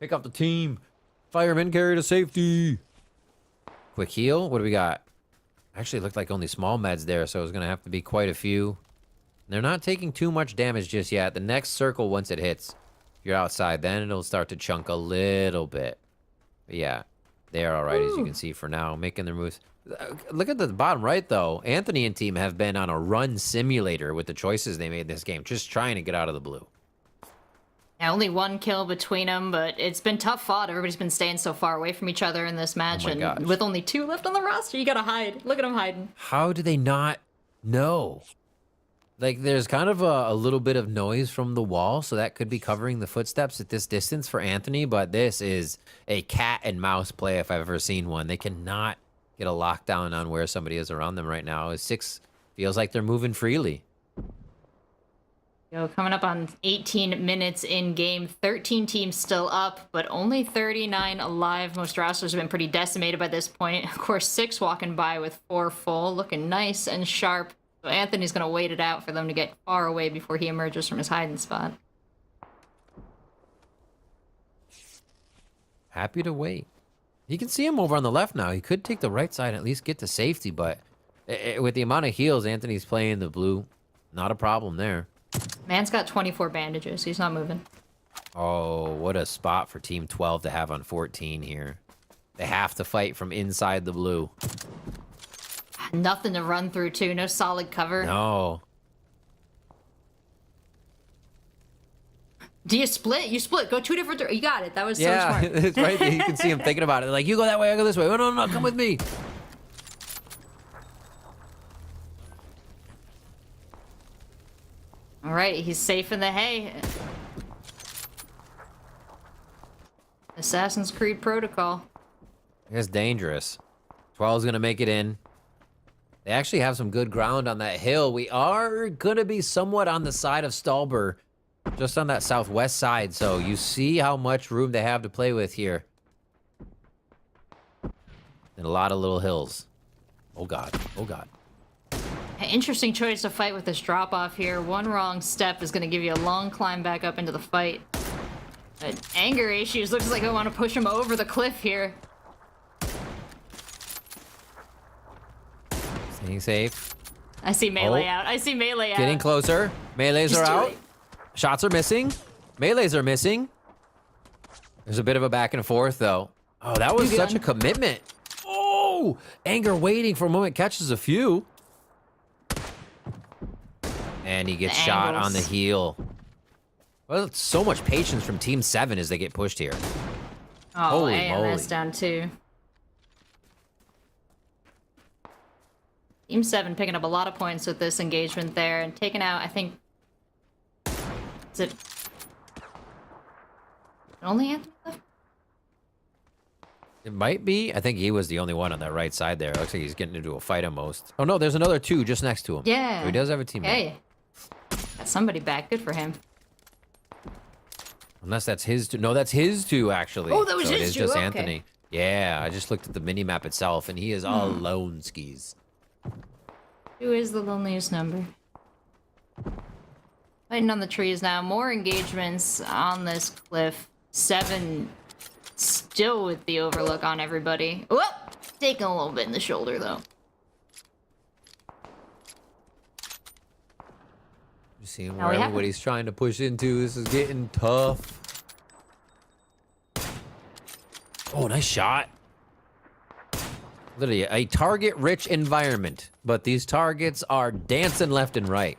Pick up the team. Firemen carry to safety. Quick heal. What do we got? Actually, it looked like only small meds there, so it's going to have to be quite a few. They're not taking too much damage just yet. The next circle, once it hits, if you're outside, then it'll start to chunk a little bit. But yeah, they are all right, as you can see for now, making their moves. Look at the bottom right, though. Anthony and team have been on a run simulator with the choices they made in this game, just trying to get out of the blue. Yeah, only 1 kill between them, but it's been tough fought. Everybody's been staying so far away from each other in this match, Oh my gosh. and with only 2 left on the roster, you gotta hide. Look at them hiding. How do they not know? Like, there's kind of a little bit of noise from the wall, so that could be covering the footsteps at this distance for Anthony, but this is a cat and mouse play if I've ever seen one. They cannot get a lockdown on where somebody is around them right now. 6 feels like they're moving freely. Yo, coming up on 18 minutes in game. 13 teams still up, but only 39 alive. Most rosters have been pretty decimated by this point. Of course, 6 walking by with 4 full, looking nice and sharp. So Anthony's going to wait it out for them to get far away before he emerges from his hiding spot. Happy to wait. You can see him over on the left now. He could take the right side and at least get to safety, but with the amount of heals Anthony's playing the blue, not a problem there. Man's got 24 bandages. He's not moving. Oh, what a spot for Team 12 to have on 14 here. They have to fight from inside the blue. Nothing to run through, too. No solid cover. No. Do you split? You split. Go 2 different... You got it. That was so Yeah, smart. it's right there. You can see him thinking about it. Like, you go that way, I go this way. Oh, no, no, come with me. All right, he's safe in the hay. Assassin's Creed protocol. It's dangerous. 12's going to make it in. They actually have some good ground on that hill. We are going to be somewhat on the side of Stallber, just on that southwest side. So you see how much room they have to play with here. And a lot of little hills. Oh, God. Oh, God. Interesting choice to fight with this drop-off here. One wrong step is going to give you a long climb back up into the fight. But anger issues. Looks like I want to push him over the cliff here. Staying safe. I see melee out. I see melee out. Getting closer. Melees Just are do out. it. Shots are missing. Melees are missing. There's a bit of a back and forth, though. Oh, that was You such a gun. commitment. Oh! Anger waiting for a moment. Catches a few. And he gets The shot angles. on the heel. Well, it's so much patience from Team 7 as they get pushed here. Oh, Holy AMS moly. down too. Team 7 picking up a lot of points with this engagement there and taking out, I think... Is it... Only Anthony left? It might be. I think he was the only one on that right side there. It looks like he's getting into a fight almost. Oh, no, there's another 2 just next to him. Yeah. So he does have a teammate. Hey. Got somebody back. Good for him. Unless that's his 2. No, that's his 2, actually. Oh, that was so his it is 2, just okay. Anthony. Yeah, I just looked at the mini-map itself, and he is alone skis. Who is the loneliest number? Fighting on the trees now. More engagements on this cliff. 7 still with the overlook on everybody. Whoop! Taking a little bit in the shoulder, though. You see Now where we have- everybody's trying to push into. This is getting tough. Oh, nice shot. Literally a target-rich environment, but these targets are dancing left and right.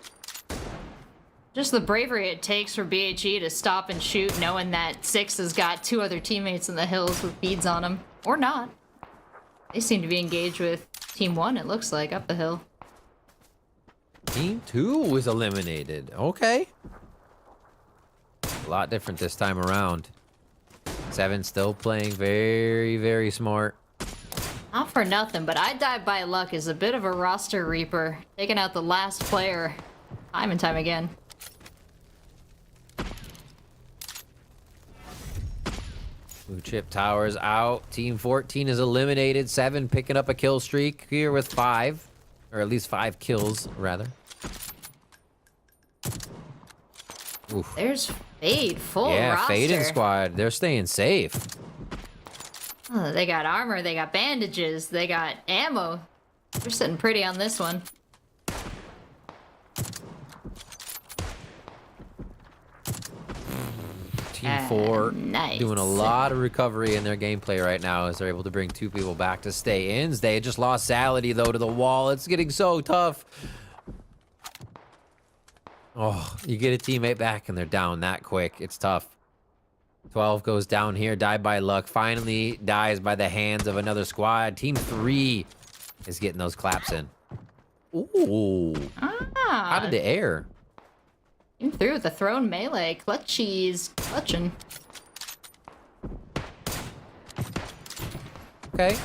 Just the bravery it takes for BHE to stop and shoot, knowing that 6 has got 2 other teammates in the hills with beads on them. Or not. They seem to be engaged with Team 1, it looks like, up the hill. Team 2 was eliminated. Okay. A lot different this time around. 7 still playing very, very smart. Not for nothing, but I Die by Luck is a bit of a roster reaper, taking out the last player time and time again. Blue chip towers out. Team 14 is eliminated. 7 picking up a kill streak here with 5. Or at least 5 kills, rather. Oof. There's Fade, full Yeah, roster. Fading squad. They're staying safe. Oh, they got armor, they got bandages, they got ammo. They're sitting pretty on this one. Team 4 nice. doing a lot of recovery in their gameplay right now as they're able to bring 2 people back to stay in. They just lost Sality, though, to the wall. It's getting so tough. Oh, you get a teammate back and they're down that quick. It's tough. 12 goes down here. Die by Luck. Finally dies by the hands of another squad. Team 3 is getting those claps in. Ooh. Out of the air. Came through with the thrown melee. Clutchies. Clutching. Okay.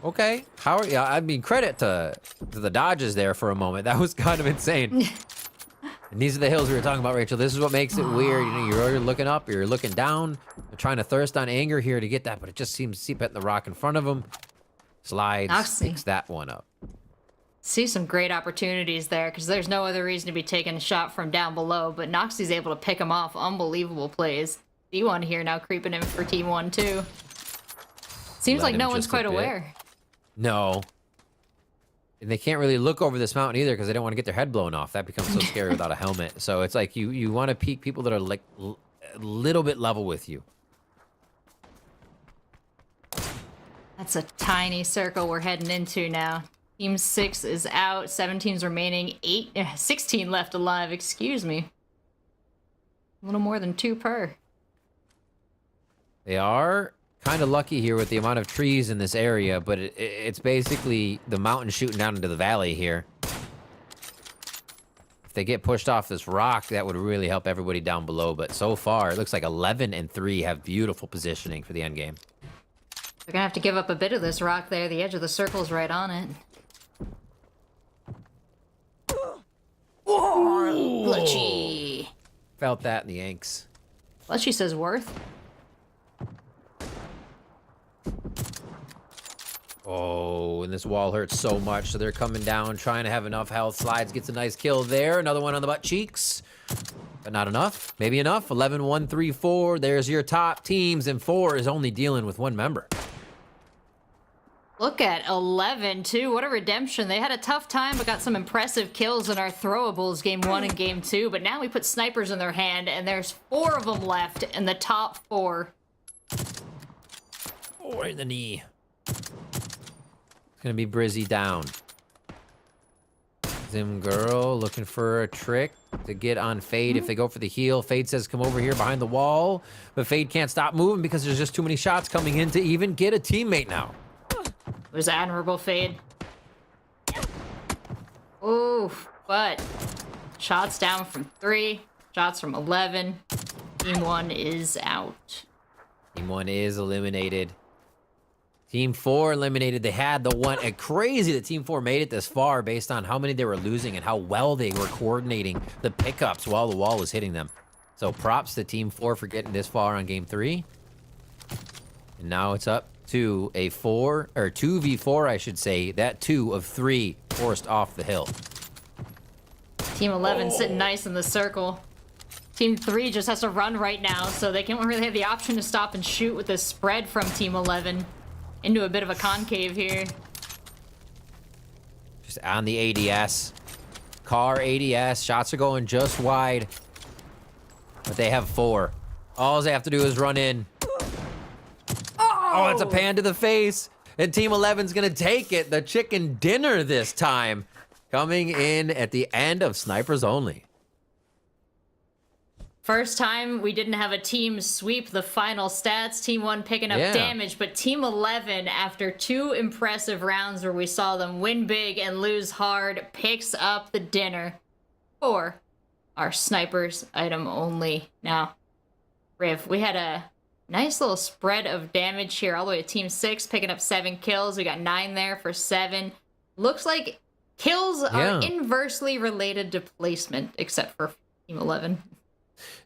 Okay. How are you? I mean, credit to the dodges there for a moment. That was kind of insane. And these are the hills we were talking about, Rachel. This is what makes it weird. You know, you're looking up, you're looking down. They're trying to thirst on anger here to get that, but it just seems to seep at the rock in front of them. Slides, Noxy. picks that one up. See some great opportunities there, because there's no other reason to be taking a shot from down below, but Noxie's able to pick him off. Unbelievable plays. D1 here now creeping in for Team 1 too. Seems Let like him no one's just a quite bit. aware. No. And they can't really look over this mountain either because they don't want to get their head blown off. That becomes so scary without a helmet. So it's like you want to peek people that are like a little bit level with you. That's a tiny circle we're heading into now. Team 6 is out, 7 teams remaining, 16 left alive, excuse me. A little more than 2 per. They are kind of lucky here with the amount of trees in this area, but it's basically the mountain shooting down into the valley here. If they get pushed off this rock, that would really help everybody down below. But so far, it looks like 11 and 3 have beautiful positioning for the end game. They're gonna have to give up a bit of this rock there. The edge of the circle's right on it. Oh, Glitchy. Felt that in the Yanks. Glitchy says worth. Oh, and this wall hurts so much, so they're coming down, trying to have enough health. Slides gets a nice kill there. Another one on the butt cheeks. But not enough. Maybe enough. 11, 1, 3, 4. There's your top teams, and 4 is only dealing with 1 member. Look at 11, too. What a redemption. They had a tough time, but got some impressive kills in our throwables game 1 and game 2. But now we put snipers in their hand, and there's 4 of them left in the top 4. Oh, right in the knee. It's gonna be Brizzy down. Zim girl looking for a trick to get on Fade. If they go for the heal, Fade says come over here behind the wall. But Fade can't stop moving because there's just too many shots coming in to even get a teammate now. It was admirable, Fade. Oof, but shots down from 3, shots from 11. Team 1 is out. Team 1 is eliminated. Team 4 eliminated. They had the one. Crazy that Team 4 made it this far based on how many they were losing and how well they were coordinating the pickups while the wall was hitting them. So props to Team 4 for getting this far on game 3. And now it's up to a 2v4, I should say. That 2 of 3 forced off the hill. Team 11 sitting nice in the circle. Team 3 just has to run right now, so they can't really have the option to stop and shoot with this spread from Team 11 into a bit of a concave here. Just on the ADS. Car ADS. Shots are going just wide. But they have 4. All they have to do is run in. Oh, it's a pan to the face. And Team 11's going to take it. The chicken dinner this time. Coming in at the end of Snipers Only. First time we didn't have a team sweep the final stats. Team 1 picking up damage, but Team 11, after 2 impressive rounds where we saw them win big and lose hard, picks up the dinner for our Snipers item only. Now, Riv, we had a nice little spread of damage here all the way to Team 6, picking up 7 kills. We got 9 there for 7. Looks like kills are inversely related to placement, except for Team 11.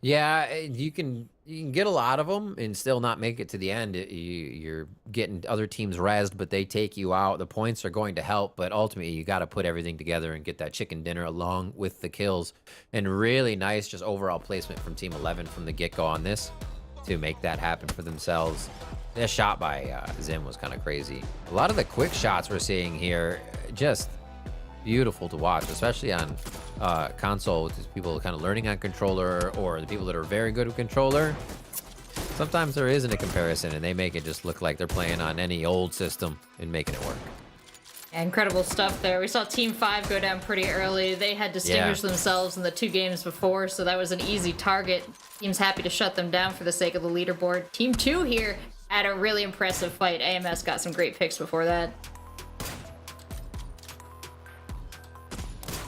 Yeah, you can get a lot of them and still not make it to the end. You're getting other teams rezzed, but they take you out. The points are going to help, but ultimately you got to put everything together and get that chicken dinner along with the kills. And really nice just overall placement from Team 11 from the get-go on this to make that happen for themselves. That shot by Zim was kind of crazy. A lot of the quick shots we're seeing here, just beautiful to watch, especially on console with people kind of learning on controller or the people that are very good with controller. Sometimes there isn't a comparison and they make it just look like they're playing on any old system and making it work. Incredible stuff there. We saw Team 5 go down pretty early. They had distinguished themselves in the 2 games before, so that was an easy target. Team's happy to shut them down for the sake of the leaderboard. Team 2 here had a really impressive fight. AMS got some great picks before that.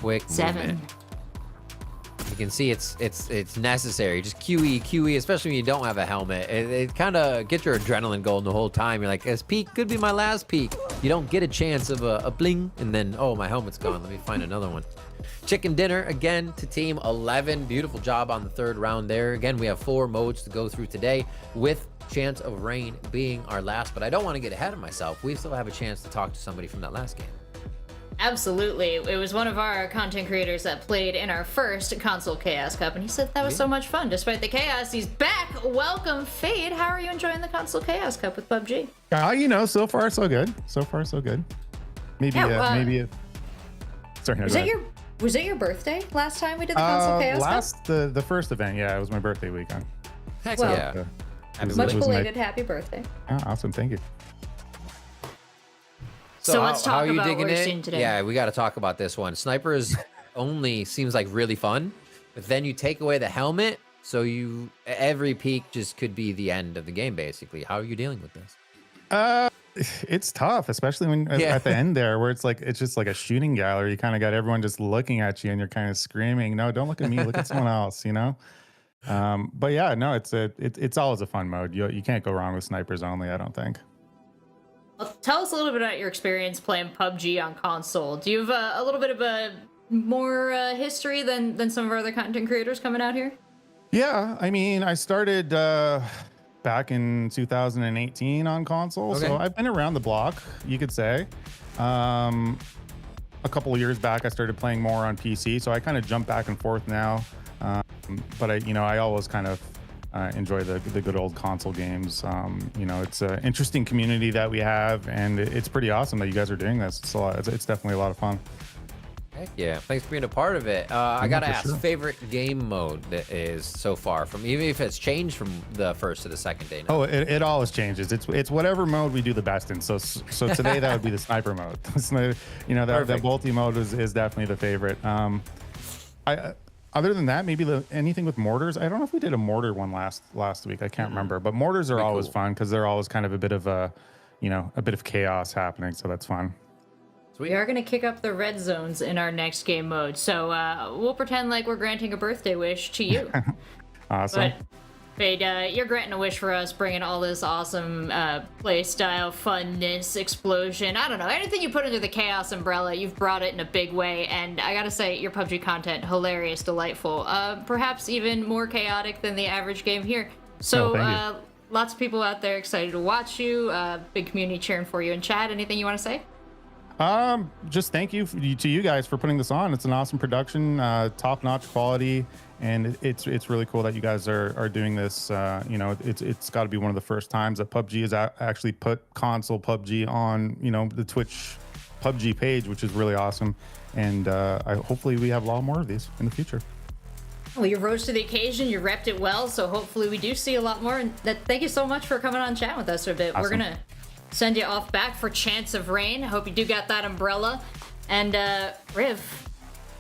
Quick 7. movement. You can see it's necessary. Just QE, especially when you don't have a helmet. It kind of gets your adrenaline going the whole time. You're like, this peak could be my last peak. You don't get a chance of a bling, and then, oh, my helmet's gone. Let me find another one. Chicken dinner again to Team 11. Beautiful job on the 3rd round there. Again, we have 4 modes to go through today, with chance of rain being our last. But I don't want to get ahead of myself. We still have a chance to talk to somebody from that last game. Absolutely. It was one of our content creators that played in our first console Chaos Cup, and he said that was so much fun. Despite the chaos, he's back. Welcome, Fade. How are you enjoying the console Chaos Cup with PUBG? You know, so far so good. So far so good. Maybe sorry. No, Was it your birthday last time we did the console Chaos Cup? The first event, yeah, it was my birthday weekend. Heck Well, yeah. Much belated happy birthday. Oh, awesome, thank you. So let's how talk are you about digging what you're it? seeing today. Yeah, we got to talk about this one. Snipers only seems like really fun, but then you take away the helmet, so every peak just could be the end of the game, basically. How are you dealing with this? It's tough, especially when at the end there, where it's just like a shooting gallery. You kind of got everyone just looking at you, and you're kind of screaming, "No, don't look at me! Look at someone else!" You know. But yeah, no, it's always a fun mode. You can't go wrong with snipers only, I don't think. Well, tell us a little bit about your experience playing PUBG on console. Do you have a little bit of a more history than some of our other content creators coming out here? Yeah, I mean, I started back in 2018 on console, so I've been around the block, you could say. A couple of years back, I started playing more on PC, so I kind of jump back and forth now. But I always kind of enjoy the good old console games. It's an interesting community that we have, and it's pretty awesome that you guys are doing this. It's definitely a lot of fun. Heck yeah, thanks for being a part of it. I gotta ask, favorite game mode that is so far, from even if it's changed from the first to the second day now? Oh, it always changes. It's whatever mode we do the best in. So today that would be the sniper mode. That multi mode is definitely the favorite. Other than that, maybe anything with mortars. I don't know if we did a mortar one last week. I can't remember, but mortars are always fun because they're always kind of a bit of chaos happening. So that's fun. We are going to kick up the red zones in our next game mode, so we'll pretend like we're granting a birthday wish to you. Awesome. But Fade, you're granting a wish for us, bringing all this awesome play style, funness, explosion. I don't know, anything you put under the chaos umbrella, you've brought it in a big way, and I gotta say, your PUBG content, hilarious, delightful, perhaps even more chaotic than the average game here. So lots of people out there excited to watch you, big community cheering for you in chat. Anything you want to say? Just thank you to you guys for putting this on. It's an awesome production, top-notch quality, and it's really cool that you guys are doing this. It's got to be one of the first times that PUBG has actually put console PUBG on the Twitch PUBG page, which is really awesome. And hopefully we have a lot more of these in the future. Well, you rose to the occasion, you repped it well, so hopefully we do see a lot more. And thank you so much for coming on chat with us for a bit. Awesome. We're gonna send you off back for Chance of Rain. I hope you do got that umbrella. And Riv,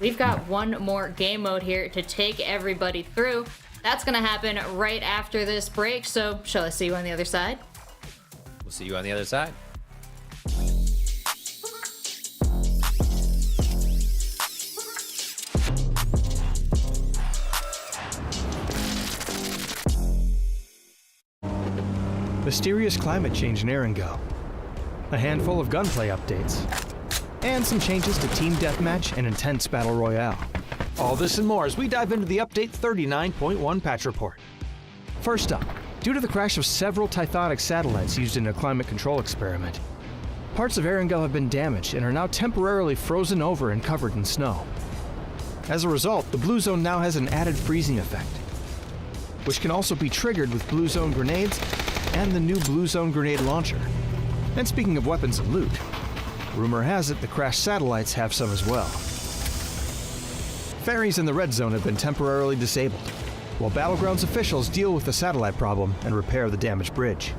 we've got one more game mode here to take everybody through. That's gonna happen right after this break, so shall I see you on the other side? We'll see you on the other side. Mysterious climate change in Erangel, a handful of gunplay updates, and some changes to Team Deathmatch and Intense Battle Royale. All this and more as we dive into the Update 39.1 patch report. First up, due to the crash of several Tithonic satellites used in a climate control experiment, parts of Erangel have been damaged and are now temporarily frozen over and covered in snow. As a result, the Blue Zone now has an added freezing effect, which can also be triggered with Blue Zone grenades and the new Blue Zone grenade launcher. And speaking of weapons and loot, rumor has it the crashed satellites have some as well. Ferries in the red zone have been temporarily disabled, while Battlegrounds officials deal with the satellite problem and repair the damaged bridge.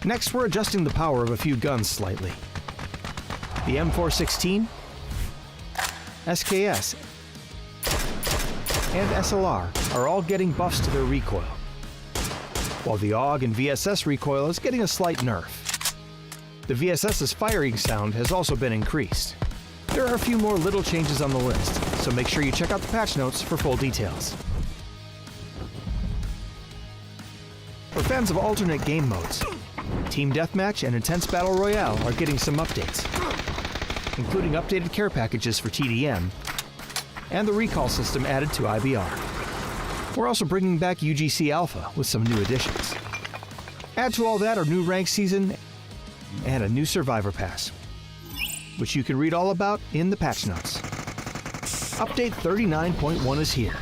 Next, we're adjusting the power of a few guns slightly. The M416, SKS, and SLR are all getting buffs to their recoil, while the AUG and VSS recoil is getting a slight nerf. The VSS's firing sound has also been increased. There are a few more little changes on the list, so make sure you check out the patch notes for full details. For fans of alternate game modes, Team Deathmatch and Intense Battle Royale are getting some updates, including updated care packages for TDM and the recall system added to IBR. We're also bringing back UGC Alpha with some new additions. Add to all that our new rank season and a new Survivor Pass, which you can read all about in the patch notes. Update 39.1 is here,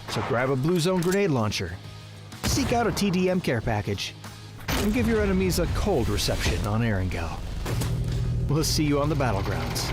so grab a Blue Zone grenade launcher, seek out a TDM care package, and give your enemies a cold reception on Erangel. We'll see you on the Battlegrounds.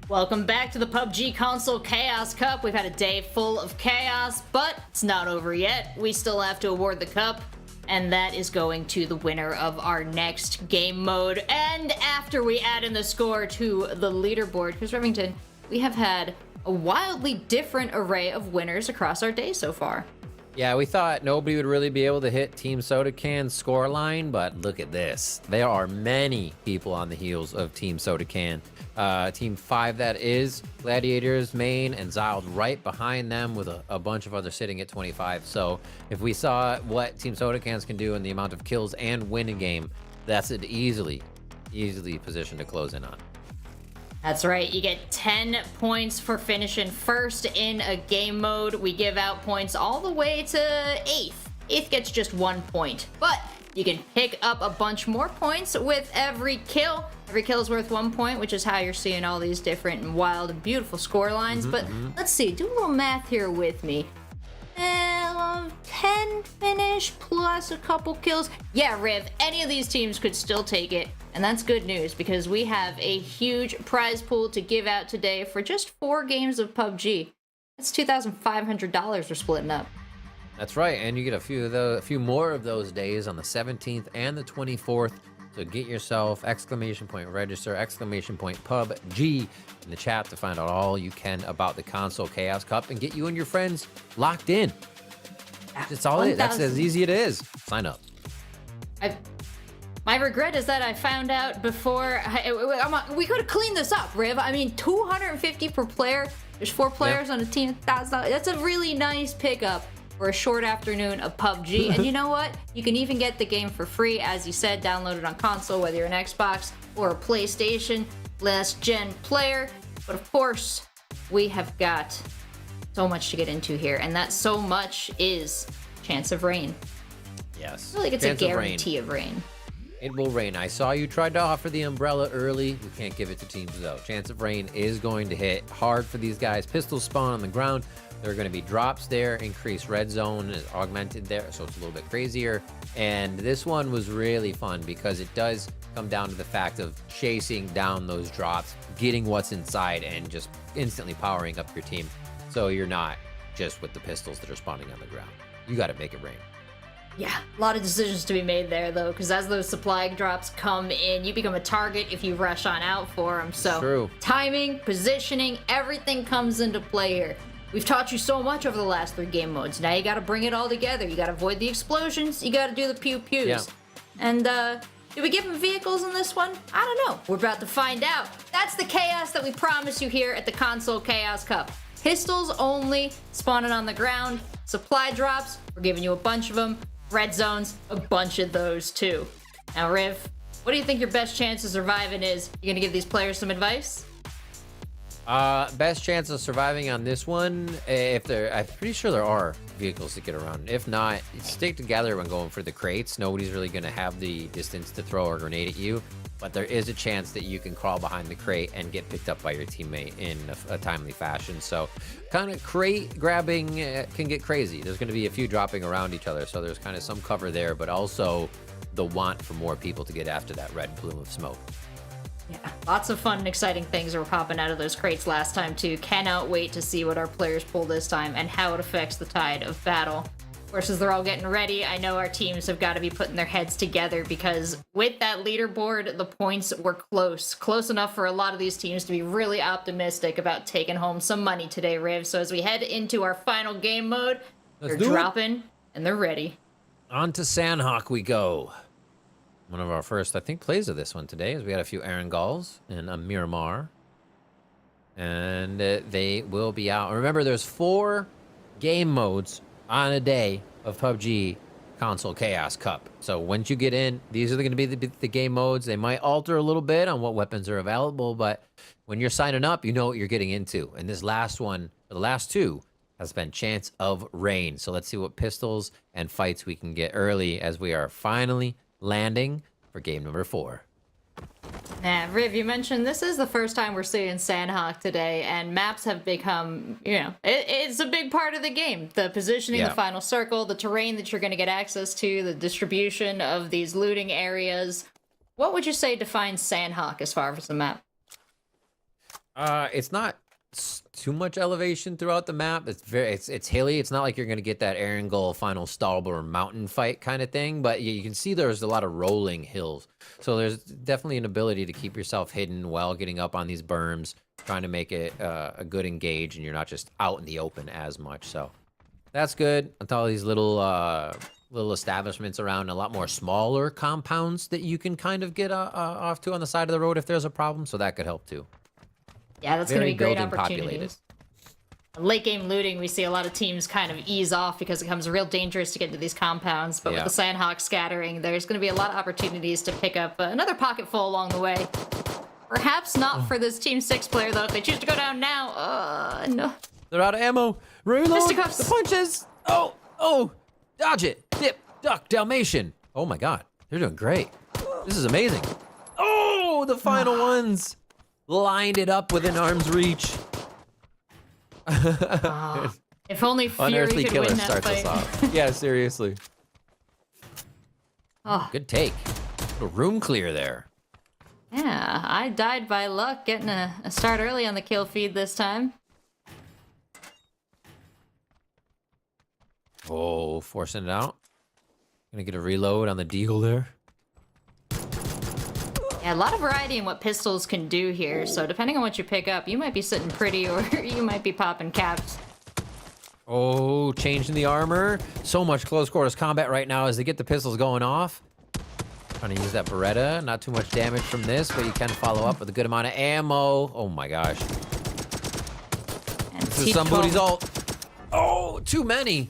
Welcome back to the PUBG Console Chaos Cup. We've had a day full of chaos, but it's not over yet. We still have to award the cup, and that is going to the winner of our next game mode. And after we add in the score to the leaderboard, because Remington, we have had a wildly different array of winners across our day so far. Yeah, we thought nobody would really be able to hit Team Soda Can's score line, but look at this. There are many people on the heels of Team Soda Can. Team 5, that is, Gladiators, Main, and Ziled right behind them with a bunch of others sitting at 25. So if we saw what Team Soda Cans can do in the amount of kills and win a game, that's an easily positioned to close in on. That's right, you get 10 points for finishing first in a game mode. We give out points all the way to 8th. 8th gets just 1 point, but you can pick up a bunch more points with every kill. Every kill is worth 1 point, which is how you're seeing all these different and wild and beautiful score lines. But let's see, do a little math here with me. 10 finish plus a couple kills. Yeah, Riv, any of these teams could still take it. And that's good news because we have a huge prize pool to give out today for just 4 games of PUBG. That's $2,500 we're splitting up. That's right, and you get a few more of those days on the 17th and the 24th. So get yourself !register !PUBG in the chat to find out all you can about the Console Chaos Cup and get you and your friends locked in. That's all it is. That's as easy it is. Sign up. My regret is that I found out before. We could have cleaned this up, Riv. I mean, $250 per player. There's 4 players on a team. That's a really nice pickup for a short afternoon of PUBG. And you know what? You can even get the game for free, as you said, download it on console, whether you're an Xbox or a PlayStation last gen player. But of course, we have got so much to get into here, and that so much is chance of rain. Yes. I feel like it's Chance a guarantee of rain. It will rain. I saw you tried to offer the umbrella early. We can't give it to teams though. Chance of rain is going to hit hard for these guys. Pistols spawn on the ground. There are going to be drops there. Increased red zone is augmented there, so it's a little bit crazier. And this one was really fun because it does come down to the fact of chasing down those drops, getting what's inside, and just instantly powering up your team. So you're not just with the pistols that are spawning on the ground. You got to make it rain. Yeah, a lot of decisions to be made there, though, because as those supply drops come in, you become a target if you rush on out for them. So True. Timing, positioning, everything comes into play here. We've taught you so much over the last 3 game modes. Now you got to bring it all together. You got to avoid the explosions. You got to do the pew-pews. Yeah. And, did we give them vehicles in this one? I don't know. We're about to find out. That's the chaos that we promise you here at the Console Chaos Cup. Pistols only, spawning on the ground. Supply drops, we're giving you a bunch of them. Red zones, a bunch of those too. Now, Riv, what do you think your best chance of surviving is? You gonna give these players some advice? Best chance of surviving on this one, I'm pretty sure there are vehicles to get around. If not, stick together when going for the crates. Nobody's really gonna have the distance to throw a grenade at you, but there is a chance that you can crawl behind the crate and get picked up by your teammate in a timely fashion. So kind of crate grabbing can get crazy. There's gonna be a few dropping around each other, so there's kind of some cover there, but also the want for more people to get after that red plume of smoke. Yeah, lots of fun and exciting things were popping out of those crates last time too. Cannot wait to see what our players pull this time and how it affects the tide of battle. Of course, as they're all getting ready, I know our teams have got to be putting their heads together because with that leaderboard, the points were close enough for a lot of these teams to be really optimistic about taking home some money today, Riv. So as we head into our final game mode, they're dropping and they're ready. On to Sandhawk we go. One of our first, I think, plays of this one today is we had a few Arangalls and a Miramar. And they will be out. Remember, there's 4 game modes on a day of PUBG Console Chaos Cup. So once you get in, these are going to be the game modes. They might alter a little bit on what weapons are available, but when you're signing up, you know what you're getting into. And this last one, or the last 2, has been Chance of Rain. So let's see what pistols and fights we can get early as we are finally landing for game number 4. Now, Riv, you mentioned this is the first time we're seeing Sandhawk today, and maps have become, it's a big part of the game. The positioning, the final circle, the terrain that you're going to get access to, the distribution of these looting areas. What would you say defines Sandhawk as far as the map? It's not too much elevation throughout the map. It's hilly. It's not like you're going to get that Erangel final Stallbor mountain fight kind of thing, but you can see there's a lot of rolling hills. So there's definitely an ability to keep yourself hidden while getting up on these berms, trying to make it a good engage, and you're not just out in the open as much. So that's good. With all these little establishments around, a lot more smaller compounds that you can kind of get off to on the side of the road if there's a problem. So that could help too. Yeah, that's going to be great opportunities. Populated. Late game looting, we see a lot of teams kind of ease off because it becomes real dangerous to get into these compounds. But with the Sandhawk scattering, there's going to be a lot of opportunities to pick up another pocketful along the way. Perhaps not for this Team 6 player, though. If they choose to go down now, no. They're out of ammo. Reload. Fisticuffs. The punches. Oh. Dodge it. Dip. Duck. Dalmatian. Oh, my God. They're doing great. This is amazing. Oh, the final ones. Lined it up within arm's reach. If only Fury Unearthly could Killer win that starts fight. us off. Yeah, seriously. Good take. A room clear there. Yeah, I died by luck getting a start early on the kill feed this time. Oh, forcing it out. Gonna get a reload on the deagle there. Yeah, a lot of variety in what pistols can do here, so depending on what you pick up, you might be sitting pretty or you might be popping caps. Oh, changing the armor. So much close quarters combat right now as they get the pistols going off. Trying to use that Beretta. Not too much damage from this, but you can follow up with a good amount of ammo. Oh my gosh. And This is somebody's ult. Oh, too many.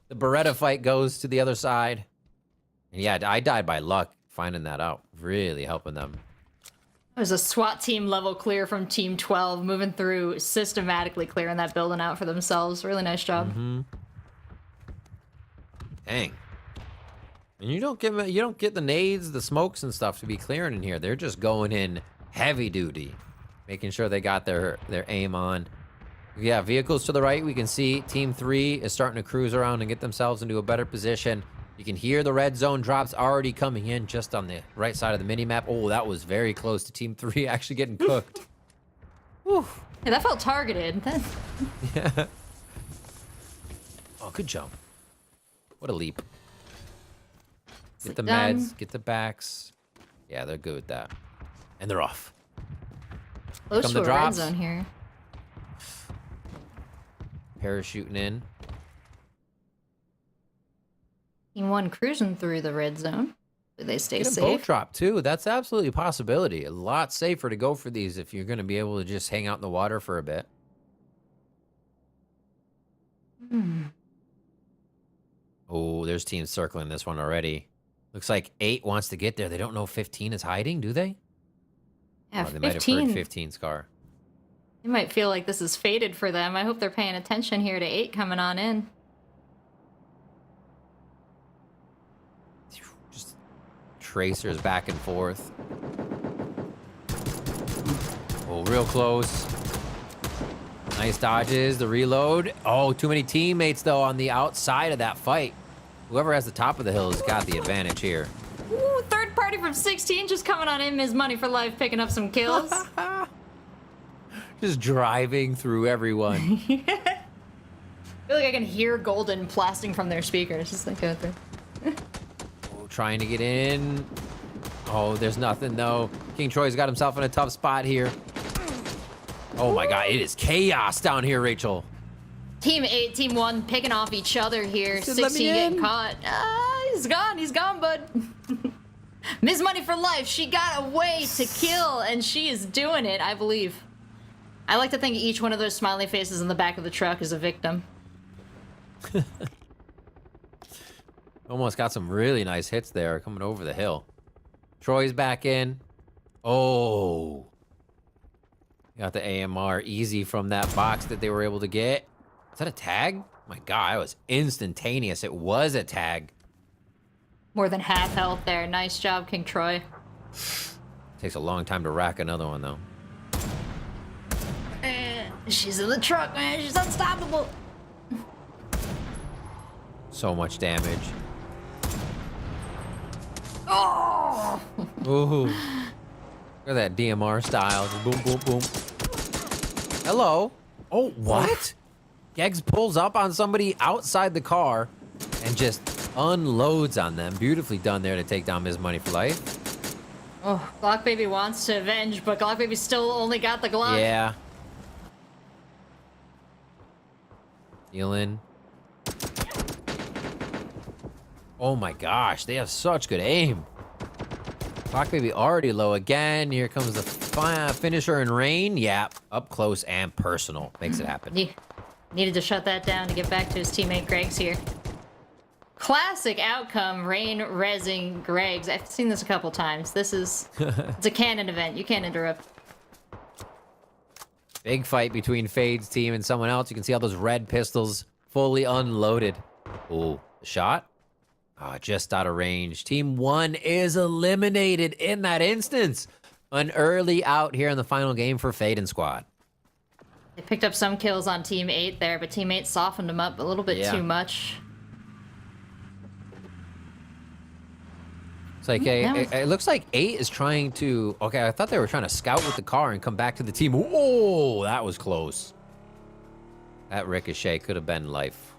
The Beretta fight goes to the other side. And yeah, I died by luck finding that out. Really helping them. It was a SWAT team level clear from Team 12, moving through, systematically clearing that building out for themselves. Really nice job. Dang. And you don't get the nades, the smokes and stuff to be clearing in here. They're just going in heavy duty, making sure they got their aim on. Yeah, vehicles to the right, we can see Team 3 is starting to cruise around and get themselves into a better position. You can hear the red zone drops already coming in just on the right side of the minimap. Oh, that was very close to Team 3 actually getting cooked. Whew. Yeah, that felt targeted. Yeah. Oh, good jump. What a leap. Get the meds, get the backs. Yeah, they're good with that. And they're off. Close Come to the a red drops. zone here. Parachuting in. Team 1 cruising through the red zone. Do they stay Get a boat safe? drop too. That's absolutely a possibility. A lot safer to go for these if you're going to be able to just hang out in the water for a bit. Oh, there's teams circling this one already. Looks like 8 wants to get there. They don't know 15 is hiding, do they? Yeah, Oh, they might have heard 15's car. You might feel like this is fated for them. I hope they're paying attention here to 8 coming on in. Just tracers back and forth. Oh, real close. Nice dodges, the reload. Oh, too many teammates, though, on the outside of that fight. Whoever has the top of the hill has got the advantage here. Ooh, third party from 16 just coming on in. Ms. Money for Life picking up some kills. Just driving through everyone. I feel like I can hear Golden blasting from their speakers. Just like out there. Oh, trying to get in. Oh, there's nothing, though. King Troy's got himself in a tough spot here. Oh, my God. It is chaos down here, Rachel. Team 8, Team 1 picking off each other here. Just let me 16 getting in. caught. He's gone. He's gone, bud. Ms. Money for Life, she got a way to kill, and she is doing it, I believe. I like to think each one of those smiley faces in the back of the truck is a victim. Almost got some really nice hits there coming over the hill. Troy's back in. Oh. Got the AMR easy from that box that they were able to get. Is that a tag? My God, it was instantaneous. It was a tag. More than half health there. Nice job, King Troy. Takes a long time to rack another one, though. She's in the truck, man. She's unstoppable. So much damage. Oh! Ooh. Look at that DMR style. Just boom, boom, boom. Hello. Oh, what? Geggs pulls up on somebody outside the car and just unloads on them. Beautifully done there to take down Ms. Money for Life. Oh, Glock Baby wants to avenge, but Glock Baby still only got the Glock. Yeah. Healing. Oh my gosh, they have such good aim. Clock Baby already low again. Here comes the finisher in rain. Yeah, up close and personal. Makes it happen. He needed to shut that down to get back to his teammate Greg's here. Classic outcome, Rain rezzing Greg's. I've seen this a couple times. This is, it's a canon event. You can't interrupt. Big fight between Fade's team and someone else. You can see all those red pistols fully unloaded. Ooh, shot. Ah, just out of range. Team 1 is eliminated in that instance. An early out here in the final game for Fade and Squad. They picked up some kills on Team 8 there, but Team 8 softened them up a little bit too much. It's like it looks like 8 is trying to. Okay, I thought they were trying to scout with the car and come back to the team. Oh, that was close. That ricochet could have been life.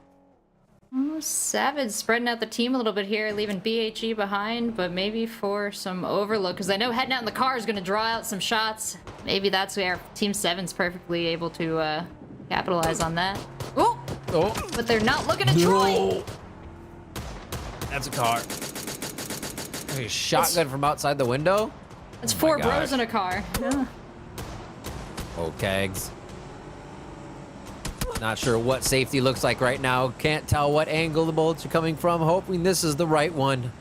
Oh, Savage spreading out the team a little bit here, leaving BHE behind, but maybe for some overload, because I know heading out in the car is going to draw out some shots. Maybe that's where Team 7's perfectly able to capitalize on that. Oh! But they're not looking at Troy! That's a car. A shotgun from outside the window? That's 4 bros in a car. Yeah. Oh, kegs. Not sure what safety looks like right now. Can't tell what angle the bullets are coming from. Hoping this is the right one.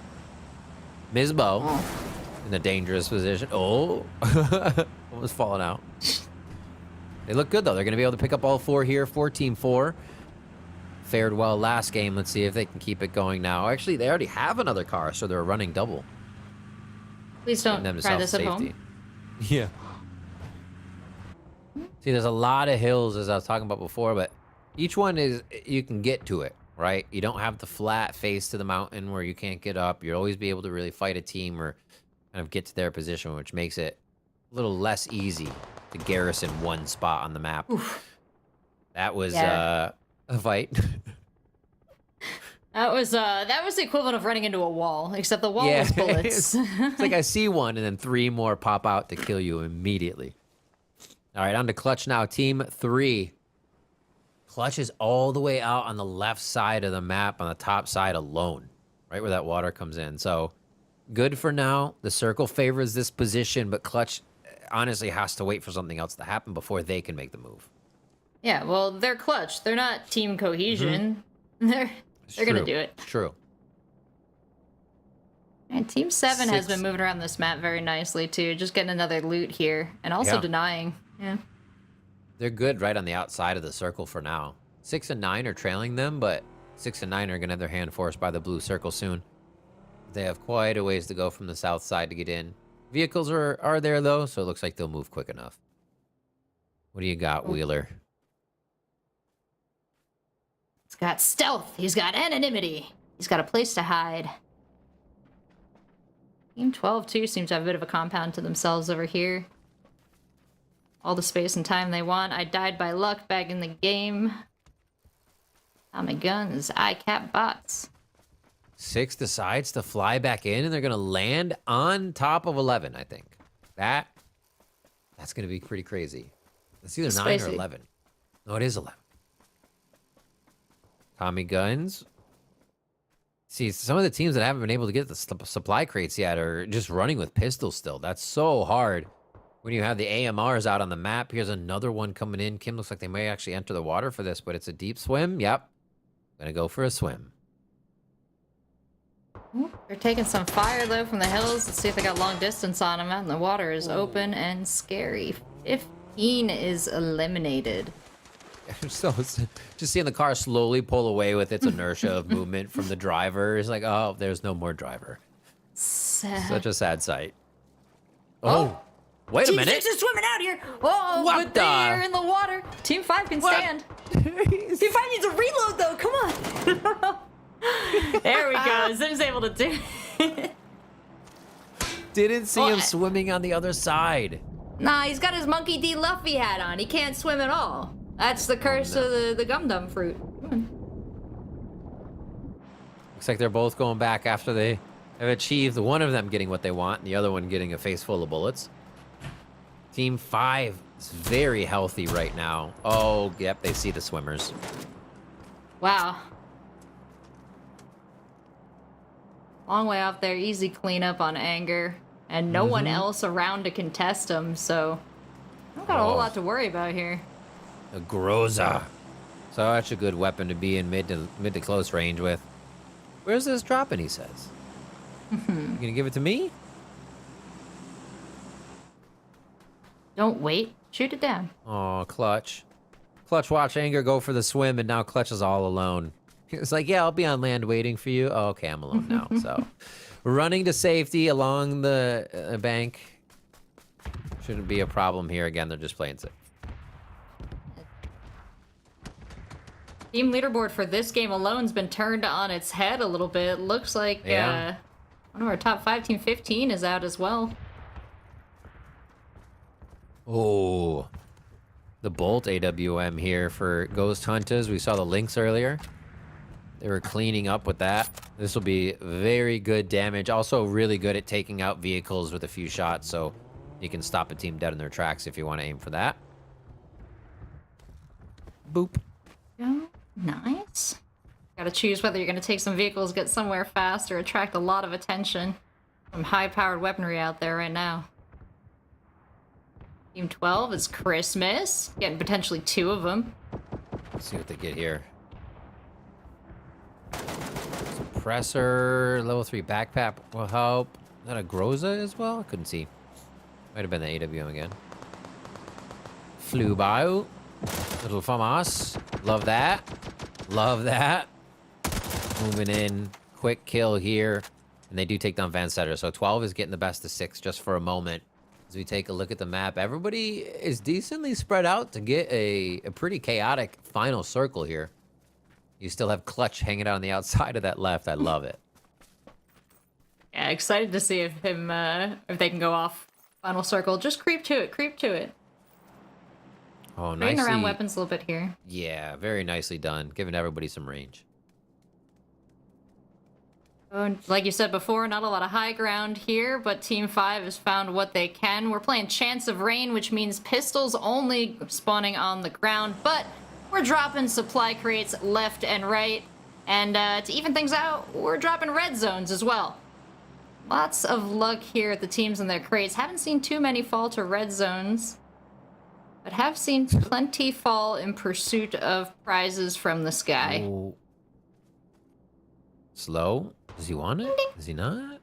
Mizbo in a dangerous position. Oh, almost falling out. They look good though. They're going to be able to pick up all 4 here for Team 4. Fared well last game. Let's see if they can keep it going now. Actually, they already have another car, so they're running double. Please don't try this at home. Yeah. See, there's a lot of hills, as I was talking about before, but each one is, you can get to it, right? You don't have the flat face to the mountain where you can't get up. You'll always be able to really fight a team or kind of get to their position, which makes it a little less easy to garrison one spot on the map. Oof. That was a fight. That was the equivalent of running into a wall, except the wall was bullets. It's like I see one and then 3 more pop out to kill you immediately. All right, on to Clutch now. Team 3. Clutch is all the way out on the left side of the map, on the top side alone, right where that water comes in. So good for now. The circle favors this position, but Clutch honestly has to wait for something else to happen before they can make the move. Yeah, well, they're Clutch. They're not team cohesion. They're going to do it. True. And Team 7 has been moving around this map very nicely, too. Just getting another loot here. And also denying. Yeah. They're good right on the outside of the circle for now. 6 and 9 are trailing them, but 6 and 9 are going to have their hand forced by the blue circle soon. They have quite a ways to go from the south side to get in. Vehicles are there, though, so it looks like they'll move quick enough. What do you got, Wheeler? He's got stealth. He's got anonymity. He's got a place to hide. Team 12, too, seems to have a bit of a compound to themselves over here. All the space and time they want. I died by luck back in the game. Tommy guns, ICAP bots. 6 decides to fly back in, and they're going to land on top of 11, I think. That's going to be pretty crazy. It's either 9 or 11. No, it is 11. Tommy guns. See, some of the teams that haven't been able to get the supply crates yet are just running with pistols still. That's so hard. When you have the AMRs out on the map, here's another one coming in. Kim looks like they may actually enter the water for this, but it's a deep swim. Yep. Gonna go for a swim. They're taking some fire, though, from the hills. Let's see if they got long distance on them. And the water is open and scary. 15 is eliminated. So just seeing the car slowly pull away with its inertia of movement from the driver is like, oh, there's no more driver. Sad. Such a sad sight. Oh. Wait a minute. Team 6 is swimming out here. Oh, what but they're in the water. Team 5 can stand. Team 5 needs a reload, though. Come on. There we go. Zim's able to do it. Didn't see him swimming on the other side. Nah, he's got his Monkey D. Luffy hat on. He can't swim at all. That's the curse of the Gum Dum fruit. Looks like they're both going back after they have achieved one of them getting what they want and the other one getting a face full of bullets. Team 5 is very healthy right now. Oh, yep, they see the swimmers. Wow. Long way off there. Easy cleanup on Anger. And no one else around to contest him, so I don't got a whole lot to worry about here. A Groza. So that's a good weapon to be in mid to close range with. Where's this dropping, he says? You gonna give it to me? Don't wait. Shoot it down. Oh, Clutch. Clutch watch Anger go for the swim, and now Clutch is all alone. It's like, yeah, I'll be on land waiting for you. Oh, okay, I'm alone now. So, running to safety along the bank. Shouldn't be a problem here. Again, they're just playing safe. Team leaderboard for this game alone's been turned on its head a little bit. Looks like one of our top 5, Team 15, is out as well. Oh, the Bolt AWM here for Ghost Hunters. We saw the links earlier. They were cleaning up with that. This will be very good damage. Also really good at taking out vehicles with a few shots, so you can stop a team dead in their tracks if you want to aim for that. Boop. Oh, nice. Gotta choose whether you're gonna take some vehicles, get somewhere fast, or attract a lot of attention. Some high-powered weaponry out there right now. Team 12 is Christmas. Getting potentially 2 of them. Let's see what they get here. Suppressor, level 3 backpack will help. Is that a Groza as well? I couldn't see. Might have been the AWM again. Flew by. Little FAMAS. Love that. Love that. Moving in. Quick kill here. And they do take down Van Setter. So 12 is getting the best of 6 just for a moment. As we take a look at the map, everybody is decently spread out to get a pretty chaotic final circle here. You still have Clutch hanging out on the outside of that left. I love it. Yeah, excited to see if they can go off final circle. Just creep to it, creep to it. Oh, Trading nicely. around weapons a little bit here. Yeah, very nicely done. Giving everybody some range. Oh, like you said before, not a lot of high ground here, but Team 5 has found what they can. We're playing Chance of Rain, which means pistols only spawning on the ground, but we're dropping supply crates left and right. And to even things out, we're dropping red zones as well. Lots of luck here at the teams and their crates. Haven't seen too many fall to red zones, but have seen plenty fall in pursuit of prizes from the sky. Oh. Slow. Does he want it? Does he not?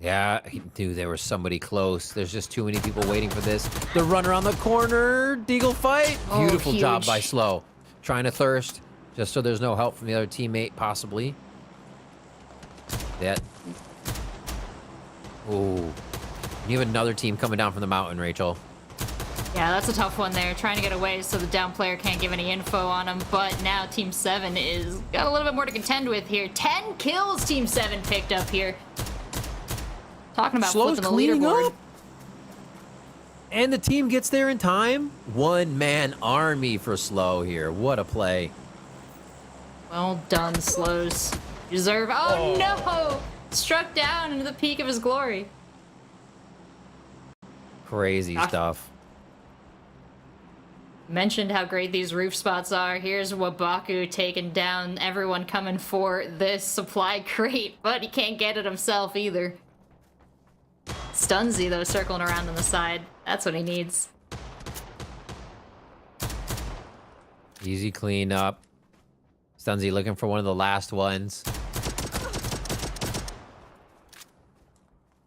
Yeah, he knew there was somebody close. There's just too many people waiting for this. The run around the corner. Deagle fight. Oh, Beautiful job huge. by Slow. Trying to thirst, just so there's no help from the other teammate, possibly. That. Oh. You have another team coming down from the mountain, Rachel. Yeah, that's a tough one there. Trying to get away so the down player can't give any info on him. But now Team 7 is got a little bit more to contend with here. 10 kills Team 7 picked up here. Talking about Slow's flipping the cleaning leaderboard. up. And the team gets there in time. One-man army for Slow here. What a play. Well done, Slows. You deserve. Oh no! Struck down into the peak of his glory. Crazy stuff. Mentioned how great these roof spots are. Here's Wabaku taking down everyone coming for this supply crate, but he can't get it himself either. Stunzy, though, circling around on the side. That's what he needs. Easy clean up. Stunzy looking for one of the last ones.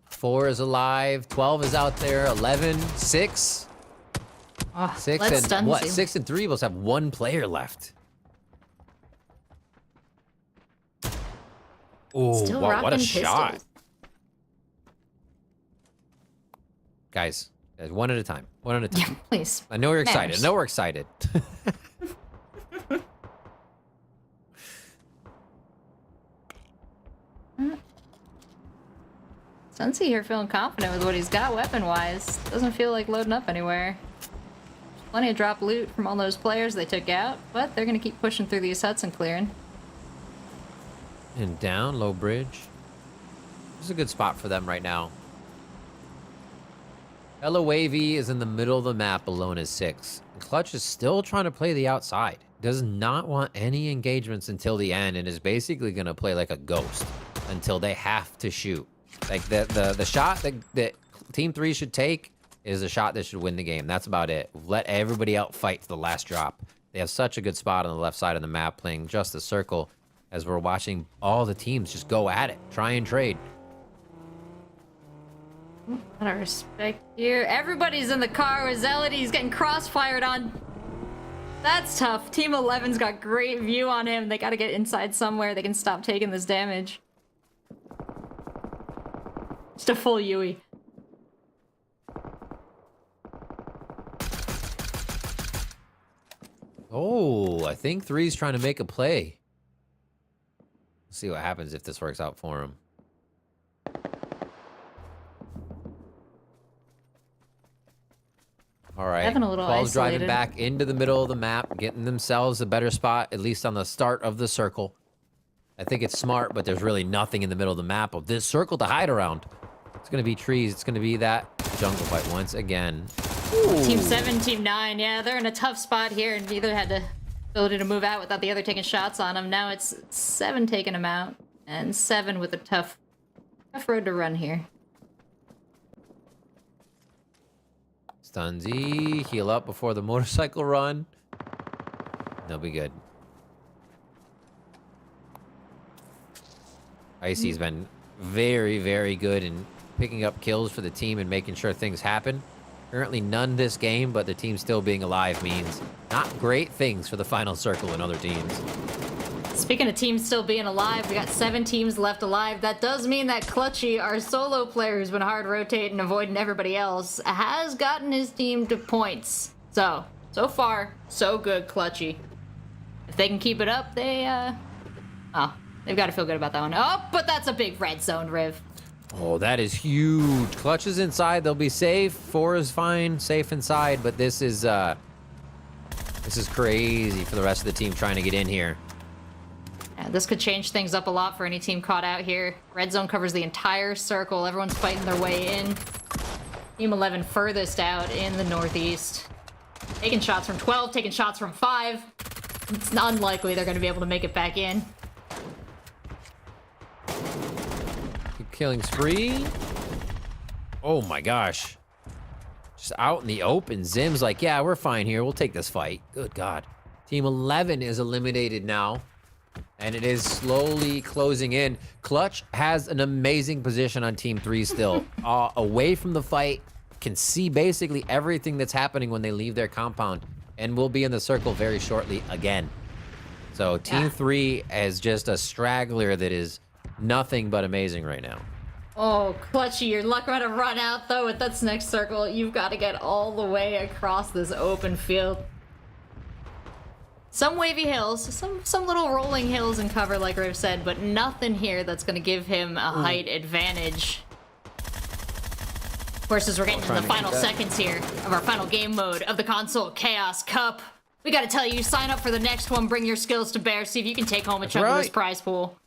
4 is alive. 12 is out there. 11. 6. Oh, 6 let's and what? Stunzy. 6 and 3 will have 1 player left. Oh, Still wow, what a rocking shot. pistols. Guys, one at a time. One at a time. Yeah, please. I know we're excited. Manners. I know we're excited. Stunzy here feeling confident with what he's got weapon-wise. Doesn't feel like loading up anywhere. Plenty of drop loot from all those players they took out, but they're gonna keep pushing through these huts and clearing. And down, low bridge. This is a good spot for them right now. Ella Wavy is in the middle of the map alone as 6. Clutch is still trying to play the outside. Does not want any engagements until the end and is basically going to play like a ghost until they have to shoot. Like the shot that Team 3 should take is a shot that should win the game. That's about it. Let everybody out fight to the last drop. They have such a good spot on the left side of the map playing just a circle as we're watching all the teams just go at it. Try and trade. A lot of respect here. Everybody's in the car with Zealot. He's getting crossfired on. That's tough. Team 11's got great view on him. They gotta get inside somewhere. They can stop taking this damage. Just a full Yui. Oh, I think 3's trying to make a play. Let's see what happens if this works out for him. All right. Having a little 12's driving isolated. back into the middle of the map, getting themselves a better spot, at least on the start of the circle. I think it's smart, but there's really nothing in the middle of the map of this circle to hide around. It's going to be trees. It's going to be that jungle fight once again. Team 7, Team 9, yeah, they're in a tough spot here, and neither had the ability to move out without the other taking shots on them. Now it's 7 taking them out, and 7 with a tough road to run here. Stunzy, heal up before the motorcycle run. They'll be good. Icy's been very, very good in picking up kills for the team and making sure things happen. Currently none this game, but the team still being alive means not great things for the final circle and other teams. Speaking of teams still being alive, we got 7 teams left alive. That does mean that Clutchy, our solo player who's been hard rotating and avoiding everybody else, has gotten his team to points. So far, so good, Clutchy. If they can keep it up, they've got to feel good about that one. Oh, but that's a big red zone, Riv. Oh, that is huge. Clutch is inside. They'll be safe. 4 is fine. Safe inside, but this is crazy for the rest of the team trying to get in here. Yeah, this could change things up a lot for any team caught out here. Red zone covers the entire circle. Everyone's fighting their way in. Team 11 furthest out in the northeast. Taking shots from 12, taking shots from 5. It's unlikely they're going to be able to make it back in. Killing spree. Oh my gosh. Just out in the open. Zim's like, yeah, we're fine here. We'll take this fight. Good God. Team 11 is eliminated now. And it is slowly closing in. Clutch has an amazing position on Team 3 still. Away from the fight. Can see basically everything that's happening when they leave their compound. And will be in the circle very shortly again. So Team 3 is just a straggler that is nothing but amazing right now. Oh, Clutchy, your luck going to run out, though, with this next circle. You've got to get all the way across this open field. Some wavy hills, some little rolling hills and cover, like Riv said, but nothing here that's going to give him a height advantage. Of course, as we're getting into the final seconds here of our final game mode of the Console Chaos Cup, we got to tell you, sign up for the next one, bring your skills to bear, see if you can take home a chunk of this prize pool.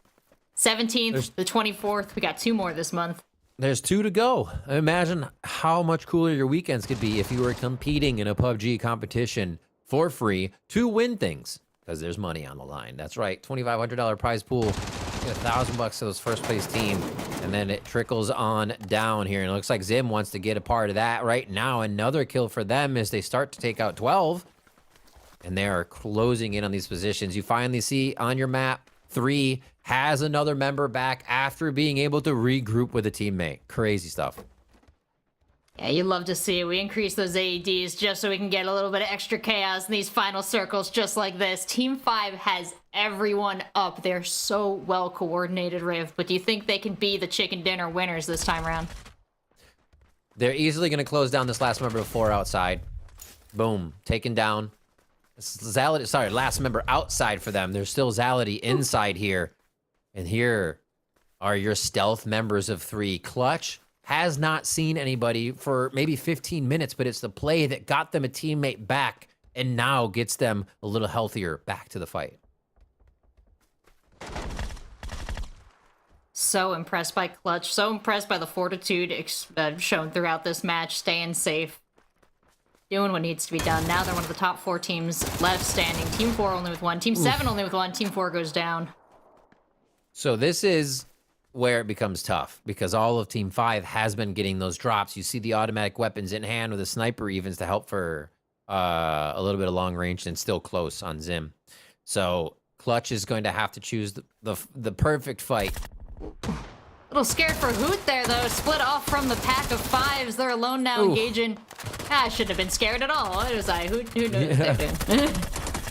17th, the 24th. We got 2 more this month. There's 2 to go. Imagine how much cooler your weekends could be if you were competing in a PUBG competition for free to win things, because there's money on the line. That's right, $2,500 prize pool. Get $1,000 to those first place team, and then it trickles on down here. And it looks like Zim wants to get a part of that right now. Another kill for them as they start to take out 12, and they are closing in on these positions. You finally see on your map 3 has another member back after being able to regroup with a teammate. Crazy stuff. Yeah, you love to see it. We increase those AEDs just so we can get a little bit of extra chaos in these final circles just like this. Team 5 has everyone up. They're so well coordinated, Riv. But do you think they can be the chicken dinner winners this time around? They're easily going to close down this last member of 4 outside. Boom. Taken down. Zality, sorry, last member outside for them. There's still Zality inside here. And here are your stealth members of 3. Clutch has not seen anybody for maybe 15 minutes, but it's the play that got them a teammate back and now gets them a little healthier back to the fight. So impressed by Clutch. So impressed by the fortitude shown throughout this match. Staying safe. Doing what needs to be done. Now they're one of the top 4 teams left standing. Team 4 only with 1. Team 7 only with 1. Team 4 goes down. So this is where it becomes tough because all of Team 5 has been getting those drops. You see the automatic weapons in hand with a sniper evens to help for a little bit of long range and still close on Zim. So Clutch is going to have to choose the perfect fight. A little scared for Hoot there, though. Split off from the pack of 5s. They're alone now, engaging. I shouldn't have been scared at all. It was I. Who knows what they're doing?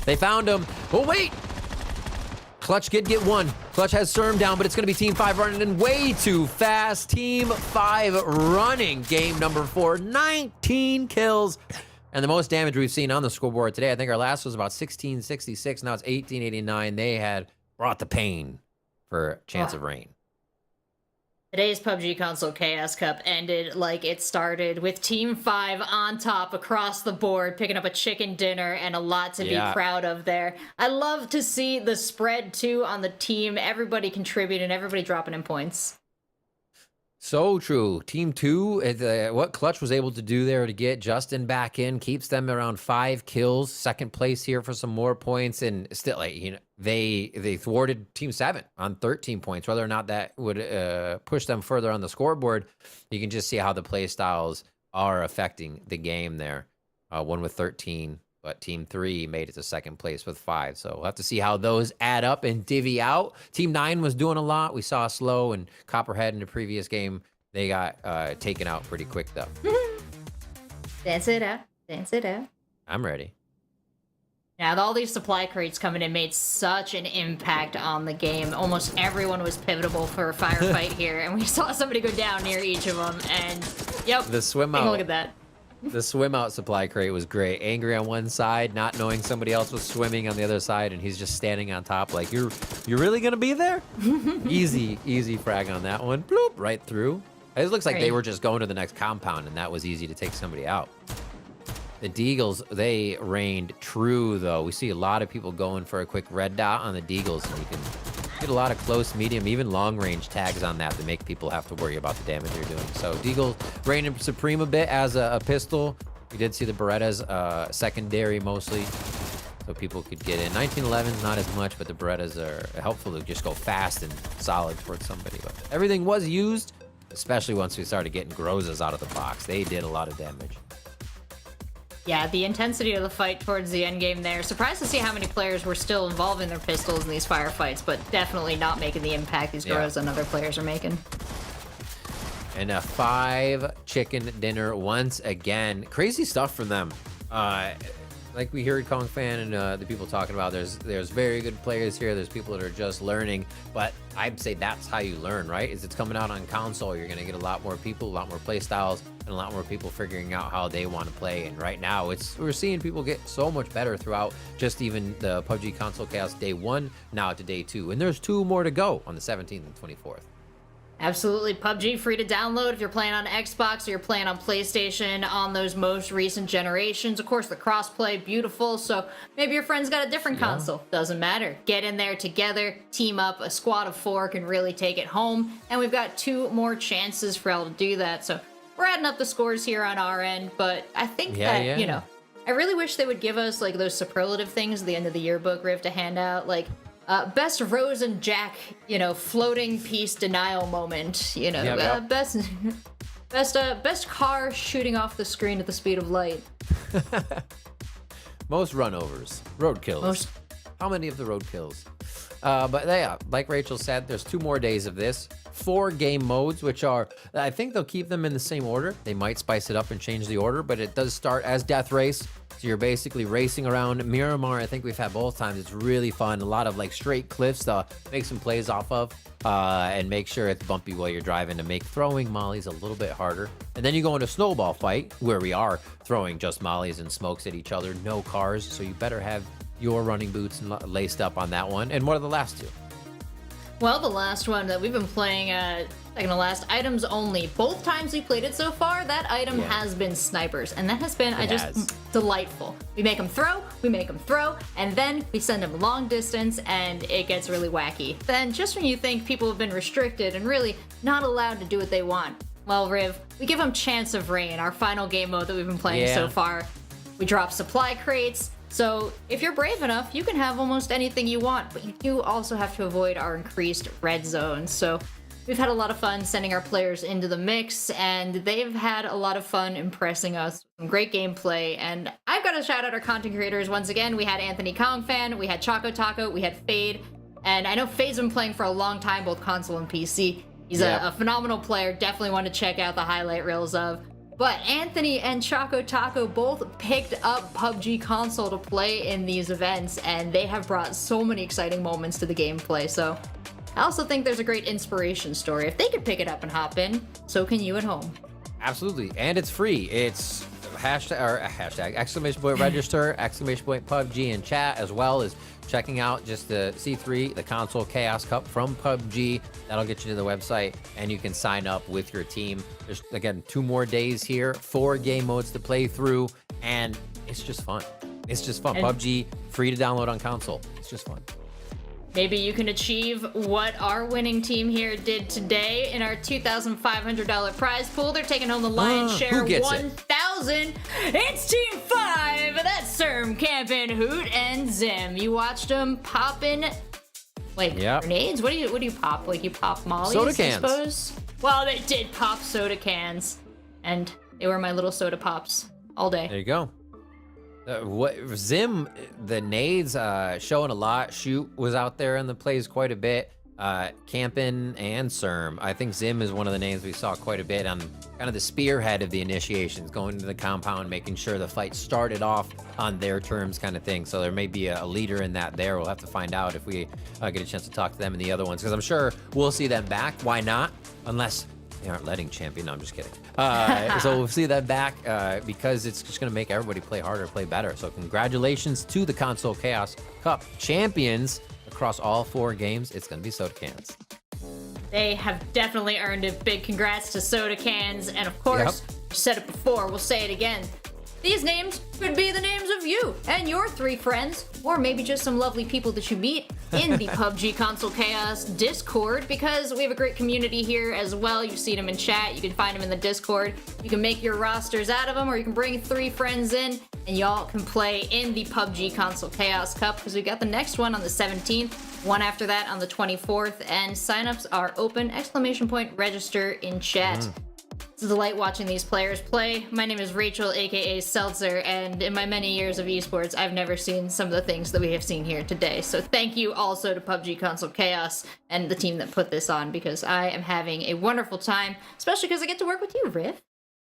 They found him. Oh, wait. Clutch did get 1. Clutch has Serm down, but it's going to be Team 5 running in way too fast. Team 5 running game number 4. 19 kills. And the most damage we've seen on the scoreboard today. I think our last was about 1666. Now it's 1889. They had brought the pain for Chance of Rain. Today's PUBG Console Chaos Cup ended like it started, with Team 5 on top across the board, picking up a chicken dinner and a lot to be proud of there. I love to see the spread, too, on the team. Everybody contributing, everybody dropping in points. So true. Team 2, what Clutch was able to do there to get Justin back in keeps them around 5 kills. Second place here for some more points, and still, they thwarted Team 7 on 13 points. Whether or not that would push them further on the scoreboard, you can just see how the play styles are affecting the game there. One with 13, but Team 3 made it to second place with 5. So we'll have to see how those add up and divvy out. Team 9 was doing a lot. We saw Slow and Copperhead in the previous game. They got taken out pretty quick, though. Dance it out. Dance it out. I'm ready. Now, all these supply crates coming in made such an impact on the game. Almost everyone was pivotal for a firefight here, and we saw somebody go down near each of them, and yep. The swim take out. a look at that. The swim out supply crate was great. Angry on one side, not knowing somebody else was swimming on the other side, and he's just standing on top like, you're really gonna be there? easy frag on that one. Bloop, right through. It looks like they were just going to the next compound, and that was easy to take somebody out. The Deagles, they reigned true, though. We see a lot of people going for a quick red dot on the Deagles, and you can get a lot of close, medium, even long-range tags on that to make people have to worry about the damage you're doing. So Deagles reigning supreme a bit as a pistol. We did see the Berettas secondary mostly, so people could get in. 1911s, not as much, but the Berettas are helpful to just go fast and solid towards somebody. But everything was used, especially once we started getting Grozas out of the box. They did a lot of damage. Yeah, the intensity of the fight towards the end game there. Surprised to see how many players were still involving their pistols in these firefights, but definitely not making the impact these Groza and other players are making. And a 5 chicken dinner once again. Crazy stuff from them. Like we heard Kong Fan and the people talking about, there's very good players here. There's people that are just learning, but I'd say that's how you learn, right? Is it's coming out on console, you're gonna get a lot more people, a lot more play styles, and a lot more people figuring out how they want to play. And right now, we're seeing people get so much better throughout just even the PUBG Console Chaos Day 1 now to Day 2, and there's 2 more to go on the 17th and 24th. Absolutely. PUBG free to download if you're playing on Xbox or you're playing on PlayStation on those most recent generations. Of course, the crossplay, beautiful. So maybe your friend's got a different console. Doesn't matter. Get in there together, team up. A squad of 4 can really take it home. And we've got 2 more chances for y'all to do that. So we're adding up the scores here on our end. But I think you know, I really wish they would give us like those superlative things at the end of the yearbook we have to hand out. Like, best Rose and Jack, you know, floating piece denial moment, you know, best car shooting off the screen at the speed of light. Most runovers, road kills. How many of the road kills? But yeah, like Rachel said, there's 2 more days of this. 4 game modes, which are, I think they'll keep them in the same order. They might spice it up and change the order, but it does start as Death Race. So you're basically racing around Miramar. I think we've had both times. It's really fun. A lot of like straight cliffs to make some plays off of and make sure it's bumpy while you're driving to make throwing mollies a little bit harder. And then you go into Snowball fight where we are throwing just mollies and smokes at each other. No cars, so you better have your running boots laced up on that one. And what are the last 2? Well, the last one that we've been playing, second to last, items only. Both times we played it so far, that item has been snipers, and that has been delightful. We make them throw, and then we send them long distance, and it gets really wacky. Then, just when you think people have been restricted and really not allowed to do what they want, well, Riv, we give them Chance of Rain, our final game mode that we've been playing so far. We drop supply crates. So if you're brave enough, you can have almost anything you want, but you do also have to avoid our increased red zones. So we've had a lot of fun sending our players into the mix, and they've had a lot of fun impressing us. Some great gameplay, and I've got to shout out our content creators once again. We had Anthony Kong Fan, we had Choco Taco, we had Fade, and I know Fade's been playing for a long time, both console and PC. He's a phenomenal player, definitely want to check out the highlight reels of. But Anthony and Choco Taco both picked up PUBG console to play in these events, and they have brought so many exciting moments to the gameplay. So I also think there's a great inspiration story. If they could pick it up and hop in, so can you at home. Absolutely, and it's free. It's hashtag exclamation point register, exclamation point PUBG in chat, as well as checking out just the C3, the console Chaos Cup from PUBG. That'll get you to the website and you can sign up with your team. There's, again, 2 more days here, 4 game modes to play through, and it's just fun. It's just fun. And PUBG, free to download on console. It's just fun. maybe you can achieve what our winning team here did today in our $2,500 prize pool. They're taking home the lion's share, who gets $1,000. It's Team 5. That's Serm, Campin, Hoot, and Zim. You watched them popping like grenades. What do you pop? Like you pop mollies, soda cans. I suppose. Well, they did pop soda cans, and they were my little soda pops all day. There you go. What Zim, the nades showing a lot. Shoot was out there in the plays quite a bit. Campin and Serm. I think Zim is one of the names we saw quite a bit on kind of the spearhead of the initiations, going into the compound, making sure the fight started off on their terms kind of thing. So there may be a leader in that there. We'll have to find out if we get a chance to talk to them and the other ones, because I'm sure we'll see them back. Why not? Unless they aren't letting champion. No, I'm just kidding. So we'll see that back because it's just going to make everybody play harder, play better. So congratulations to the Console Chaos Cup champions across all 4 games. It's going to be soda cans. They have definitely earned it. Big congrats to soda cans. And of course, we said it before, we'll say it again. These names could be the names of you and your 3 friends, or maybe just some lovely people that you meet in the PUBG Console Chaos Discord, because we have a great community here as well. You've seen them in chat. You can find them in the Discord. You can make your rosters out of them, or you can bring 3 friends in, and y'all can play in the PUBG Console Chaos Cup, because we got the next one on the 17th, one after that on the 24th, and signups are open. Exclamation point register in chat. It's a delight watching these players play. My name is Rachel, aka Seltzer, and in my many years of esports, I've never seen some of the things that we have seen here today. So thank you also to PUBG Console Chaos and the team that put this on, because I am having a wonderful time, especially because I get to work with you, Riff.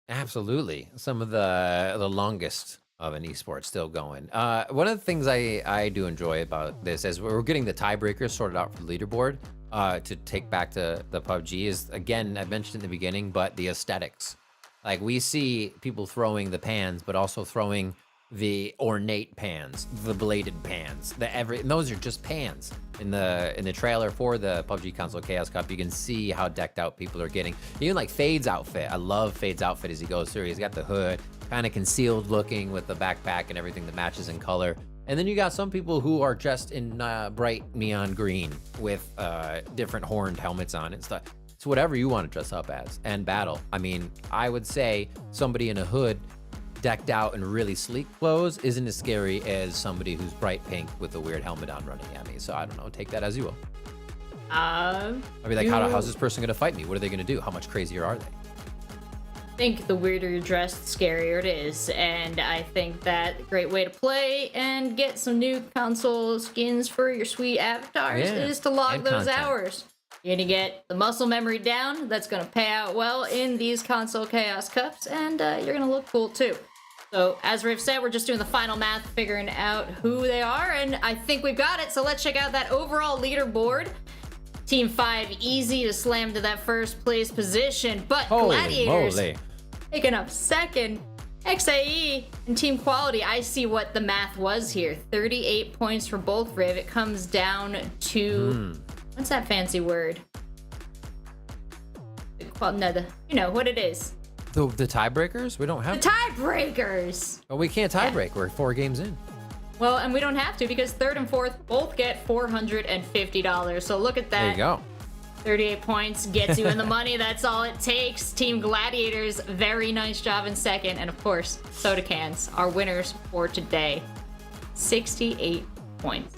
Absolutely. Some of the longest of an esport still going. One of the things I do enjoy about this is we're getting the tiebreakers sorted out for the leaderboard. To take back to the PUBG is, again, I mentioned in the beginning, but the aesthetics. Like, we see people throwing the pans, but also throwing the ornate pans, the bladed pans, and those are just pans. In the trailer for the PUBG Console Chaos Cup, you can see how decked out people are getting. Even like Fade's outfit. I love Fade's outfit as he goes through. He's got the hood, kind of concealed looking with the backpack and everything that matches in color. And then you got some people who are dressed in bright neon green with different horned helmets on and stuff. It's whatever you want to dress up as and battle. I mean, I would say somebody in a hood decked out in really sleek clothes isn't as scary as somebody who's bright pink with a weird helmet on running at me. So I don't know, take that as you will. I'd be like, how's this person going to fight me? What are they going to do? How much crazier are they? I think the weirder you're dressed, the scarier it is, and I think that a great way to play and get some new console skins for your sweet avatars is to log those hours. You're gonna get the muscle memory down. That's gonna pay out well in these Console Chaos Cups, and you're gonna look cool too. So, as Riff said, we're just doing the final math, figuring out who they are, and I think we've got it. So let's check out that overall leaderboard. Team 5, easy to slam to that first place position, but Holy Gladiators moly. taking up second. XAE and Team Quality, I see what the math was here. 38 points for both, Riv. It comes down to, what's that fancy word? You know what it is. The tiebreakers? We don't have The tiebreakers! Oh, we can't tiebreak. We're 4 games in. Well, and we don't have to, because 3rd and 4th both get $450. So look at that. There you go. 38 points gets you in the money. That's all it takes. Team Gladiators, very nice job in second. And of course, Soda Cans, our winners for today. 68 points.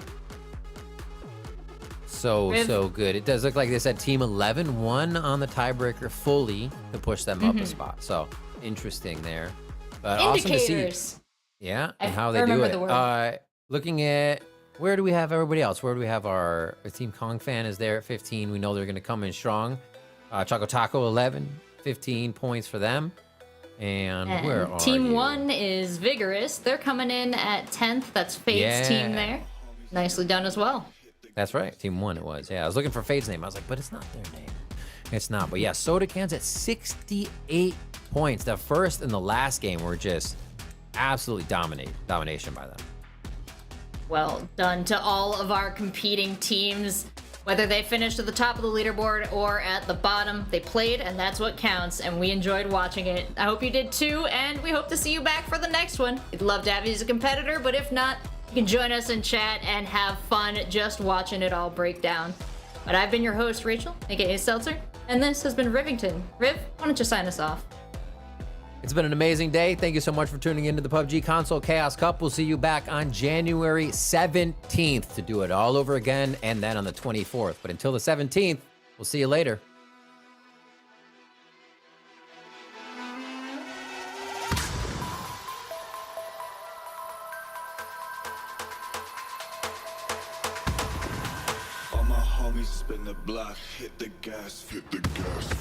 So good. It does look like they said Team 11 won on the tiebreaker fully to push them up a spot. So interesting there. But awesome to see. Yeah, and how they do it. Looking at, where do we have everybody else? Where do we have our Team Kong Fan is there at 15. We know they're going to come in strong. Choco Taco 11, 15 points for them. And where are Team you? 1 is Vigorous. They're coming in at 10th. That's Fade's team there. Nicely done as well. That's right. Team 1 it was. Yeah, I was looking for Fade's name. I was like, but it's not their name. It's not. But yeah, Soda Cans at 68 points. The first and the last game were just absolutely domination by them. Well done to all of our competing teams. Whether they finished at the top of the leaderboard or at the bottom, they played, and that's what counts, and we enjoyed watching it. I hope you did too, and we hope to see you back for the next one. We'd love to have you as a competitor, but if not, you can join us in chat and have fun just watching it all break down. But I've been your host, Rachel, aka Seltzer, and this has been Rivington. Riv, why don't you sign us off? It's been an amazing day. Thank you so much for tuning into the PUBG Console Chaos Cup. We'll see you back on January 17th to do it all over again, and then on the 24th. But until the 17th, we'll see you later. All my homies spin the block, hit the gas, hit the gas.